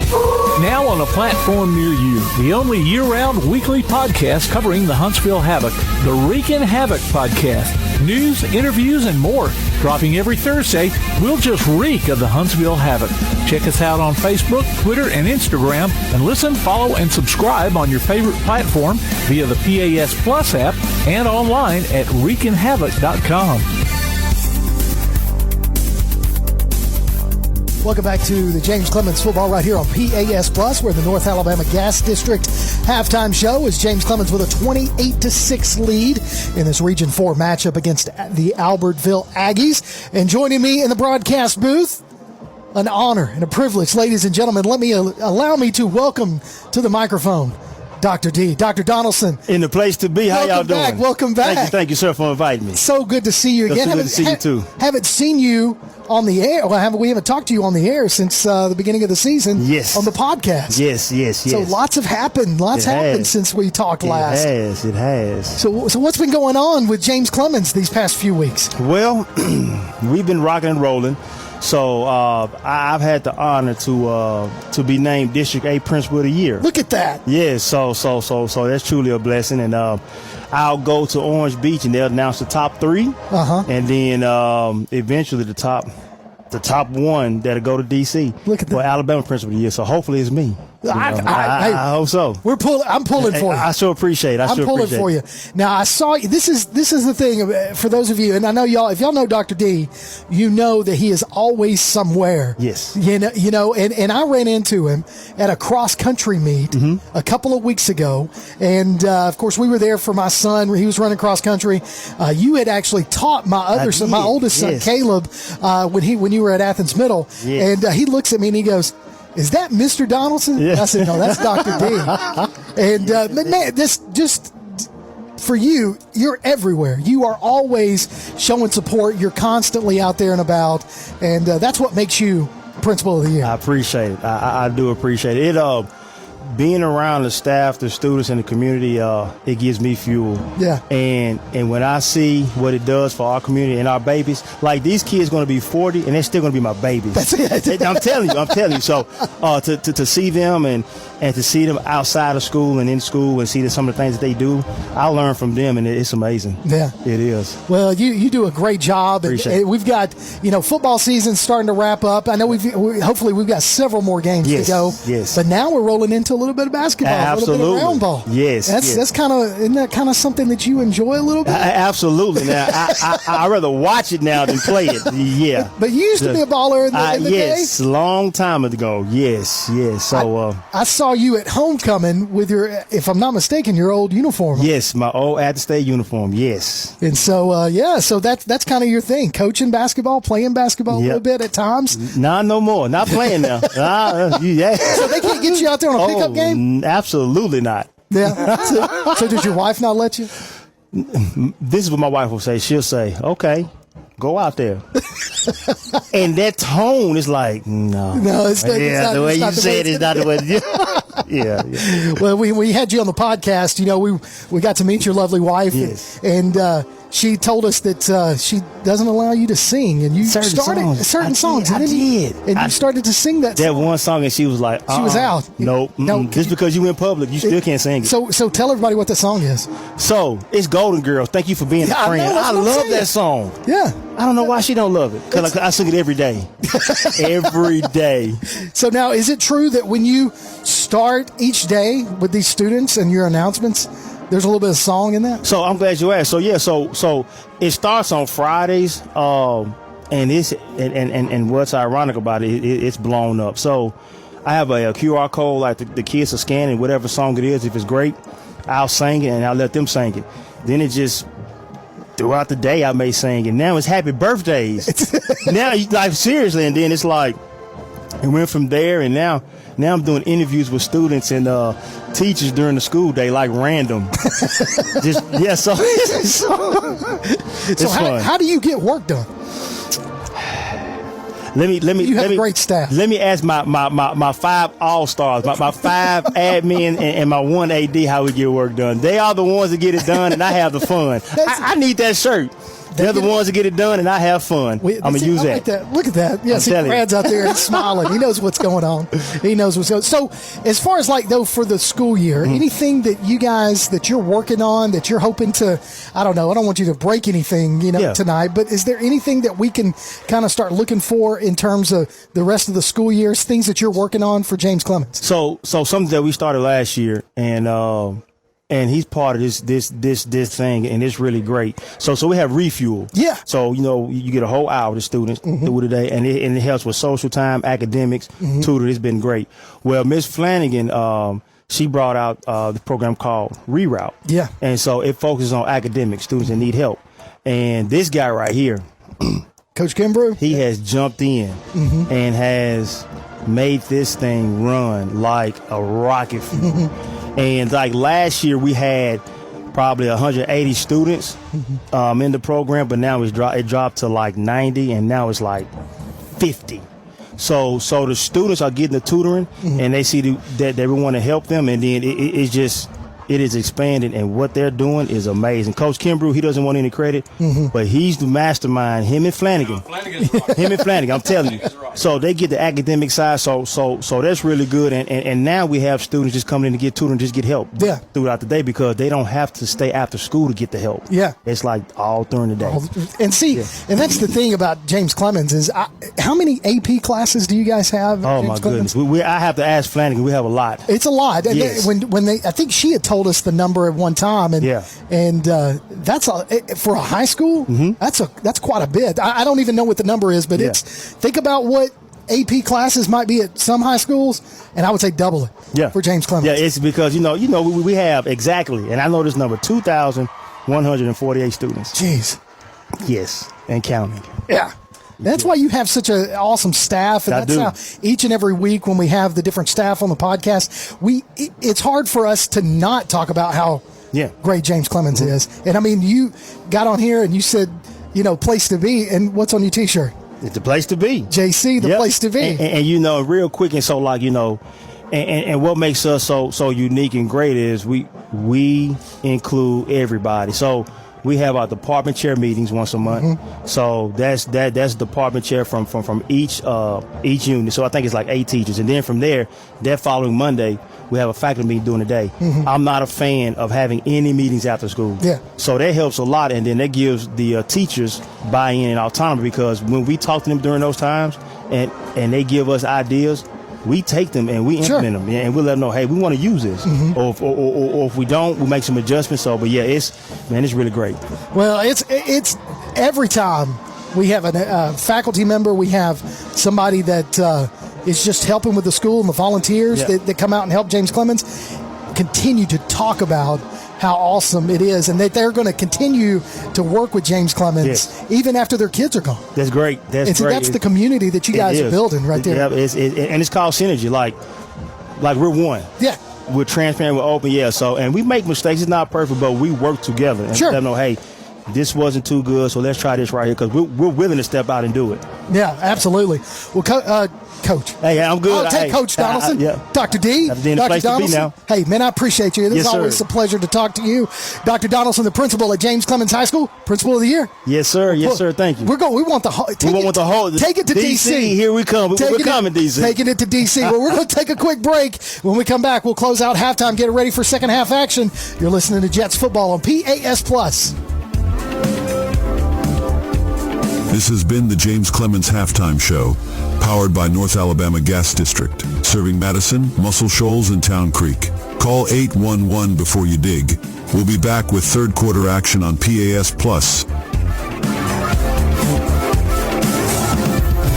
Now on a platform near you, the only year-round weekly podcast covering the Huntsville Havoc, the Wreakin' Havoc podcast. News, interviews, and more. Dropping every Thursday, we'll just reek of the Huntsville Havoc. Check us out on Facebook, Twitter, and Instagram, and listen, follow, and subscribe on your favorite platform via the PAS Plus app and online at wreakinhavoc.com. Welcome back to the James Clemens Football right here on PAS Plus, where the North Alabama Gas District halftime show is James Clemens with a 28-6 lead in this Region 4 matchup against the Albertville Aggies. And joining me in the broadcast booth, an honor and a privilege, ladies and gentlemen. Allow me to welcome to the microphone Dr. D, Dr. Donaldson. In the place to be. How y'all doing? Welcome back. Thank you, sir, for inviting me. So good to see you again. Good to see you too. Haven't seen you on the air. Well, we haven't talked to you on the air since the beginning of the season. Yes. On the podcast. Yes. So lots have happened. Lots happened since we talked last. It has. So what's been going on with James Clemens these past few weeks? Well, we've been rocking and rolling. So I've had the honor to be named District 8 Principal of the Year. Look at that. Yeah, so that's truly a blessing. And I'll go to Orange Beach and they'll announce the top 3. Uh-huh. And then eventually the top one that'll go to D.C. Look at that. For Alabama Principal of the Year. So hopefully it's me. I hope so. I'm pulling for you. I sure appreciate it. I'm pulling for you. Now I saw you. This is the thing for those of you, and I know y'all. If y'all know Dr. D, you know that he is always somewhere. Yes. You know, and I ran into him at a cross country meet a couple of weeks ago, and of course we were there for my son. He was running cross country. You had actually taught my oldest son Caleb when you were at Athens Middle, and he looks at me and he goes, "Is that Mr. Donaldson?" Yeah. I said, "No, that's Dr. D." And man, this just for you, you're everywhere. You are always showing support. You're constantly out there and about, and that's what makes you Principal of the Year. I appreciate it. I do appreciate it. being around the staff, the students, and the community, it gives me fuel. Yeah. And when I see what it does for our community and our babies, like these kids going to be 40 and they're still going to be my babies. That's it. I'm telling you. So to see them and to see them outside of school and in school and see some of the things that they do, I learn from them, and it's amazing. Yeah. It is. Well, you do a great job. Appreciate it. We've got, football season starting to wrap up. I know hopefully we've got several more games to go. Yes. But now we're rolling into a little bit of basketball, Absolutely. a little bit of round ball. Yes. Isn't that kind of something that you enjoy a little bit? Absolutely. Now, I rather watch it now than play it. Yeah. But you used to be a baller in the day? Yes, long time ago. Yes. So I saw you at homecoming with your, if I'm not mistaken, your old uniform. Yes, my old Athens State uniform. Yes. And so so that's kind of your thing, coaching basketball, playing basketball a little bit at times. Nah, no more. Not playing now. Yeah. So they can't get you out there on a pickup game? Absolutely not. Yeah. So did your wife not let you? This is what my wife will say. She'll say, "Okay, go out there." And that tone is like, no. No, it's not. The way you say it is not the way. Yeah. Well, we had you on the podcast. We got to meet your lovely wife, and she told us that she doesn't allow you to sing, and you started certain songs. I did. And you started to sing that one song, and she was like, she was out. Nope. No, just because you in public, you still can't sing it. So tell everybody what the song is. So it's Golden Girls. Thank you for being a friend. I love that song. Yeah. I don't know why she don't love it, because I sing it every day. Every day. So now, is it true that when you start each day with these students and your announcements, there's a little bit of song in that? So I'm glad you asked. So yeah, so it starts on Fridays, and it's and what's ironic about it, it's blown up. So I have a QR code, like the kids are scanning whatever song it is. If it's great, I'll sing it and I'll let them sing it. Then it just throughout the day I may sing it. Now it's happy birthdays. Now like seriously, and then it's like it went from there, and now I'm doing interviews with students and teachers during the school day, like random. So how do you get work done? You have a great staff. Let me ask my 5 all-stars, my 5 admin and my 1 AD how we get work done. They are the ones that get it done, and I have the fun. I need that shirt. They're the ones that get it done, and I have fun. I'm going to use that. Look at that. Yeah, see, Brad's out there smiling. He knows what's going on. He knows what's going on. So as far as for the school year, anything that you guys, that you're working on, that you're hoping to, I don't know, I don't want you to break anything, tonight, but is there anything that we can kind of start looking for in terms of the rest of the school years, things that you're working on for James Clemens? So something that we started last year, and he's part of this thing, and it's really great. So we have refuel. Yeah. So you get a whole hour with students through the day, and it helps with social time, academics, tutor. It's been great. Well, Miss Flanagan, she brought out the program called Reroute. Yeah. And so it focuses on academic students that need help. And this guy right here, Coach Kimbrough, he has jumped in and has made this thing run like a rocket fuel. And like last year, we had probably 180 students in the program, but now it dropped to like 90, and now it's like 50. So the students are getting the tutoring, and they see that we want to help them, and then it is expanding, and what they're doing is amazing. Coach Kimbrough, he doesn't want any credit, but he's the mastermind. Him and Flanagan, I'm telling you. So they get the academic side, so that's really good. And now we have students just coming in to get tutoring, just get help throughout the day, because they don't have to stay after school to get the help. Yeah, it's like all during the day. And see, and that's the thing about James Clemens is how many AP classes do you guys have? Oh my goodness, I have to ask Flanagan. We have a lot. It's a lot. And yes. when they, I think she had told us the number at one time, and that's for a high school. That's quite a bit. I don't even know what the number is, but think about what AP classes might be at some high schools, and I would say double it for James Clemens. Yeah, it's because we have exactly, and I know this number, 2,148 students. Jeez. Yes, and counting. Yeah. That's why you have such an awesome staff, and that's how each and every week when we have the different staff on the podcast, it's hard for us to not talk about how great James Clemens is. And I mean, you got on here and you said, place to be, and what's on your T-shirt? It's the place to be. JC, the place to be. And real quick, and so And what makes us so unique and great is we include everybody. So we have our department chair meetings once a month. So that's department chair from each unit. So I think it's like 8 teachers, and then from there, that following Monday, we have a faculty meeting during the day. I'm not a fan of having any meetings after school. Yeah. So that helps a lot, and then that gives the teachers buy-in and autonomy, because when we talk to them during those times and they give us ideas, we take them and we implement them, and we let them know, hey, we want to use this, or if we don't, we make some adjustments. So, but yeah, it's really great. Well, it's every time we have a faculty member, we have somebody that is just helping with the school, and the volunteers that come out and help James Clemens continue to talk about how awesome it is, and that they're going to continue to work with James Clemens even after their kids are gone. That's great. That's the community that you guys are building right there. Yeah, and it's called synergy. Like we're one. Yeah. We're transparent, we're open, So, and we make mistakes. It's not perfect, but we work together and let them know, hey, this wasn't too good, so let's try this right here, because we're willing to step out and do it. Yeah, absolutely. Well, Coach. Hey, I'm good. I'll take Coach Donaldson. Dr. D. Dr. Donaldson. Hey, man, I appreciate you. It's always a pleasure to talk to you. Dr. Donaldson, the principal at James Clemens High School, principal of the year. Yes, sir. Yes, sir. Thank you. We want the whole. Take it to DC. Here we come. We're coming, DC. Taking it to DC. Well, we're going to take a quick break. When we come back, we'll close out halftime, get ready for second half action. You're listening to Jets football on PAS Plus. This has been the James Clemens Halftime Show, powered by North Alabama Gas District, serving Madison, Muscle Shoals, and Town Creek. Call 811 before you dig. We'll be back with third quarter action on PAS Plus.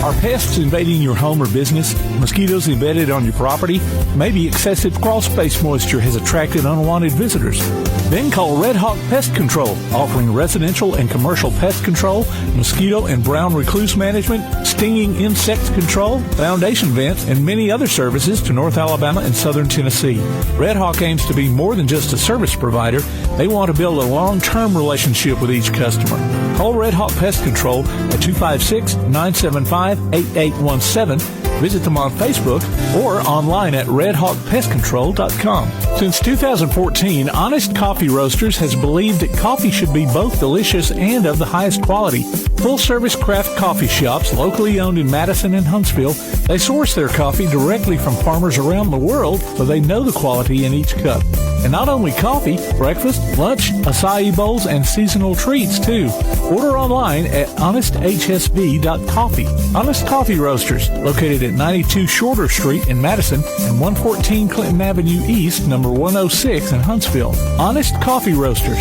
Are pests invading your home or business? Mosquitoes embedded on your property? Maybe excessive crawl space moisture has attracted unwanted visitors. Then call Red Hawk Pest Control, offering residential and commercial pest control, mosquito and brown recluse management, stinging insect control, foundation vents, and many other services to North Alabama and Southern Tennessee. Red Hawk aims to be more than just a service provider. They want to build a long-term relationship with each customer. Call Red Hawk Pest Control at 256-975-8817. Visit them on Facebook or online at redhawkpestcontrol.com. Since 2014, Honest Coffee Roasters has believed that coffee should be both delicious and of the highest quality. Full-service craft coffee shops locally owned in Madison and Huntsville, they source their coffee directly from farmers around the world, so they know the quality in each cup. And not only coffee, breakfast, lunch, acai bowls, and seasonal treats, too. Order online at honesthsb.coffee. Honest Coffee Roasters, located at 92 Shorter Street in Madison and 114 Clinton Avenue East, number 106 in Huntsville. Honest Coffee Roasters.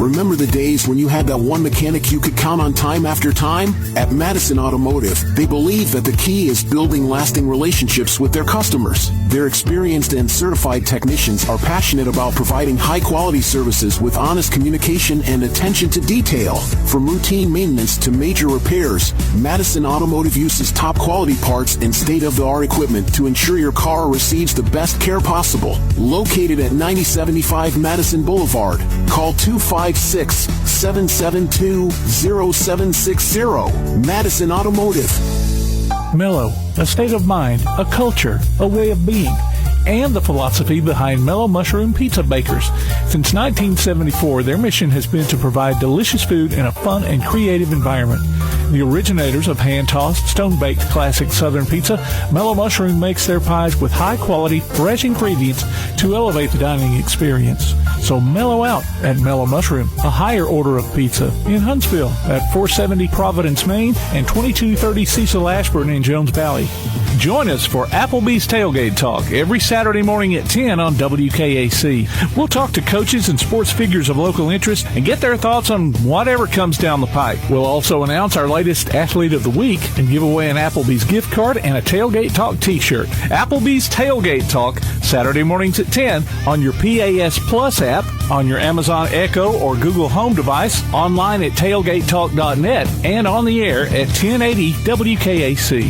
Remember the days when you had that one mechanic you could count on time after time? At Madison Automotive, they believe that the key is building lasting relationships with their customers. Their experienced and certified technicians are passionate about providing high-quality services with honest communication and attention to detail. From routine maintenance to major repairs, Madison Automotive uses top-quality parts and state-of-the-art equipment to ensure your car receives the best care possible. Located at 9075 Madison Boulevard, call 256-772-0760. Madison Automotive. Mellow, a state of mind, a culture, a way of being, and the philosophy behind Mellow Mushroom Pizza Bakers. Since 1974, their mission has been to provide delicious food in a fun and creative environment. The originators of hand-tossed, stone-baked classic Southern pizza, Mellow Mushroom makes their pies with high-quality, fresh ingredients to elevate the dining experience. So mellow out at Mellow Mushroom, a higher order of pizza in Huntsville at 470 Providence, Maine, and 2230 Cecil Ashburn in Jones Valley. Join us for Applebee's Tailgate Talk every Saturday morning at 10 on WKAC. We'll talk to coaches and sports figures of local interest and get their thoughts on whatever comes down the pike. We'll also announce our latest Athlete of the Week and give away an Applebee's gift card and a Tailgate Talk t-shirt. Applebee's Tailgate Talk, Saturday mornings at 10 on your PAS Plus app, on your Amazon Echo or Google Home device, online at tailgatetalk.net, and on the air at 1080 WKAC.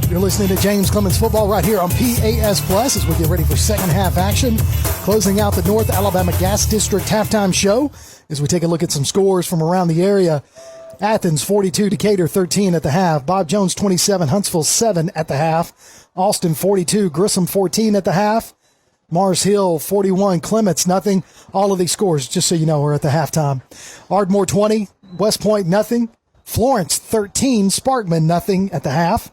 You're listening to James Clemens Football right here on PAS Plus as we get ready for second half action. Closing out the North Alabama Gas District halftime show as we take a look at some scores from around the area. Athens 42, Decatur 13 at the half. Bob Jones 27, Huntsville 7 at the half. Austin 42, Grissom 14 at the half. Mars Hill 41, Clemens nothing. All of these scores, just so you know, are at the halftime. Ardmore 20, West Point nothing. Florence 13, Sparkman nothing at the half.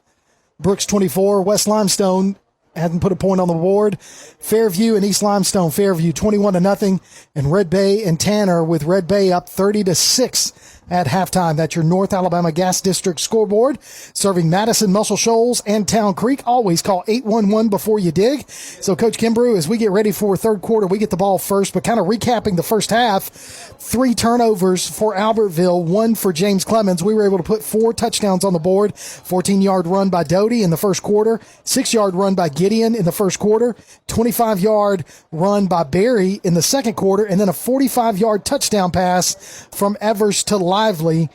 Brooks 24, West Limestone hadn't put a point on the board. Fairview and East Limestone, Fairview 21-0, and Red Bay and Tanner with Red Bay up 30-6 at halftime. That's your North Alabama Gas District scoreboard. Serving Madison, Muscle Shoals, and Town Creek. Always call 811 before you dig. So, Coach Kimbrough, as we get ready for third quarter, we get the ball first, but kind of recapping the first half, 3 turnovers for Albertville, 1 for James Clemens. We were able to put 4 touchdowns on the board. 14-yard run by Doty in the first quarter, 6-yard run by Gideon in the first quarter, 25-yard run by Barry in the second quarter, and then a 45-yard touchdown pass from Evers to Lively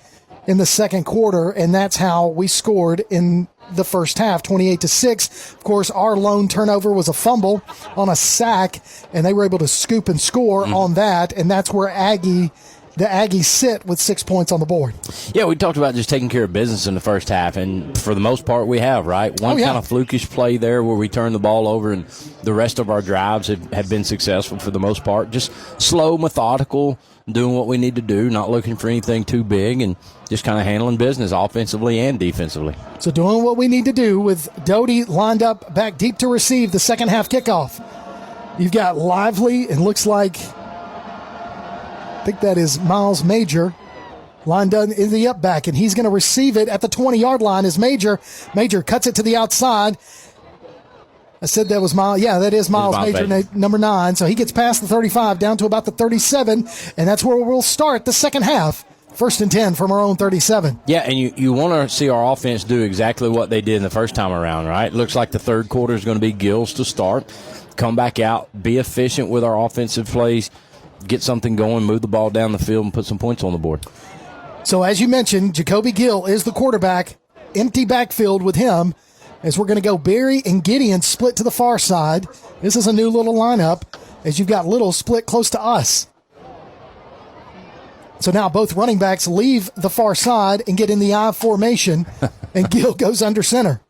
in the second quarter, and that's how we scored in the first half, 28-6. Of course, our lone turnover was a fumble on a sack, and they were able to scoop and score on that, and that's where the Aggies sit with 6 points on the board. Yeah, we talked about just taking care of business in the first half, and for the most part we have, right? One kind of flukish play there where we turn the ball over, and the rest of our drives have been successful for the most part. Just slow, methodical, doing what we need to do, not looking for anything too big, and just kind of handling business offensively and defensively. So doing what we need to do with Doty lined up back deep to receive the second half kickoff. You've got Lively, and looks like, I think that is Miles Major, lined up in the up back, and he's going to receive it at the 20-yard line as Major cuts it to the outside. I said that was Miles. Yeah, that is Miles Major, number 9. So he gets past the 35 down to about the 37, and that's where we'll start the second half. 1st and 10 from our own 37. Yeah, and you want to see our offense do exactly what they did in the first time around, right? Looks like the third quarter is going to be Gills to start. Come back out, be efficient with our offensive plays, get something going, move the ball down the field, and put some points on the board. So as you mentioned, Jacoby Gill is the quarterback. Empty backfield with him, as we're going to go Barry and Gideon split to the far side. This is a new little lineup, as you've got Little split close to us. So now both running backs leave the far side and get in the I formation, and Gill goes under center.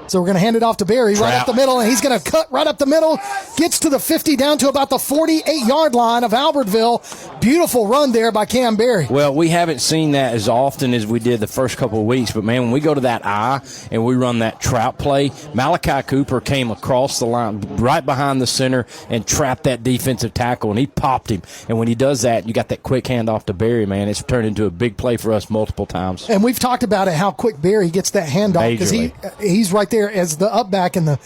So we're going to hand it off to Barry right up the middle, and he's going to cut right up the middle, gets to the 50, down to about the 48-yard line of Albertville. Beautiful run there by Cam Barry. Well, we haven't seen that as often as we did the first couple of weeks, but, man, when we go to that I and we run that trap play, Malachi Cooper came across the line right behind the center and trapped that defensive tackle, and he popped him. And when he does that, you got that quick handoff to Barry, man. It's turned into a big play for us multiple times. And we've talked about it, how quick Barry gets that handoff, because he's right there as the up back and the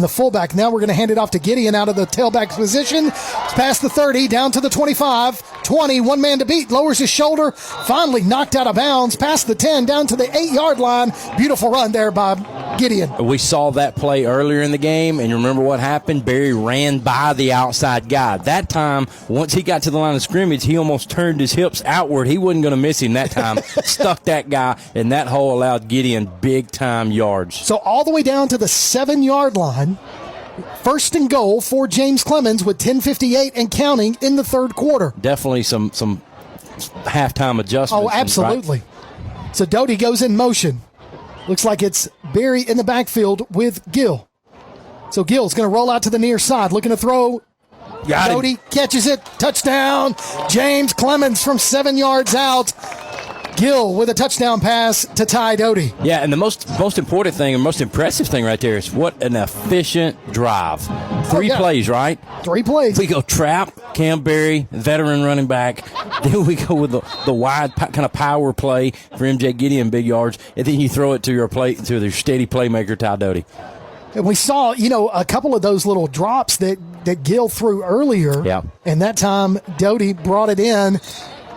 fullback. Now we're going to hand it off to Gideon out of the tailback position. It's past the 30, down to the 25, 20, one man to beat, lowers his shoulder, finally knocked out of bounds, past the 10, down to the 8-yard line. Beautiful run there by Gideon. We saw that play earlier in the game, and you remember what happened? Barry ran by the outside guy. That time, once he got to the line of scrimmage, he almost turned his hips outward. He wasn't going to miss him that time. Stuck that guy, and that hole allowed Gideon big-time yards. So all the way down to the 7-yard line, 1st and goal for James Clemens with 10:58 and counting in the third quarter. Definitely some halftime adjustments. Oh, absolutely. Right? So Doty goes in motion. Looks like it's Barry in the backfield with Gill. So Gill's going to roll out to the near side, looking to throw. Doty catches it. Touchdown. James Clemens from 7 yards out. Gill with a touchdown pass to Ty Doty. Yeah, and the most important thing and most impressive thing right there is what an efficient drive. 3 plays, right? 3 plays. We go trap, Cam Barry, veteran running back. Then we go with the wide kind of power play for MJ Gideon, big yards, and then you throw it to your steady playmaker, Ty Doty. And we saw, a couple of those little drops that Gill threw earlier. Yeah. And that time Doty brought it in.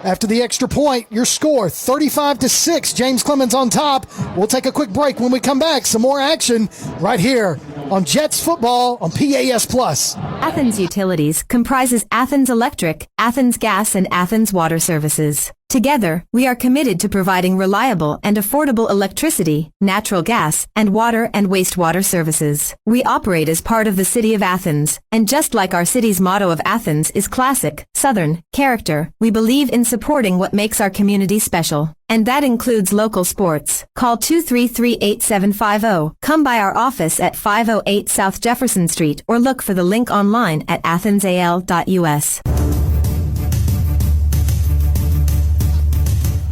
After the extra point, your score, 35-6. James Clemens on top. We'll take a quick break. When we come back, some more action right here on Jets Football on PAS+. Athens Utilities comprises Athens Electric, Athens Gas, and Athens Water Services. Together, we are committed to providing reliable and affordable electricity, natural gas, and water and wastewater services. We operate as part of the City of Athens, and just like our city's motto of Athens is classic, Southern, character, we believe in supporting what makes our community special. And that includes local sports. Call 233-8750. Come by our office at 508 South Jefferson Street or look for the link online at athensal.us.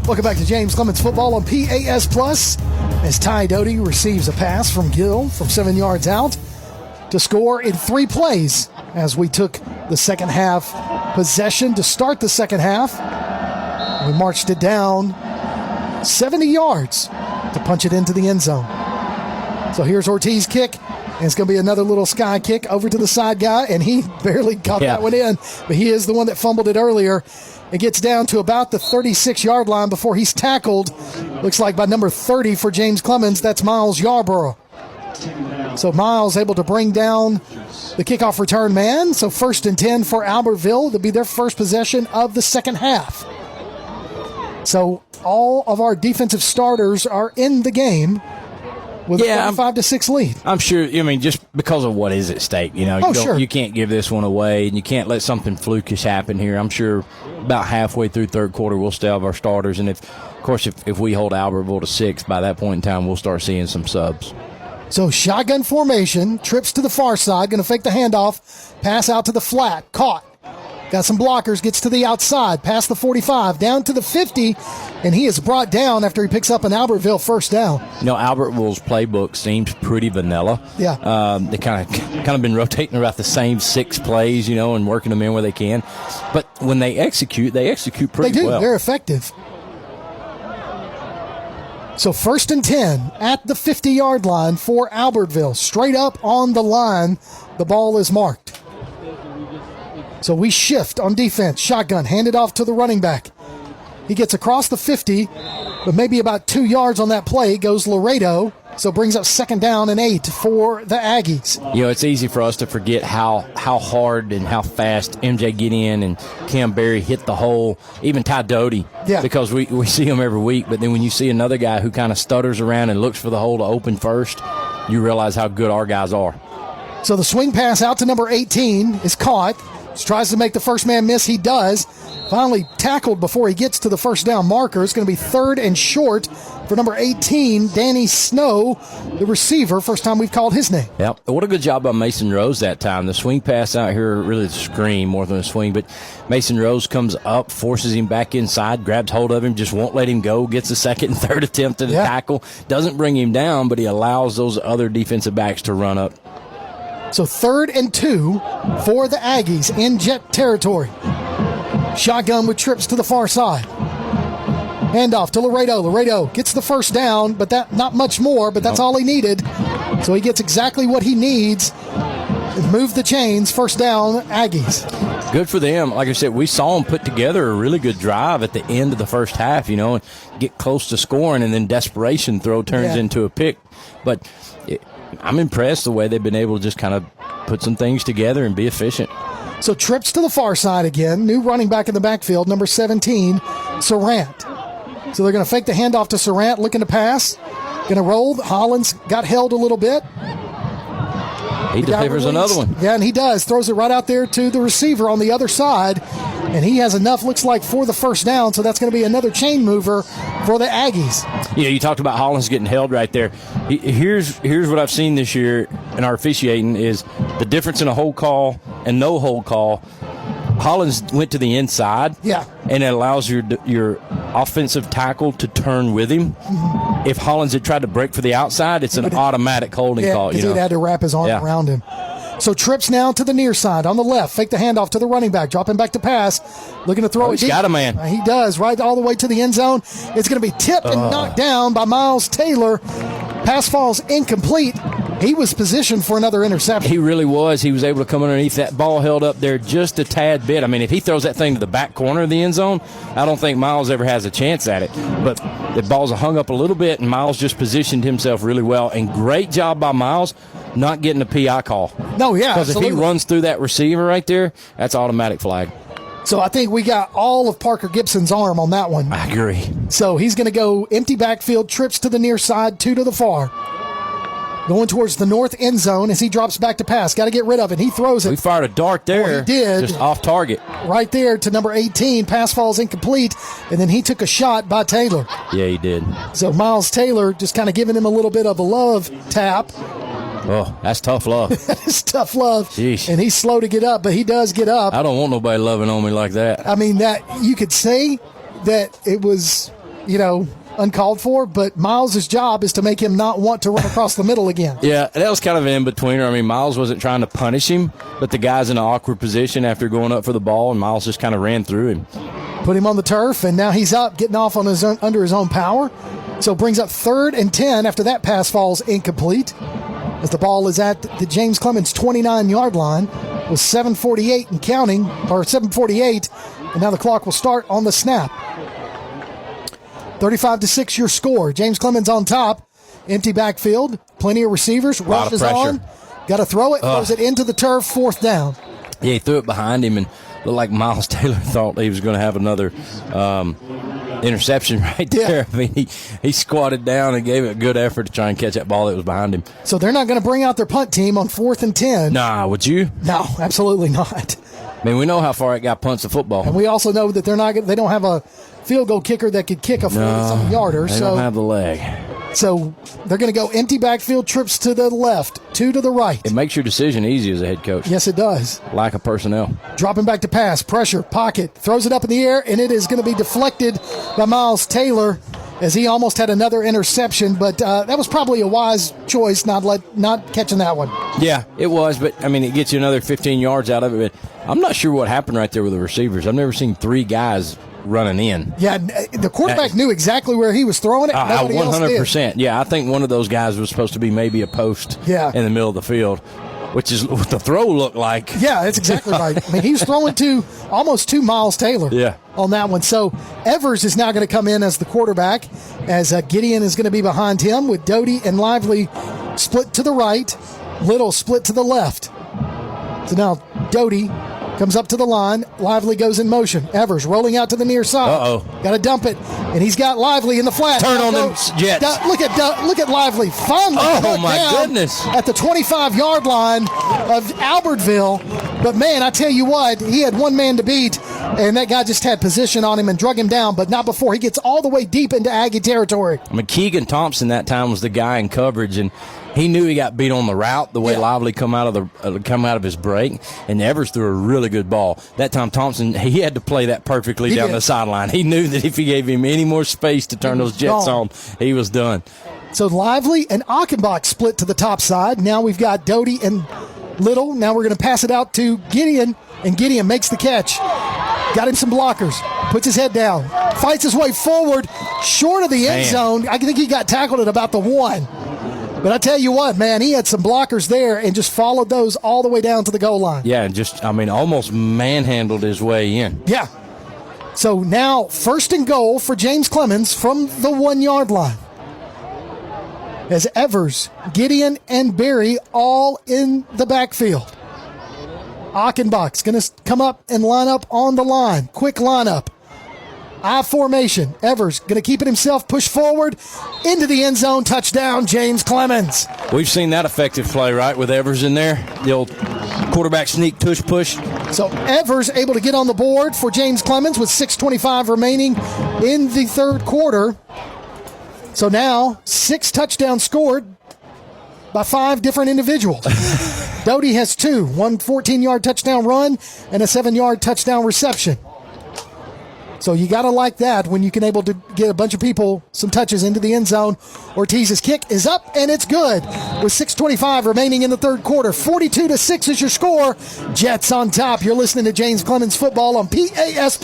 Welcome back to James Clemens Football on PAS Plus as Ty Doty receives a pass from Gill from 7 yards out to score in 3 plays as we took the second half possession to start the second half. We marched it down 70 yards to punch it into the end zone. So here's Ortiz's kick, and it's going to be another little sky kick over to the side guy, and he barely got that one in, but he is the one that fumbled it earlier. It gets down to about the 36-yard line before he's tackled, looks like by number 30 for James Clemens. That's Miles Yarborough. So Miles able to bring down the kickoff return man. So 1st and 10 for Albertville. It'll be their first possession of the second half. So all of our defensive starters are in the game with a 35-6 lead. I'm sure, just because of what is at stake. You can't give this one away, and you can't let something flukish happen here. I'm sure about halfway through third quarter, we'll still have our starters. And, if we hold Albertville to 6, by that point in time, we'll start seeing some subs. So shotgun formation, trips to the far side, going to fake the handoff, pass out to the flat, caught. Got some blockers, gets to the outside, past the 45, down to the 50, and he is brought down after he picks up an Albertville first down. Albertville's playbook seems pretty vanilla. Yeah. They kind of been rotating about the same 6 plays, and working them in where they can. But when they execute pretty well. They do. They're effective. So 1st and 10 at the 50-yard line for Albertville. Straight up on the line, the ball is marked. So we shift on defense. Shotgun, handed off to the running back. He gets across the 50, but maybe about 2 yards on that play goes Laredo. So brings up 2nd down and 8 for the Aggies. It's easy for us to forget how hard and how fast MJ Gideon and Cam Berry hit the hole, even Ty Doty, because we see him every week. But then when you see another guy who kind of stutters around and looks for the hole to open first, you realize how good our guys are. So the swing pass out to number 18 is caught. Tries to make the first man miss. He does. Finally tackled before he gets to the first down marker. It's going to be 3rd and short for number 18, Danny Snow, the receiver. First time we've called his name. Yep. What a good job by Mason Rose that time. The swing pass out here, really the screen more than a swing, but Mason Rose comes up, forces him back inside, grabs hold of him, just won't let him go, gets a 2nd and 3rd attempt at a tackle. Doesn't bring him down, but he allows those other defensive backs to run up. So 3rd and 2 for the Aggies in Jet territory. Shotgun with trips to the far side. Handoff to Laredo. Laredo gets the first down, but that not much more, but that's all he needed. So he gets exactly what he needs. Move the chains. First down, Aggies. Good for them. Like I said, we saw them put together a really good drive at the end of the first half, and get close to scoring, and then desperation throw turns into a pick. But I'm impressed the way they've been able to just kind of put some things together and be efficient. So trips to the far side again. New running back in the backfield, number 17, Surratt. So they're going to fake the handoff to Surratt, looking to pass. Going to roll. Hollins got held a little bit. He delivers another one. Yeah, and he does. Throws it right out there to the receiver on the other side. And he has enough, looks like, for the first down. So that's going to be another chain mover for the Aggies. Yeah, you talked about Hollins getting held right there. Here's what I've seen this year in our officiating is the difference in a hold call and no hold call. Hollins went to the inside. Yeah. And it allows your offensive tackle to turn with him. Mm-hmm. If Hollins had tried to break for the outside, it's an automatic holding call. Because he'd had to wrap his arm around him. So trips now to the near side on the left. Fake the handoff to the running back. Dropping back to pass. Looking to throw it deep. He's got a man. He does. Right all the way to the end zone. It's going to be tipped and knocked down by Miles Taylor. Pass falls incomplete. He was positioned for another interception. He really was. He was able to come underneath that ball, held up there just a tad bit. I mean, if he throws that thing to the back corner of the end zone, I don't think Miles ever has a chance at it. But the ball's hung up a little bit, and Miles just positioned himself really well. And great job by Miles not getting a PI call. No, yeah, because if he runs through that receiver right there, that's automatic flag. So I think we got all of Parker Gibson's arm on that one. I agree. So he's going to go empty backfield, trips to the near side, 2 to the far. Going towards the north end zone as he drops back to pass. Got to get rid of it. He throws it. We fired a dart there. He did. Just off target. Right there to number 18. Pass falls incomplete, and then he took a shot by Taylor. Yeah, he did. So Miles Taylor just kind of giving him a little bit of a love tap. Oh, that's tough love. That's tough love. Jeez. And he's slow to get up, but he does get up. I don't want nobody loving on me like that. I mean, that you could say that it was, uncalled for, but Miles' job is to make him not want to run across the middle again. Yeah, that was kind of an in-betweener. I mean, Miles wasn't trying to punish him, but the guy's in an awkward position after going up for the ball, and Miles just kind of ran through him. Put him on the turf, and now he's up, getting off on his own, under his own power. So brings up 3rd and 10 after that pass falls incomplete. As the ball is at the James Clemens 29-yard line with 7:48 and counting, or 7:48, and now the clock will start on the snap. 35-6 your score. James Clemens on top. Empty backfield. Plenty of receivers. Rushes on. Got to throw it. Throws it into the turf. 4th down. Yeah, he threw it behind him and looked like Miles Taylor thought he was going to have another interception right there. I mean, he squatted down and gave it a good effort to try and catch that ball that was behind him. So they're not going to bring out their punt team on 4th and 10. Nah, would you? No, absolutely not. I mean, we know how far it got punts the football. And we also know that they don't have a field goal kicker that could kick a 40-something yarder. They don't have the leg. So they're going to go empty backfield, trips to the left, 2 to the right. It makes your decision easy as a head coach. Yes, it does. Lack of personnel. Dropping back to pass, pressure, pocket, throws it up in the air, and it is going to be deflected by Miles Taylor as he almost had another interception, but that was probably a wise choice not catching that one. Yeah, it was, but, I mean, it gets you another 15 yards out of it. But I'm not sure what happened right there with the receivers. I've never seen 3 guys running in. Yeah, the quarterback knew exactly where he was throwing it. Nobody 100%. Else did. Yeah, I think one of those guys was supposed to be maybe a post in the middle of the field, which is what the throw looked like. Yeah, that's exactly right. I mean, he was throwing to almost 2 Miles Taylor on that one. So Evers is now going to come in as the quarterback, as Gideon is going to be behind him with Doty and Lively split to the right, Little split to the left. So now Doty comes up to the line. Lively goes in motion. Evers rolling out to the near side. Got to dump it, and he's got Lively in the flat. Turn on them Jets. Look at Lively. Finally, my goodness! At the 25-yard line of Albertville. But man, I tell you what, he had one man to beat, and that guy just had position on him and drug him down. But not before he gets all the way deep into Aggie territory. I mean, Keegan Thompson that time was the guy in coverage, and he knew he got beat on the route, the way Lively come out of his break, and Evers threw a really good ball. That time Thompson, he had to play that perfectly down the sideline. He knew that if he gave him any more space to turn those Jets on, he was done. So Lively and Achenbach split to the top side. Now we've got Doty and Little. Now we're going to pass it out to Gideon, and Gideon makes the catch. Got him some blockers. Puts his head down. Fights his way forward, short of the end zone. I think he got tackled at about the 1. But I tell you what, man, he had some blockers there and just followed those all the way down to the goal line. Yeah, and almost manhandled his way in. Yeah. So now 1st and goal for James Clemens from the 1-yard line. As Evers, Gideon, and Berry all in the backfield. Achenbach's going to come up and line up on the line. Quick lineup. I formation. Evers going to keep it himself, push forward into the end zone. Touchdown, James Clemens. We've seen that effective play, right, with Evers in there. The old quarterback sneak tush push. So Evers able to get on the board for James Clemens with 6:25 remaining in the 3rd quarter. So now 6 touchdowns scored by 5 different individuals. Doty has 2, one 14-yard touchdown run and a 7-yard touchdown reception. So you got to like that when you can able to get a bunch of people some touches into the end zone. Ortiz's kick is up, and it's good. With 6:25 remaining in the 3rd quarter. 42-6 is your score. Jets on top. You're listening to James Clemens Football on PAS+.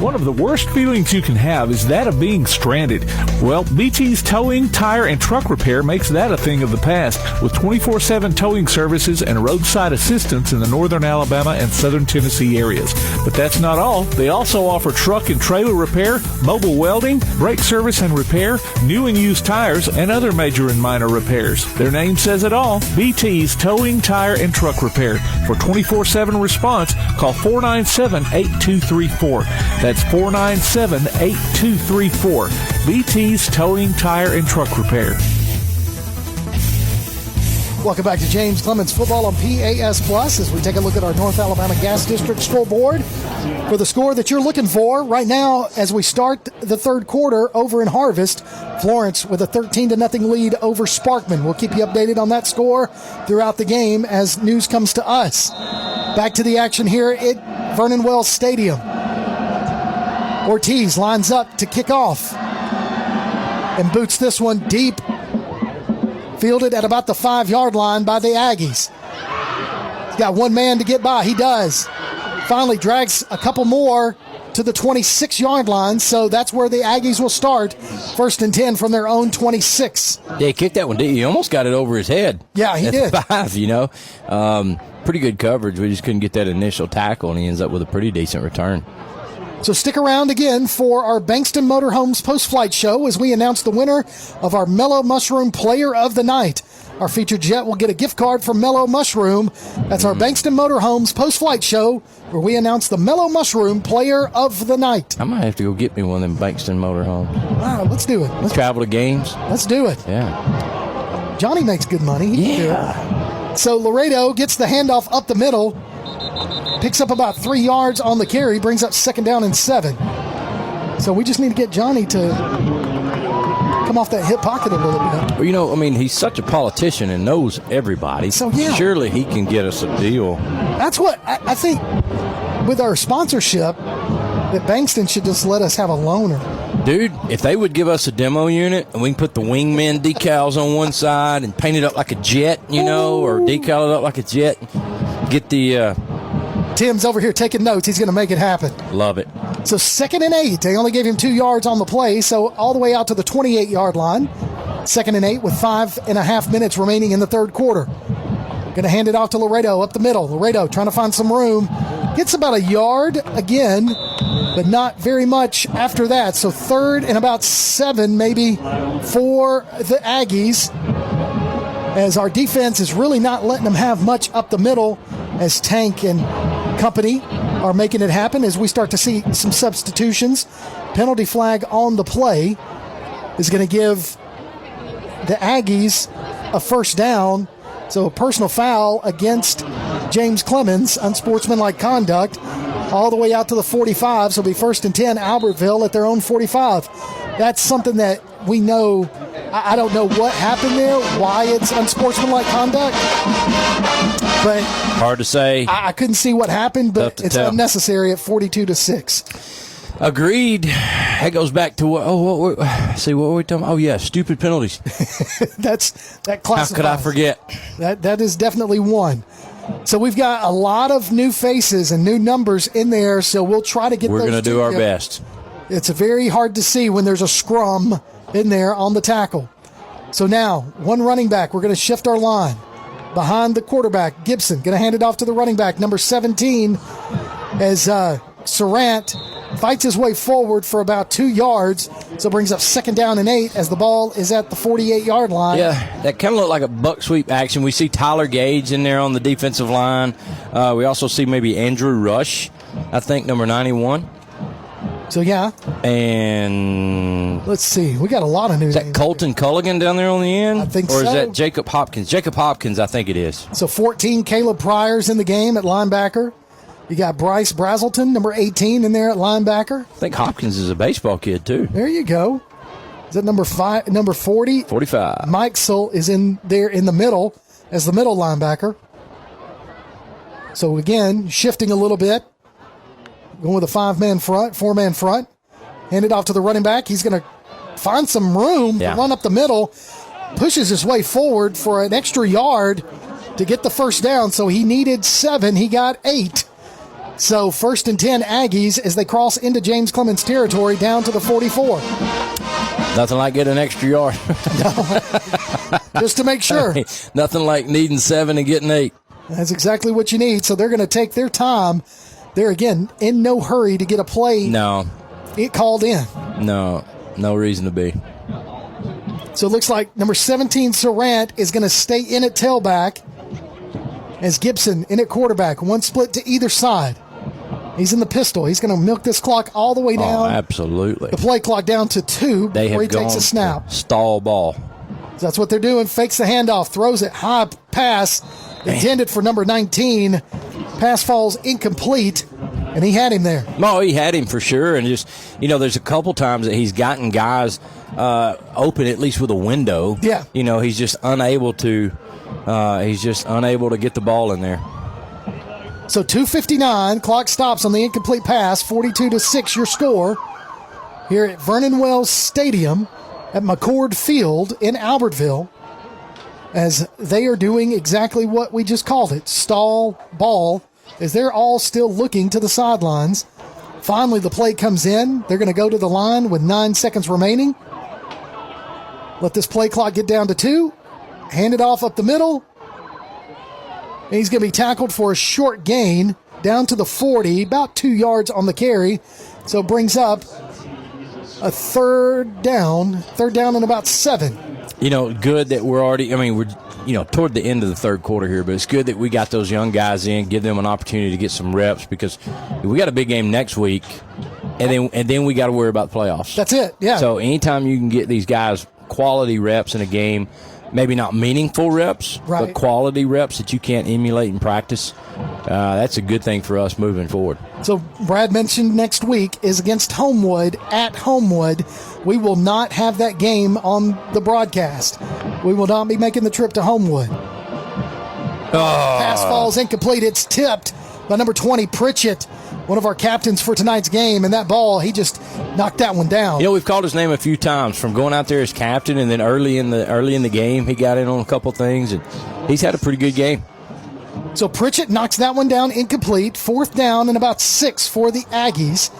One of the worst feelings you can have is that of being stranded. Well, BT's towing, tire, and truck repair makes that a thing of the past, with 24/7 towing services and roadside assistance in the northern Alabama and southern Tennessee areas. But that's not all. They also offer truck and trailer repair, mobile welding, brake service and repair, new and used tires, and other major and minor repairs. Their name says it all. BT's Towing, Tire, and Truck Repair. For 24/7 response, call 497-8234. That's 497-8234. BT's Towing, Tire, and Truck Repair. Welcome back to James Clemens Football on PAS Plus as we take a look at our North Alabama Gas District scoreboard for the score that you're looking for. Right now, as we start the third quarter over in Harvest, Florence with a 13-0 lead over Sparkman. We'll keep you updated on that score throughout the game as news comes to us. Back to the action here at Vernon Wells Stadium. Ortiz lines up to kick off and boots this one deep. Fielded at about the 5-yard line by the Aggies. He's got one man to get by. He does. Finally drags a couple more to the 26-yard line, so that's where the Aggies will start. 1st and 10 from their own 26. Yeah, he kicked that one, didn't he? He almost got it over his head. Yeah, he did. 5, pretty good coverage. We just couldn't get that initial tackle, and he ends up with a pretty decent return. So stick around again for our Bankston Motorhomes post-flight show as we announce the winner of our Mellow Mushroom Player of the Night. Our featured jet will get a gift card from Mellow Mushroom. That's our Bankston Motorhomes post-flight show where we announce the Mellow Mushroom Player of the Night. I might have to go get me one of them Bankston Motorhomes. All right, let's do it. Let's travel to games. Let's do it. Yeah. Johnny makes good money. He can do it. So Laredo gets the handoff up the middle. Picks up about 3 yards on the carry, brings up 2nd down and 7. So we just need to get Johnny to come off that hip pocket a little bit. Well, he's such a politician and knows everybody. So, yeah. Surely he can get us a deal. That's what I think with our sponsorship, that Bankston should just let us have a loaner. Dude, if they would give us a demo unit and we can put the wingman decals on one side and paint it up like a jet, or decal it up like a jet, get the... Tim's over here taking notes. He's going to make it happen. Love it. So 2nd and 8. They only gave him 2 yards on the play, so all the way out to the 28-yard line. 2nd and 8 with 5.5 minutes remaining in the third quarter. Going to hand it off to Laredo up the middle. Laredo trying to find some room. Gets about a yard again, but not very much after that. So 3rd and about 7 maybe for the Aggies, as our defense is really not letting them have much up the middle, as Tank and company are making it happen as we start to see some substitutions. Penalty flag on the play is going to give the Aggies a 1st down. So a personal foul against James Clemens, unsportsmanlike conduct, all the way out to the 45. So it'll be 1st and 10, Albertville at their own 45. That's something that we know. I don't know what happened there, why it's unsportsmanlike conduct, but hard to say. I couldn't see what happened, but it's unnecessary at 42-6. Agreed. That goes back to what were we talking about? Oh, yeah, stupid penalties. That classifies. How could I forget? That is definitely one. So we've got a lot of new faces and new numbers in there, so we'll try to get those. We're going to do our best. It's very hard to see when there's a scrum in there on the tackle. So now, one running back. We're going to shift our line. Behind the quarterback, Gibson. Going to hand it off to the running back, number 17, as Sarant fights his way forward for about 2 yards. So brings up 2nd down and 8 as the ball is at the 48-yard line. Yeah, that kind of looked like a buck sweep action. We see Tyler Gage in there on the defensive line. We also see maybe Andrew Rush, I think, number 91. So, yeah. And let's see. We got a lot of new names. Is that Colton Culligan down there on the end? I think so. Or is that Jacob Hopkins? Jacob Hopkins, I think it is. So 14, Caleb Pryor's in the game at linebacker. You got Bryce Brazelton, number 18, in there at linebacker. I think Hopkins is a baseball kid, too. There you go. Is that number 40? 45. Mike Sull is in there in the middle as the middle linebacker. So, again, shifting a little bit. Going with a 4-man front. Hand it off to the running back. He's going to find some room to run up the middle. Pushes his way forward for an extra yard to get the 1st down. So he needed 7. He got 8. So 1st and 10 Aggies as they cross into James Clemens territory down to the 44. Nothing like getting an extra yard. Just to make sure. Nothing like needing 7 and getting 8. That's exactly what you need. So they're going to take their time. they're, again, in no hurry to get a play it called in. No reason to be. So it looks like number 17, Surratt, is going to stay in at tailback as Gibson in at quarterback. One split to either side. He's in the pistol. He's going to milk this clock all the way down. Oh, absolutely. The play clock down to 2 before he takes a snap. Stall ball. So that's what they're doing. Fakes the handoff, throws it high pass intended for number 19. Pass falls incomplete, and he had him there. No, he had him for sure. And just, there's a couple times that he's gotten guys open, at least with a window. Yeah. He's just unable to. He's just unable to get the ball in there. So 2:59, clock stops on the incomplete pass. 42-6, your score here at Vernon Wells Stadium at McCord Field in Albertville, as they are doing exactly what we just called it, stall ball, as they're all still looking to the sidelines. Finally, the play comes in. They're going to go to the line with 9 seconds remaining. Let this play clock get down to 2. Hand it off up the middle. And he's going to be tackled for a short gain down to the 40, about 2 yards on the carry. So it brings up a third down and about 7. Good that we're already, we're, toward the end of the third quarter here, but it's good that we got those young guys in, give them an opportunity to get some reps, because we got a big game next week, and then we got to worry about the playoffs. That's it, yeah. So anytime you can get these guys quality reps in a game, maybe not meaningful reps, but quality reps that you can't emulate in practice, that's a good thing for us moving forward. So Brad mentioned next week is against Homewood at Homewood. We will not have that game on the broadcast. We will not be making the trip to Homewood. Pass falls incomplete. It's tipped by number 20, Pritchett, one of our captains for tonight's game, and that ball, he just knocked that one down. We've called his name a few times from going out there as captain, and then early in the game, he got in on a couple things, and he's had a pretty good game. So Pritchett knocks that one down incomplete. 4th down and about 6 for the Aggies.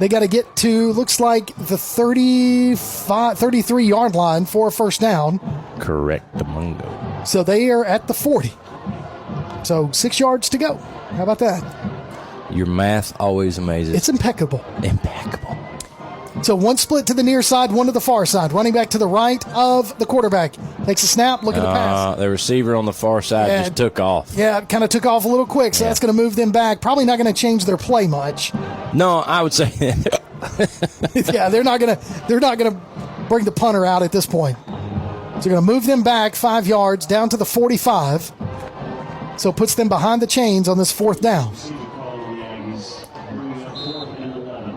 They got to get to, looks like, the 33-yard line for a first down. Correct, the Mungo. So they are at the 40. So 6 yards to go. How about that? Your math always amazes. It's impeccable. Impeccable. So one split to the near side, one to the far side. Running back to the right of the quarterback. Takes a snap, look at the pass. The receiver on the far side just took off. Yeah, kind of took off a little quick, so that's going to move them back. Probably not going to change their play much. No, I would say yeah, they're not going to bring the punter out at this point. So they're going to move them back 5 yards down to the 45. So it puts them behind the chains on this 4th down.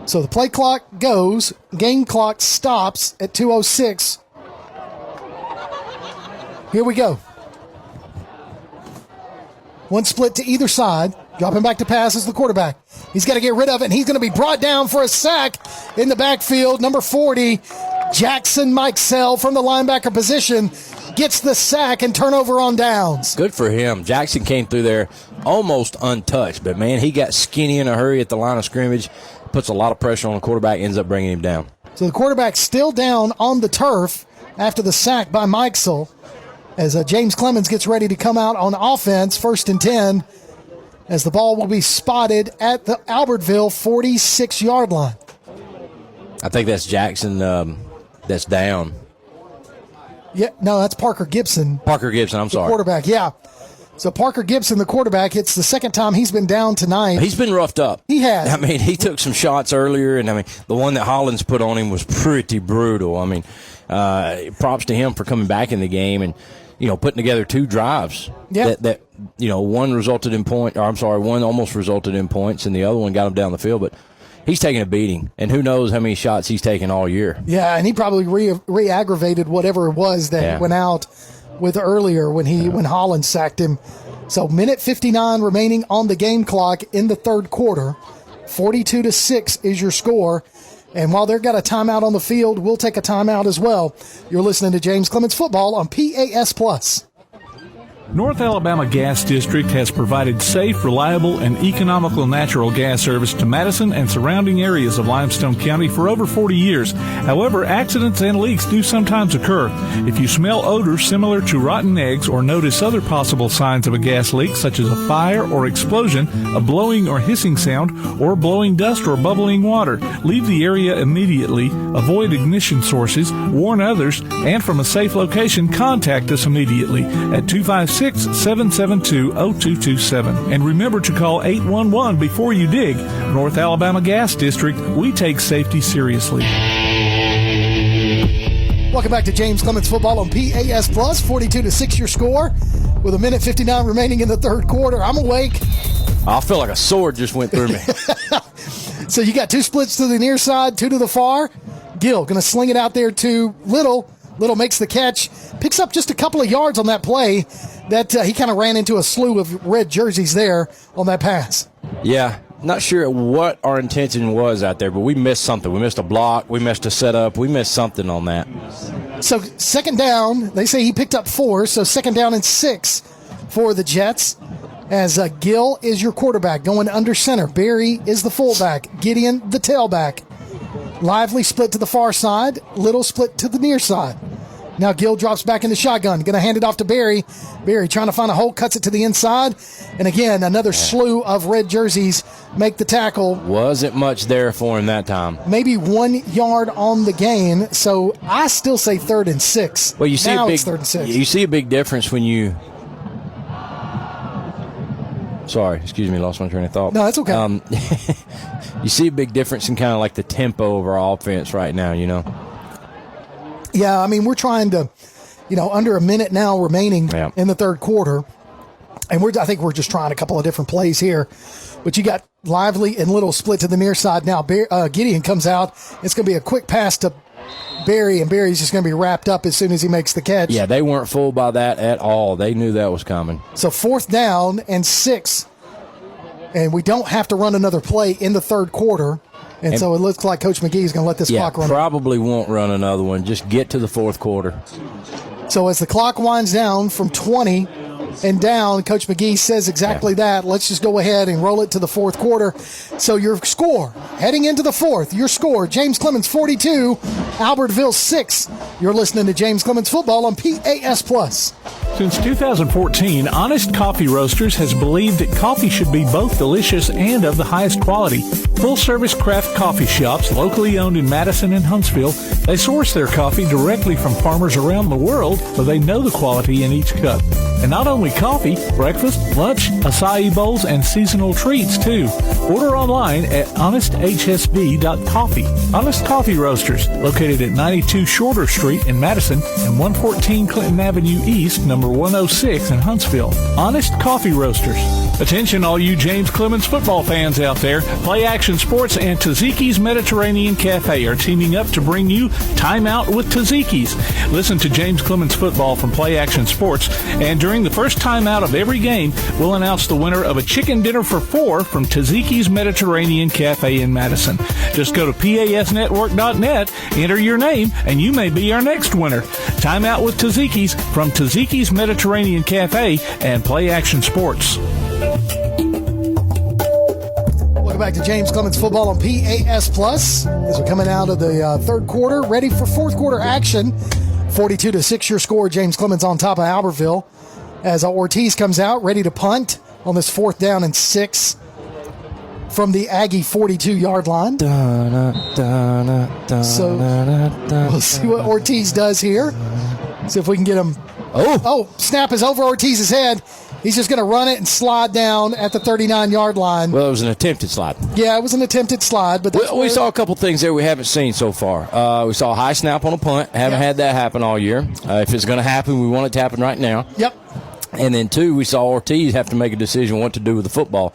So the play clock goes, game clock stops at 2:06. Here we go. One split to either side. Dropping back to pass is the quarterback. He's got to get rid of it, and he's going to be brought down for a sack in the backfield. Number 40, Jackson Mikesell from the linebacker position gets the sack and turnover on downs. Good for him. Jackson came through there almost untouched, but, man, he got skinny in a hurry at the line of scrimmage, puts a lot of pressure on the quarterback, ends up bringing him down. So the quarterback's still down on the turf after the sack by Mikesell as James Clemens gets ready to come out on offense, 1st and 10, as the ball will be spotted at the Albertville 46-yard line. I think that's Jackson that's down. Yeah, no, that's Parker Gibson. Parker Gibson, I'm sorry. Quarterback, yeah. So Parker Gibson, the quarterback, it's the second time he's been down tonight. He's been roughed up. He has. I mean, he took some shots earlier, and, the one that Hollins put on him was pretty brutal. Props to him for coming back in the game and, putting together 2 drives. Yeah. That one resulted in one almost resulted in points, and the other one got him down the field. But he's taking a beating, and who knows how many shots he's taken all year. Yeah, and he probably re-aggravated whatever it was that he went out with earlier when Hollins sacked him. So minute 59 remaining on the game clock in the third quarter. 42-6 is your score. And while they've got a timeout on the field, we'll take a timeout as well. You're listening to James Clemens Football on PAS+. North Alabama Gas District has provided safe, reliable, and economical natural gas service to Madison and surrounding areas of Limestone County for over 40 years. However, accidents and leaks do sometimes occur. If you smell odors similar to rotten eggs or notice other possible signs of a gas leak, such as a fire or explosion, a blowing or hissing sound, or blowing dust or bubbling water, leave the area immediately, avoid ignition sources, warn others, and from a safe location, contact us immediately at 256-772-0227. And remember to call 811 before you dig. North Alabama Gas District, we take safety seriously. Welcome back to James Clemens Football on PAS Plus. 42-6 your score with 1:59 remaining in the third quarter. I'm awake. I feel like a sword just went through me. So you got 2 splits to the near side, 2 to the far. Gill going to sling it out there to Little. Little makes the catch, picks up just a couple of yards on that play. That he kind of ran into a slew of red jerseys there on that pass. Yeah, not sure what our intention was out there, but we missed something. We missed a block. We missed a setup. We missed something on that. So second down, they say he picked up 4, so second down and 6 for the Jets. As Gill is your quarterback going under center. Barry is the fullback. Gideon the tailback. Lively split to the far side. Little split to the near side. Now Gill drops back in the shotgun. Going to hand it off to Barry. Barry trying to find a hole, cuts it to the inside. And again, another slew of red jerseys make the tackle. Wasn't much there for him that time. Maybe 1 yard on the gain. So I still say 3rd and 6. Well, you see now it's 3rd and 6. You see a big difference when you... Sorry, excuse me, lost my train of thought. No, that's okay. You see a big difference in kind of like the tempo of our offense right now, you know? Yeah, I mean, we're trying to, under a minute now remaining in the third quarter. And I think we're just trying a couple of different plays here. But you got Lively and Little split to the near side now. Gideon comes out. It's going to be a quick pass to Barry, and Barry's just going to be wrapped up as soon as he makes the catch. Yeah, they weren't fooled by that at all. They knew that was coming. So 4th down and 6. And we don't have to run another play in the third quarter. And so it looks like Coach McGee is going to let this clock run. Probably won't run another one. Just get to the fourth quarter. So as the clock winds down from 20 and down, Coach McGee says exactly that. Let's just go ahead and roll it to the fourth quarter. So your score, heading into the fourth, your score, James Clemens 42, Albertville 6. You're listening to James Clemens Football on PAS Plus. Since 2014, Honest Coffee Roasters has believed that coffee should be both delicious and of the highest quality. Full-service craft coffee shops locally owned in Madison and Huntsville, they source their coffee directly from farmers around the world, so they know the quality in each cup. And not only coffee, breakfast, lunch, acai bowls, and seasonal treats, too. Order online at honesthsb.coffee. Honest Coffee Roasters, located at 92 Shorter Street in Madison and 114 Clinton Avenue East, number 106 in Huntsville. Honest Coffee Roasters. Attention all you James Clemens football fans out there. Play Action Sports and Taziki's Mediterranean Cafe are teaming up to bring you Time Out with Taziki's. Listen to James Clemens Football from Play Action Sports, and during the first time out of every game, we'll announce the winner of a chicken dinner for 4 from Taziki's Mediterranean Cafe in Madison. Just go to PASnetwork.net, enter your name, and you may be our next winner. Time Out with Taziki's from Taziki's Mediterranean Cafe and Play Action Sports. Welcome back to James Clemens Football on PAS Plus. As we're coming out of the third quarter, ready for fourth quarter action. 42-6 your score. James Clemens on top of Albertville. As Ortiz comes out, ready to punt on this 4th down and 6 from the Aggie 42-yard line. So we'll see what Ortiz does here. See if we can get him. Oh, snap is over Ortiz's head. He's just going to run it and slide down at the 39-yard line. Well, it was an attempted slide. Yeah, it was an attempted slide. But we saw a couple things there we haven't seen so far. We saw a high snap on a punt. Haven't had that happen all year. If it's going to happen, we want it to happen right now. Yep. And then, 2, we saw Ortiz have to make a decision what to do with the football.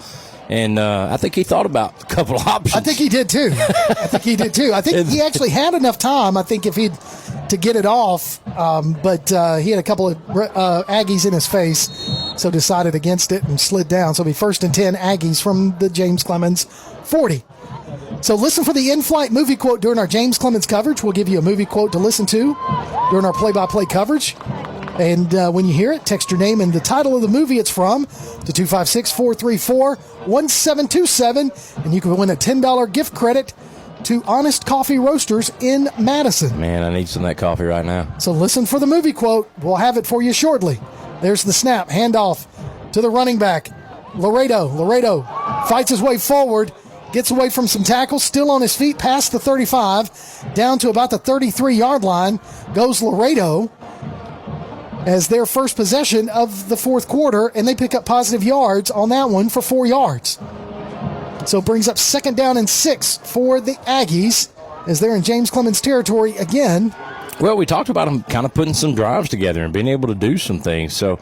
And I think he thought about a couple of options. I think he did, too. I think he actually had enough time, I think, to get it off. But he had a couple of Aggies in his face, so decided against it and slid down. So it'll be 1st and 10 Aggies from the James Clemens 40. So listen for the in-flight movie quote during our James Clemens coverage. We'll give you a movie quote to listen to during our play-by-play coverage. And when you hear it, text your name and the title of the movie it's from to 256-434-1727, and you can win a $10 gift credit to Honest Coffee Roasters in Madison. Man, I need some of that coffee right now. So listen for the movie quote. We'll have it for you shortly. There's the snap, handoff to the running back, Laredo fights his way forward, gets away from some tackles, still on his feet past the 35, down to about the 33-yard line, goes Laredo as their first possession of the fourth quarter, and they pick up positive yards on that one for 4 yards. So it brings up 2nd down and 6 for the Aggies as they're in James Clemens territory again. Well, we talked about them kind of putting some drives together and being able to do some things. So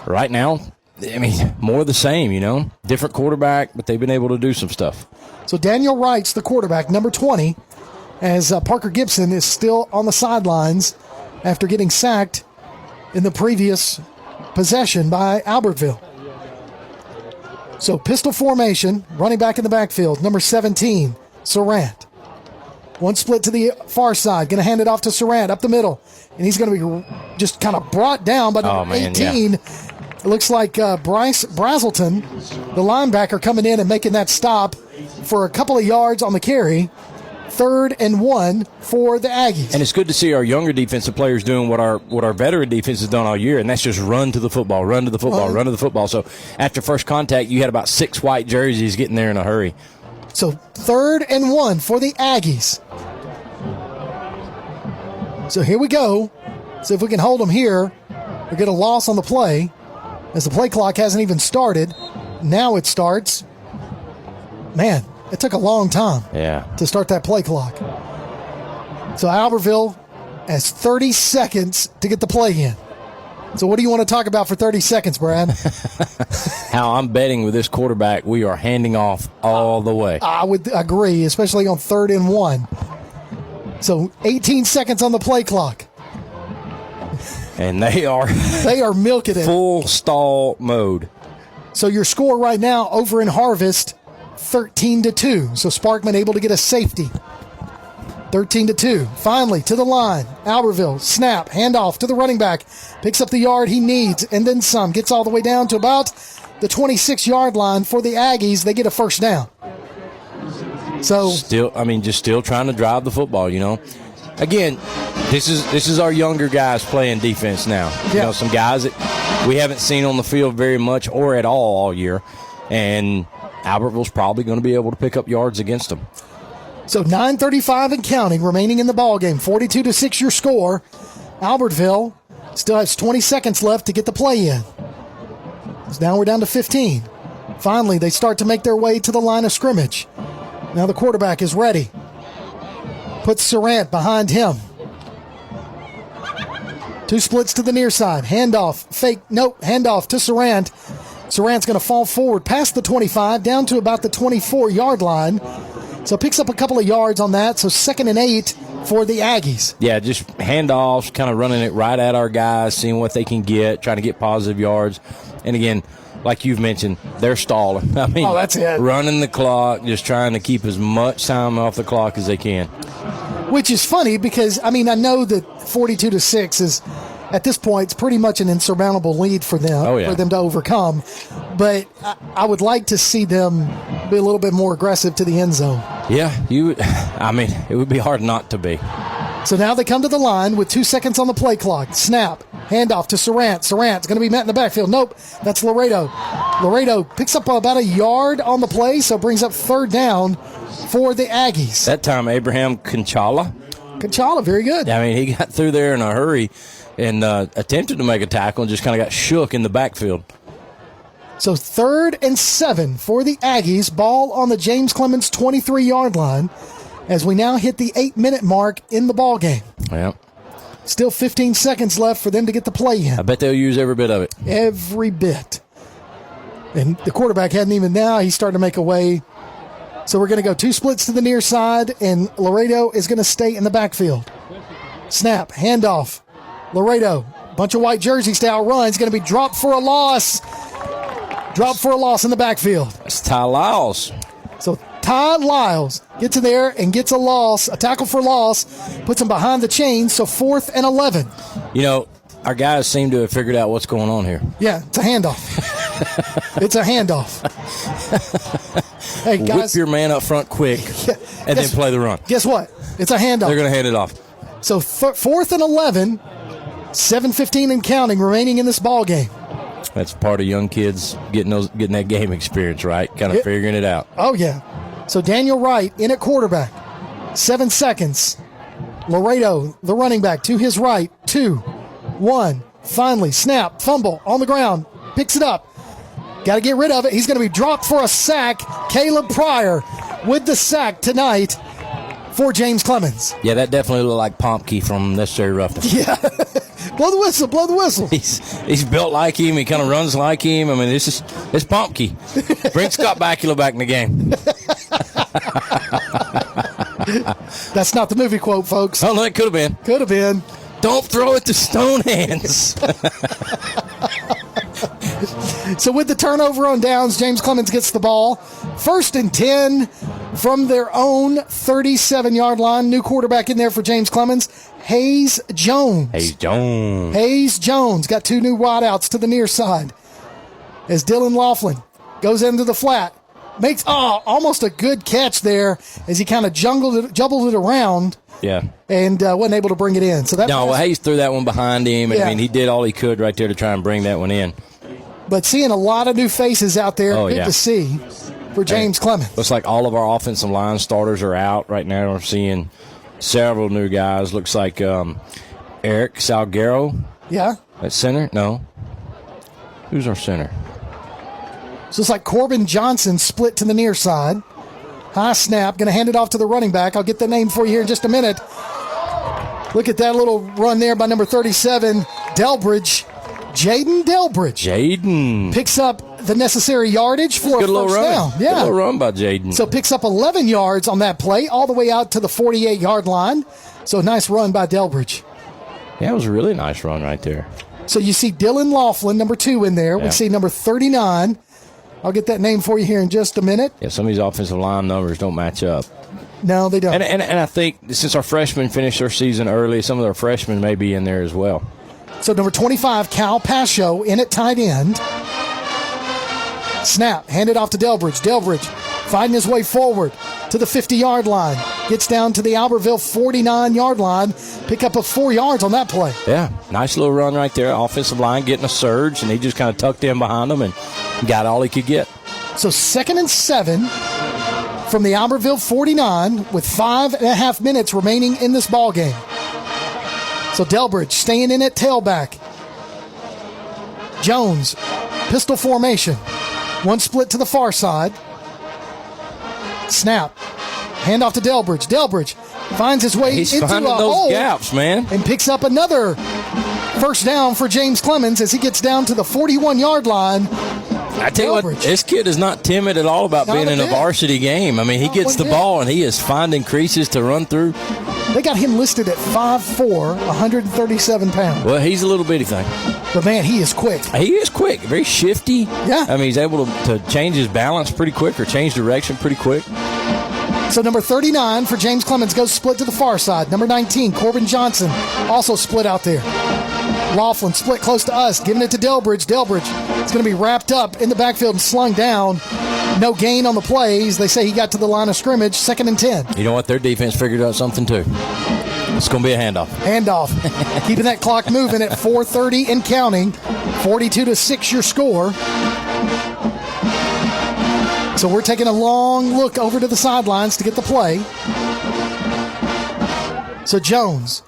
right now, I mean, more of the same, different quarterback, but they've been able to do some stuff. So Daniel Wright's the quarterback, number 20, as Parker Gibson is still on the sidelines after getting sacked in the previous possession by Albertville. So pistol formation, running back in the backfield, number 17, Surratt. One split to the far side, going to hand it off to Surratt up the middle, and he's going to be just kind of brought down by number 18. Yeah. It looks like Bryce Brazelton, the linebacker, coming in and making that stop for a couple of yards on the carry. 3rd and 1 for the Aggies. And it's good to see our younger defensive players doing what our veteran defense has done all year, and that's just run to the football. So after first contact, you had about 6 white jerseys getting there in a hurry. So 3rd and 1 for the Aggies. So here we go. See if we can hold them here. We get a loss on the play as the play clock hasn't even started. Now it starts. Man, it took a long time to start that play clock. So Albertville has 30 seconds to get the play in. So what do you want to talk about for 30 seconds, Brad? How I'm betting with this quarterback, we are handing off all the way. I would agree, especially on 3rd and 1. So 18 seconds on the play clock. And they are milking it. Full stall mode. So your score right now over in Harvest, 13-2. So Sparkman able to get a safety. 13-2. Finally, to the line. Albertville, snap, handoff to the running back. Picks up the yard he needs, and then some. Gets all the way down to about the 26-yard line for the Aggies. They get a first down. So still trying to drive the football, Again, this is our younger guys playing defense now. Some guys that we haven't seen on the field very much or at all year. And Albertville's probably going to be able to pick up yards against them. So 9:35 and counting remaining in the ball game. 42-6 your score. Albertville still has 20 seconds left to get the play in. So now we're down to 15. Finally, they start to make their way to the line of scrimmage. Now the quarterback is ready. Puts Surratt behind him. 2 splits to the near side. Handoff. Handoff to Surratt. Surratt's going to fall forward past the 25, down to about the 24-yard line. So picks up a couple of yards on that. So 2nd and 8 for the Aggies. Yeah, just handoffs, kind of running it right at our guys, seeing what they can get, trying to get positive yards. And again, like you've mentioned, they're stalling. That's it. Running the clock, just trying to keep as much time off the clock as they can. Which is funny because, I know that 42-6 is, at this point, it's pretty much an insurmountable lead for them, for them to overcome. But I would like to see them be a little bit more aggressive to the end zone. Yeah, it would be hard not to be. So now they come to the line with 2 seconds on the play clock. Snap, handoff to Surratt. Surratt's going to be met in the backfield. Nope, that's Laredo. Laredo picks up about a yard on the play, so brings up 3rd down for the Aggies. That time, Abraham Kanchala, very good. He got through there in a hurry and attempted to make a tackle and just kind of got shook in the backfield. So 3rd and 7 for the Aggies. Ball on the James Clemens 23-yard line as we now hit the 8-minute mark in the ball game. Yeah. Still 15 seconds left for them to get the play in. I bet they'll use every bit of it. Every bit. And the quarterback hadn't even now. He's starting to make a way. So we're going to go 2 splits to the near side, and Laredo is going to stay in the backfield. Snap, handoff. Laredo, bunch of white jersey style runs, going to be dropped for a loss. Dropped for a loss in the backfield. That's Ty Lyles. So Ty Lyles gets in there and gets a loss, a tackle for loss, puts him behind the chains, so 4th and 11. our guys seem to have figured out what's going on here. Yeah, it's a handoff. It's a handoff. Hey, guys. Whip your man up front quick and then play the run. Guess what? It's a handoff. They're going to hand it off. So 4th and 11, 7:15 and counting remaining in this ball game. That's part of young kids getting that game experience, right? Kind of figuring it out. Oh, yeah. So Daniel Wright in at quarterback. 7 seconds. Laredo, the running back, to his right. 2, 1. Finally, snap, fumble, on the ground. Picks it up. Got to get rid of it. He's going to be dropped for a sack. Caleb Pryor with the sack tonight for James Clemens. Yeah, that definitely looked like Pompkey from Necessary Roughness. Yeah. Blow the whistle, blow the whistle. He's built like him. He kind of runs like him. I mean, it's Pompkey. Bring Scott Bakula back in the game. That's not the movie quote, folks. Oh, no, it could have been. Could have been. Don't throw it to stone hands. So with the turnover on downs, James Clemens gets the ball. 1st and 10 from their own 37-yard line. New quarterback in there for James Clemens, Hayes Jones. Hayes Jones got 2 new wideouts to the near side. As Dylan Laughlin goes into the flat. Makes almost a good catch there as he kind of jumbled it around. Yeah. And wasn't able to bring it in. So Hayes threw that one behind him. Yeah. I mean, he did all he could right there to try and bring that one in. But seeing a lot of new faces out there, good to see for James Clemens. Looks like all of our offensive line starters are out right now. We're seeing several new guys. Looks like Eric Salguero. Yeah. At center? No. Who's our center? So it's like Corbin Johnson split to the near side. High snap. Going to hand it off to the running back. I'll get the name for you here in just a minute. Look at that little run there by number 37, Delbridge. Jaden Delbridge. Jaden. Picks up the necessary yardage for a first down. Yeah. Good little run by Jaden. So picks up 11 yards on that play, all the way out to the 48-yard line. So a nice run by Delbridge. Yeah, it was a really nice run right there. So you see Dylan Laughlin, number 2 in there. Yeah. We see number 39. I'll get that name for you here in just a minute. Yeah, some of these offensive line numbers don't match up. No, they don't. And I think since our freshmen finished their season early, some of their freshmen may be in there as well. So number 25, Cal Pasho, in at tight end. Snap, handed off to Delbridge. Delbridge finding his way forward to the 50-yard line. Gets down to the Albertville 49-yard line. Pick up 4 yards on that play. Yeah, nice little run right there. Offensive line getting a surge, and he just kind of tucked in behind them and got all he could get. So 2nd and 7 from the Albertville 49 with 5.5 minutes remaining in this ball game. So Delbridge staying in at tailback. Jones, pistol formation. One split to the far side. Snap. Hand off to Delbridge. Delbridge finds his way into a hole. Gaps, man. And picks up another first down for James Clemens as he gets down to the 41-yard line. I tell you what, this kid is not timid at all about being in a varsity game. I mean, he gets the ball and he is finding creases to run through. They got him listed at 5'4", 137 pounds. Well, he's a little bitty thing. But, man, he is quick. He is quick. Very shifty. Yeah. I mean, he's able to change his balance pretty quick or change direction pretty quick. So number 39 for James Clemens goes split to the far side. Number 19, Corbin Johnson, also split out there. Laughlin split close to us, giving it to Delbridge. Delbridge is going to be wrapped up in the backfield and slung down. No gain on the plays. They say he got to the line of scrimmage, 2nd and 10. You know what? Their defense figured out something, too. It's going to be a handoff. Keeping that clock moving at 4:30 and counting. 42-6 your score. So we're taking a long look over to the sidelines to get the play. So Jones,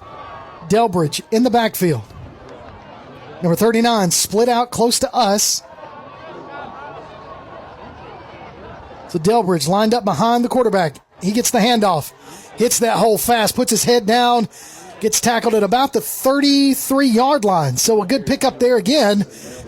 Delbridge in the backfield. Number 39 split out close to us. So Delbridge lined up behind the quarterback. He gets the handoff. Hits that hole fast, puts his head down, gets tackled at about the 33-yard line. So a good pickup there again.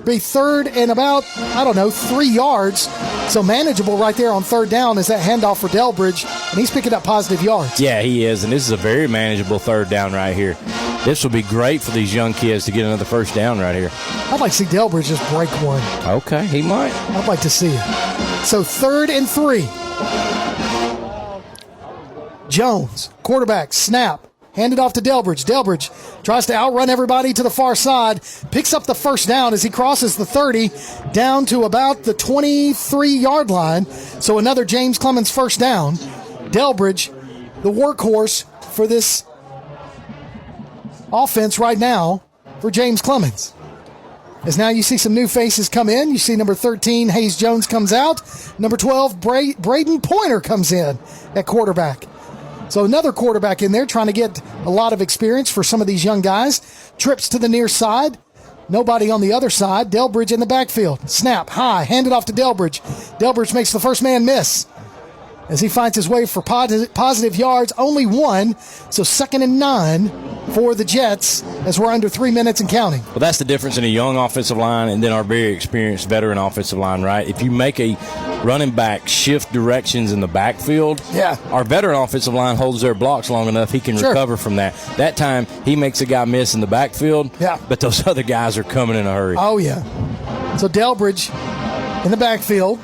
Be 3rd and about, 3 yards. So manageable right there on 3rd down is that handoff for Delbridge, and he's picking up positive yards. Yeah, he is, and this is a very manageable 3rd down right here. This will be great for these young kids to get another first down right here. I'd like to see Delbridge just break one. Okay, he might. I'd like to see it. So 3rd and 3. Jones, quarterback, snap. Handed off to Delbridge. Delbridge tries to outrun everybody to the far side. Picks up the first down as he crosses the 30 down to about the 23-yard line. So another James Clemens first down. Delbridge, the workhorse for this offense right now for James Clemens. As now you see some new faces come in. You see number 13, Hayes Jones, comes out. Number 12, Braden Pointer comes in at quarterback. So another quarterback in there trying to get a lot of experience for some of these young guys. Trips to the near side. Nobody on the other side. Delbridge in the backfield. Snap, high, handed off to Delbridge. Delbridge makes the first man miss as he finds his way for positive yards. Only one, so 2nd and 9 for the Jets as we're under 3 minutes and counting. Well, that's the difference in a young offensive line and then our very experienced veteran offensive line, right? If you make a running back shift directions in the backfield, our veteran offensive line holds their blocks long enough, he can recover from that. That time, he makes a guy miss in the backfield, but those other guys are coming in a hurry. Oh, yeah. So Delbridge in the backfield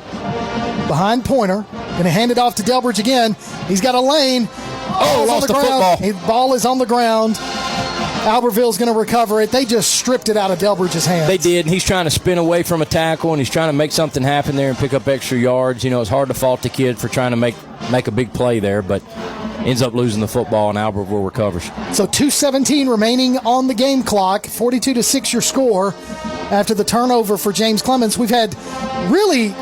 behind Pointer. Going to hand it off to Delbridge again. He's got a lane. Lost the football. The ball is on the ground. Albertville's going to recover it. They just stripped it out of Delbridge's hands. They did. He's trying to spin away from a tackle, and he's trying to make something happen there and pick up extra yards. You know, it's hard to fault the kid for trying to make a big play there, but ends up losing the football, and Albertville recovers. So 2:17 remaining on the game clock. 42-6 your score after the turnover for James Clemens. We've had really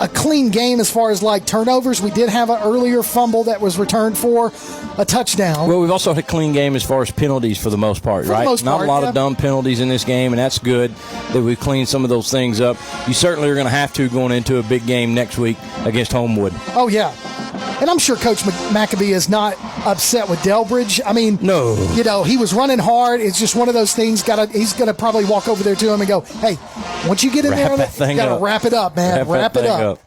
a clean game as far as like turnovers. We did have an earlier fumble that was returned for a touchdown. Well, we've also had a clean game as far as penalties for the most part, right? Not a lot of dumb penalties in this game, and that's good that we've cleaned some of those things up. You certainly are going to have to going into a big game next week against Homewood. Oh, yeah. And I'm sure Coach McAbee is not upset with Delbridge. I mean, no. You know, he was running hard. It's just one of those things. He's going to probably walk over there to him and go, hey, once you get in there, you got to wrap it up, man. Wrap it up.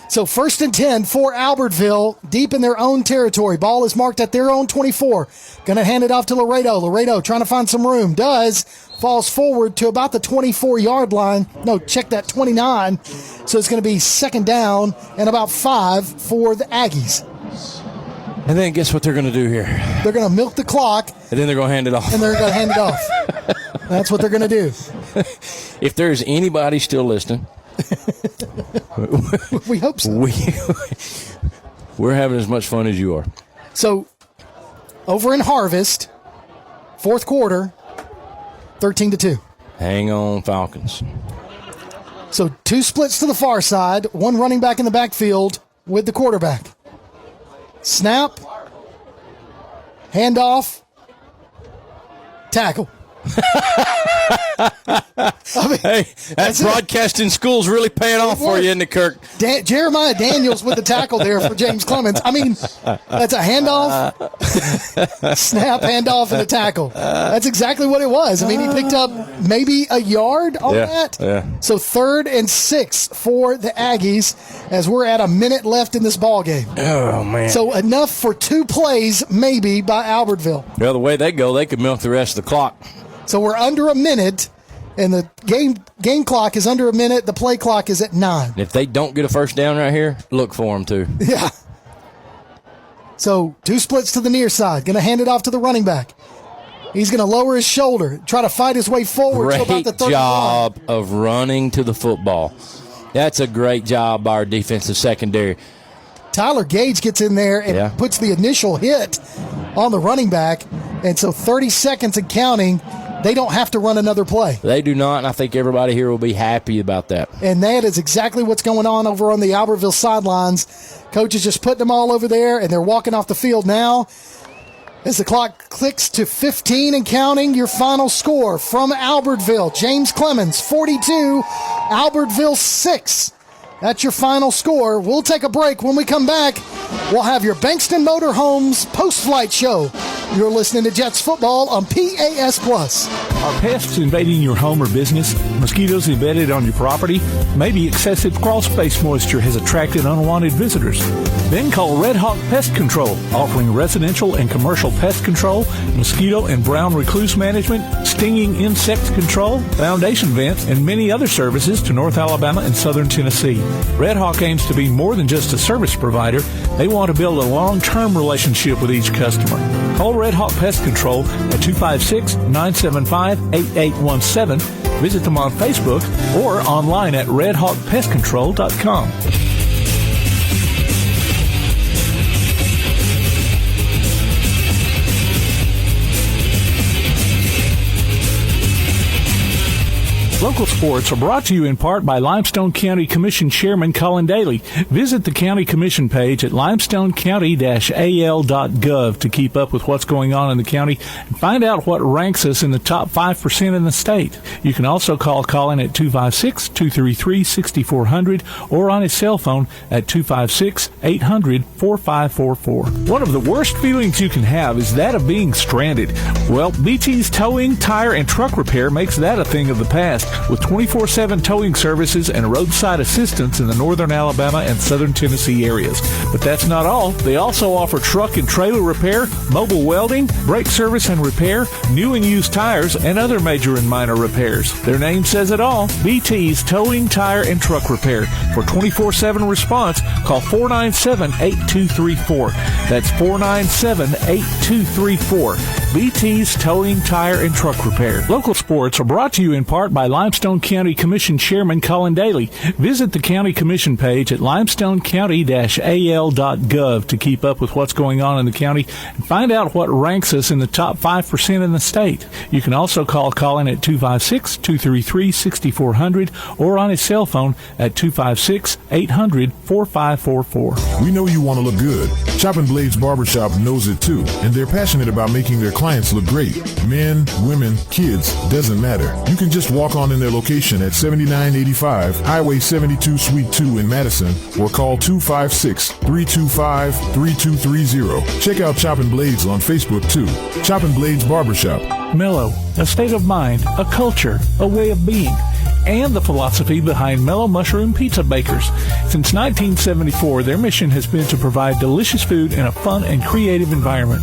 So 1st and 10 for Albertville, deep in their own territory. Ball is marked at their own 24. Going to hand it off to Laredo. Laredo trying to find some room. Falls forward to about the 24-yard line. No, check that, 29. So it's going to be 2nd down and about 5 for the Aggies. And then guess what they're going to do here? They're going to milk the clock. And then they're going to hand it off. And they're going to hand it off. That's what they're going to do. If there's anybody still listening, we hope so. We're having as much fun as you are. So, over in Harvest, 4th quarter, 13-2. Hang on, Falcons. So 2 splits to the far side, 1 running back in the backfield with the quarterback. Snap, handoff, tackle. Hey, that broadcasting school's really paying off for you, isn't it, Kirk? Jeremiah Daniels with the tackle there for James Clemens. I mean, that's a handoff, snap, handoff, and a tackle. That's exactly what it was. I mean, he picked up maybe a yard on that. Yeah. So 3rd and 6 for the Aggies as we're at a minute left in this ball game. Oh, man. So enough for 2 plays maybe by Albertville. Well, the way they go, they could milk the rest of the clock. So we're under a minute, and the game clock is under a minute. The play clock is at 9. If they don't get a first down right here, look for them too. Yeah. So 2 splits to the near side. Going to hand it off to the running back. He's going to lower his shoulder, try to fight his way forward to about the 30 Great job of running to the football. That's a great job by our defensive secondary. Tyler Gage gets in there and puts the initial hit on the running back. And so 30 seconds and counting, they don't have to run another play. They do not, and I think everybody here will be happy about that. And that is exactly what's going on over on the Albertville sidelines. Coach is just putting them all over there, and they're walking off the field now. As the clock clicks to 15 and counting, your final score from Albertville. James Clemens, 42, Albertville 6. That's your final score. We'll take a break. When we come back, we'll have your Bankston Motorhomes post-flight show. You're listening to Jets football on PAS+. Are pests invading your home or business? Mosquitoes embedded on your property? Maybe excessive crawl space moisture has attracted unwanted visitors. Then call Red Hawk Pest Control, offering residential and commercial pest control, mosquito and brown recluse management, stinging insect control, foundation vents, and many other services to North Alabama and Southern Tennessee. Red Hawk aims to be more than just a service provider. They want to build a long-term relationship with each customer. Call Red Hawk Pest Control at 256-975-8817. Visit them on Facebook or online at redhawkpestcontrol.com. Local sports are brought to you in part by Limestone County Commission Chairman Colin Daly. Visit the County Commission page at limestonecounty-al.gov to keep up with what's going on in the county and find out what ranks us in the top 5% in the state. You can also call Colin at 256-233-6400 or on his cell phone at 256-800-4544. One of the worst feelings you can have is that of being stranded. Well, BT's Towing, Tire, and Truck Repair makes that a thing of the past, with 24/7 towing services and roadside assistance in the northern Alabama and southern Tennessee areas. But that's not all. They also offer truck and trailer repair, mobile welding, brake service and repair, new and used tires, and other major and minor repairs. Their name says it all. BT's Towing, Tire, and Truck Repair. For 24/7 response, call 497-8234. That's 497-8234. BT's Towing, Tire, and Truck Repair. Local sports are brought to you in part by Limestone County Commission Chairman Colin Daly. Visit the County Commission page at limestonecounty-al.gov to keep up with what's going on in the county and find out what ranks us in the top 5% in the state. You can also call Colin at 256-233-6400 or on his cell phone at 256-800-4544. We know you want to look good. Chopping Blades Barbershop knows it too, and they're passionate about making their clients look great. Men, women, kids, doesn't matter. You can just walk on in their location at 7985 Highway 72 Suite 2 in Madison or call 256-325-3230. Check out Chopping Blades on Facebook too. Chopping Blades Barbershop. Mellow, a state of mind, a culture, a way of being, and the philosophy behind Mellow Mushroom Pizza Bakers. Since 1974, their mission has been to provide delicious food in a fun and creative environment.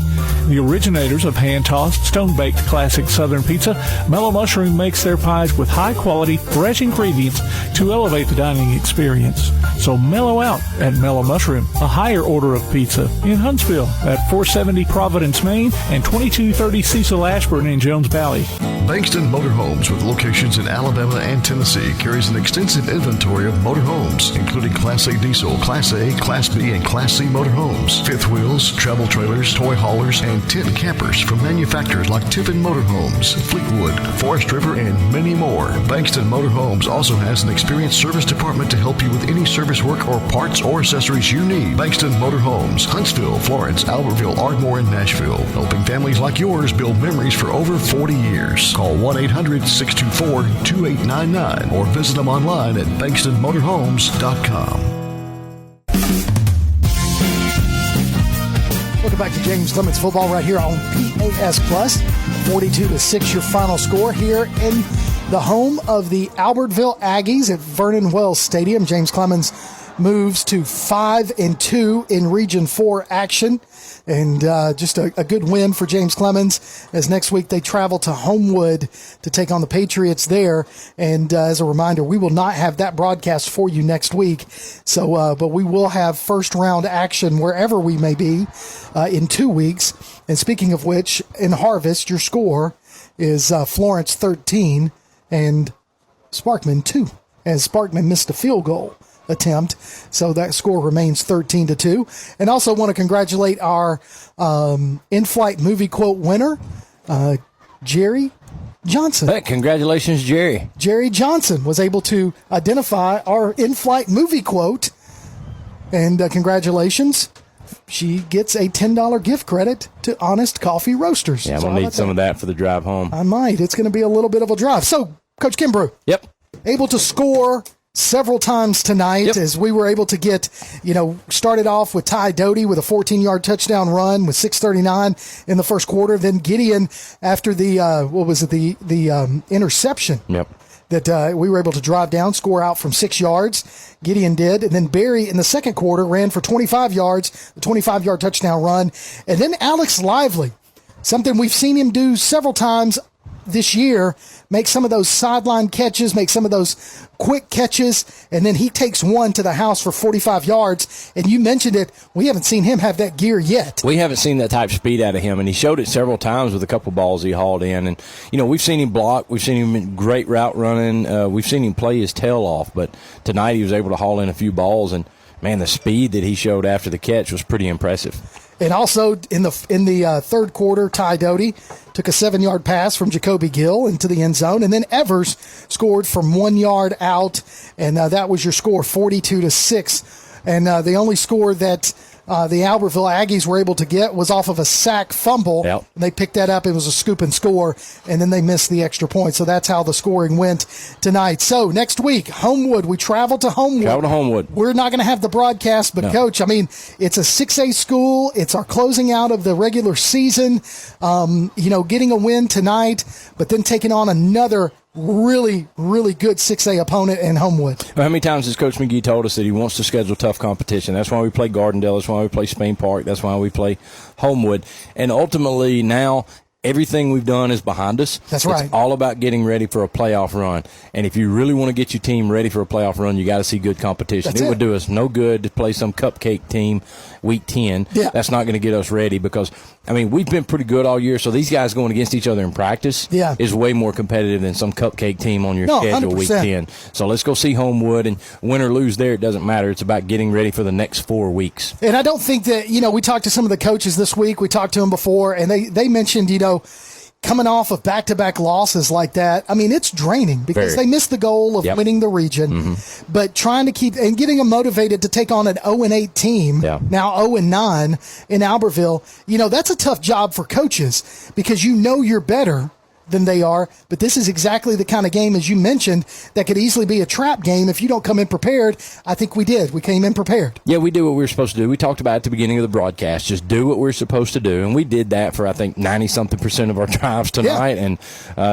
The originators of hand-tossed, stone-baked classic Southern pizza, Mellow Mushroom makes their pies with high-quality, fresh ingredients to elevate the dining experience. So mellow out at Mellow Mushroom, a higher order of pizza in Huntsville at 470 Providence, Maine, and 2230 Cecil Ashburn in Jones Valley. Bankston Motorhomes, with locations in Alabama and Tennessee, carries an extensive inventory of motorhomes, including Class A diesel, Class A, Class B, and Class C motorhomes, fifth wheels, travel trailers, toy haulers, and tent campers from manufacturers like Tiffin Motorhomes, Fleetwood, Forest River, and many more. Bankston Motorhomes also has an experienced service department to help you with any service work or parts or accessories you need. Bankston Motorhomes, Huntsville, Florence, Albertville, Ardmore, and Nashville, helping families like yours build memories for over 40 years. Call 1-800-624-2899 or visit them online at bankstonmotorhomes.com. Welcome back to James Clemens Football right here on PAS Plus. 42-6 your final score here in the home of the Albertville Aggies at Vernon Wells Stadium. James Clemens moves to 5-2 in Region 4 action. And just a good win for James Clemens, as next week they travel to Homewood to take on the Patriots there. And as a reminder, we will not have that broadcast for you next week. So, but we will have first round action wherever we may be in 2 weeks. And speaking of which, in Harvest, your score is Florence 13 and Sparkman 2, as Sparkman missed a field goal attempt, so that score remains 13-2. And also want to congratulate our in-flight movie quote winner, Jerry Johnson. Hey, congratulations, Jerry. Jerry Johnson was able to identify our in-flight movie quote, and congratulations. She gets a $10 gift credit to Honest Coffee Roasters. Yeah, I'm going to need some of that for the drive home. I might. It's going to be a little bit of a drive. So, Coach Kimbrough. Yep. Able to score several times tonight, as we were able to get, started off with Ty Doty with a 14-yard touchdown run with 6:39 in the first quarter. Then Gideon, after the interception that we were able to drive down, score out from 6 yards. Gideon did. And then Barry in the second quarter ran for 25 yards, a 25-yard touchdown run. And then Alex Lively, something we've seen him do several times this year make some of those sideline catches, make some of those quick catches, and then he takes one to the house for 45 yards. And you mentioned it, we haven't seen him have that gear yet. We haven't seen that type of speed out of him, and he showed it several times with a couple balls he hauled in. And, we've seen him block. We've seen him in great route running. We've seen him play his tail off. But tonight he was able to haul in a few balls, and, man, the speed that he showed after the catch was pretty impressive. And also in the third quarter, Ty Doty took a 7-yard pass from Jacoby Gill into the end zone, and then Evers scored from 1 yard out, and that was your score, 42-6. And the only score that the Albertville Aggies were able to get was off of a sack fumble. Yep. And they picked that up. It was a scoop and score, and then they missed the extra point. So that's how the scoring went tonight. So next week, Homewood. We travel to Homewood. We're not going to have the broadcast, but, Coach, it's a 6A school. It's our closing out of the regular season, getting a win tonight, but then taking on another really, really good 6A opponent in Homewood. How many times has Coach McGee told us that he wants to schedule tough competition? That's why we play Gardendale. That's why we play Spain Park. That's why we play Homewood. And ultimately now everything we've done is behind us. That's right. It's all about getting ready for a playoff run. And if you really want to get your team ready for a playoff run, you got to see good competition. That's it would do us no good to play some cupcake team week 10. Yeah. That's not going to get us ready because, we've been pretty good all year. So these guys going against each other in practice is way more competitive than some cupcake team on your schedule 100%. Week 10. So let's go see Homewood, and win or lose there, it doesn't matter. It's about getting ready for the next 4 weeks. And I don't think that, we talked to some of the coaches this week. We talked to them before, and they mentioned, coming off of back-to-back losses like that, it's draining because they missed the goal of winning the region. Mm-hmm. But trying to keep and getting them motivated to take on an 0-8 team, now 0-9 in Albertville, that's a tough job for coaches because you're better than they are, but this is exactly the kind of game, as you mentioned, that could easily be a trap game if you don't come in prepared. I think we did. We came in prepared. Yeah, we do what we were supposed to do. We talked about it at the beginning of the broadcast, just do what we're supposed to do, and we did that for, I think, 90-something% of our drives tonight, and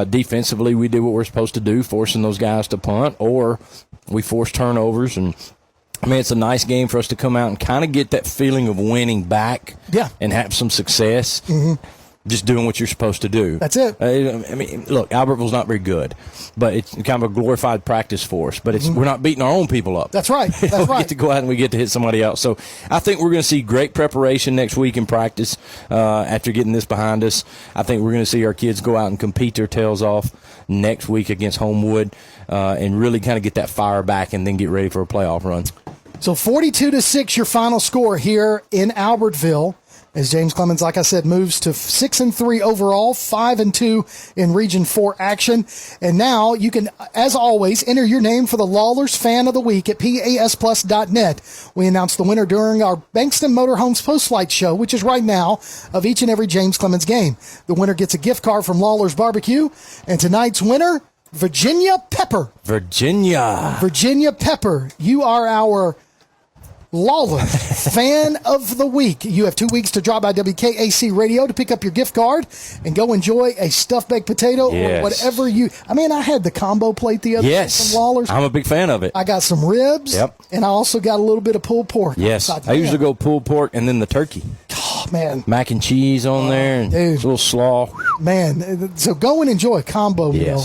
defensively we did what we're supposed to do, forcing those guys to punt, or we forced turnovers, and it's a nice game for us to come out and kind of get that feeling of winning back and have some success. Mm-hmm. Just doing what you're supposed to do. That's it. Look, Albertville's not very good, but it's kind of a glorified practice for us. But we're not beating our own people up. That's right. That's we get to go out and we get to hit somebody else. So I think we're going to see great preparation next week in practice after getting this behind us. I think we're going to see our kids go out and compete their tails off next week against Homewood and really kind of get that fire back and then get ready for a playoff run. So 42-6, your final score here in Albertville. As James Clemens, like I said, moves to 6-3 overall, 5-2 in Region 4 action. And now you can, as always, enter your name for the Lawlers Fan of the Week at PASplus.net. We announce the winner during our Bankston Motorhomes Post-Flight Show, which is right now, of each and every James Clemens game. The winner gets a gift card from Lawlers Barbecue. And tonight's winner, Virginia Pepper. Virginia Pepper. You are our Lawler Fan of the Week. You have 2 weeks to drop by WKAC Radio to pick up your gift card and go enjoy a stuffed baked potato or whatever you. I had the combo plate the other day from Lawler's. I'm a big fan of it. I got some ribs. Yep. And I also got a little bit of pulled pork. Yes. I usually go pulled pork and then the turkey. Oh, man. Mac and cheese on there and a little slaw. Man, so go and enjoy a combo meal.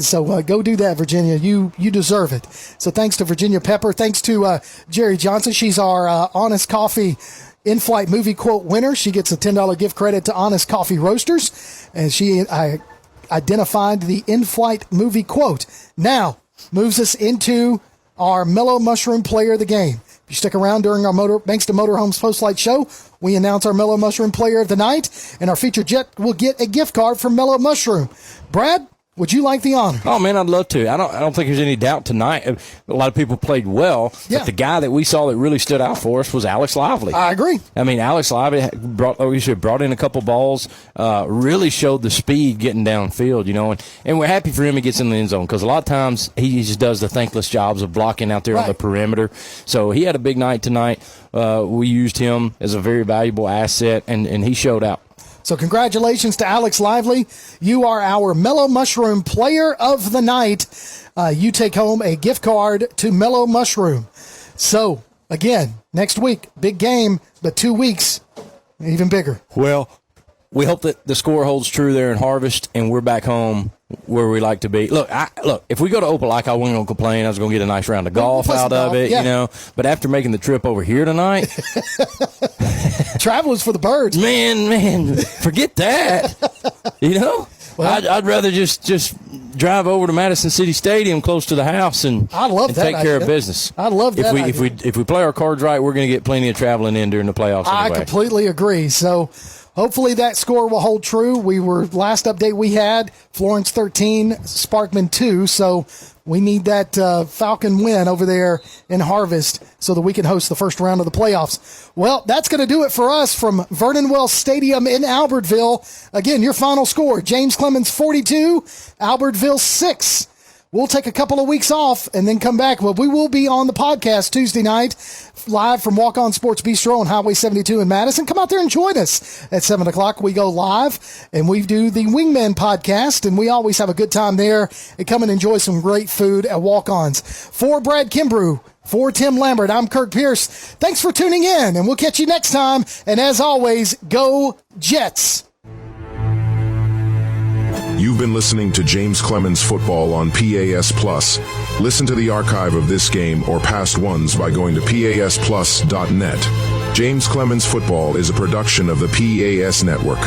So go do that, Virginia. You deserve it. So thanks to Virginia Pepper. Thanks to Jerry Johnson. She's our Honest Coffee in-flight movie quote winner. She gets a $10 gift credit to Honest Coffee Roasters. And she identified the in-flight movie quote. Now, moves us into our Mellow Mushroom Player of the Game. If you stick around during our Bankston Motorhomes Post-Flight Show, we announce our Mellow Mushroom Player of the Night. And our featured jet will get a gift card from Mellow Mushroom. Brad, would you like the honor? Oh, man, I'd love to. I don't think there's any doubt tonight. A lot of people played well, but the guy that we saw that really stood out for us was Alex Lively. I agree. Alex Lively brought in a couple balls, really showed the speed getting downfield, and we're happy for him he gets in the end zone because a lot of times he just does the thankless jobs of blocking out there on the perimeter. So he had a big night tonight. We used him as a very valuable asset, and he showed out. So congratulations to Alex Lively. You are our Mellow Mushroom Player of the Night. You take home a gift card to Mellow Mushroom. So, again, next week, big game, but 2 weeks, even bigger. Well, we hope that the score holds true there in Harvest, and we're back home where we like to be. Look, if we go to Opelika, I wasn't going to complain. I was going to get a nice round of golf out of it, you know. But after making the trip over here tonight, travel is for the birds. Man, forget that. You know, I'd rather just drive over to Madison City Stadium, close to the house, and take care of business. I love that. If we play our cards right, we're going to get plenty of traveling in during the playoffs. Anyway. I completely agree. So. Hopefully that score will hold true. Last update we had, Florence 13, Sparkman 2. So we need that Falcon win over there in Harvest so that we can host the first round of the playoffs. Well, that's going to do it for us from Vernon Wells Stadium in Albertville. Again, your final score, James Clemens 42, Albertville 6. We'll take a couple of weeks off and then come back. Well, we will be on the podcast Tuesday night, live from Walk On Sports Bistro on Highway 72 in Madison. Come out there and join us at 7 o'clock. We go live, and we do the Wingman podcast, and we always have a good time there and come and enjoy some great food at Walk Ons. For Brad Kimbrough, for Tim Lambert, I'm Kirk Pierce. Thanks for tuning in, and we'll catch you next time. And as always, go Jets! You've been listening to James Clemens Football on PAS Plus. Listen to the archive of this game or past ones by going to PASplus.net. James Clemens Football is a production of the PAS Network.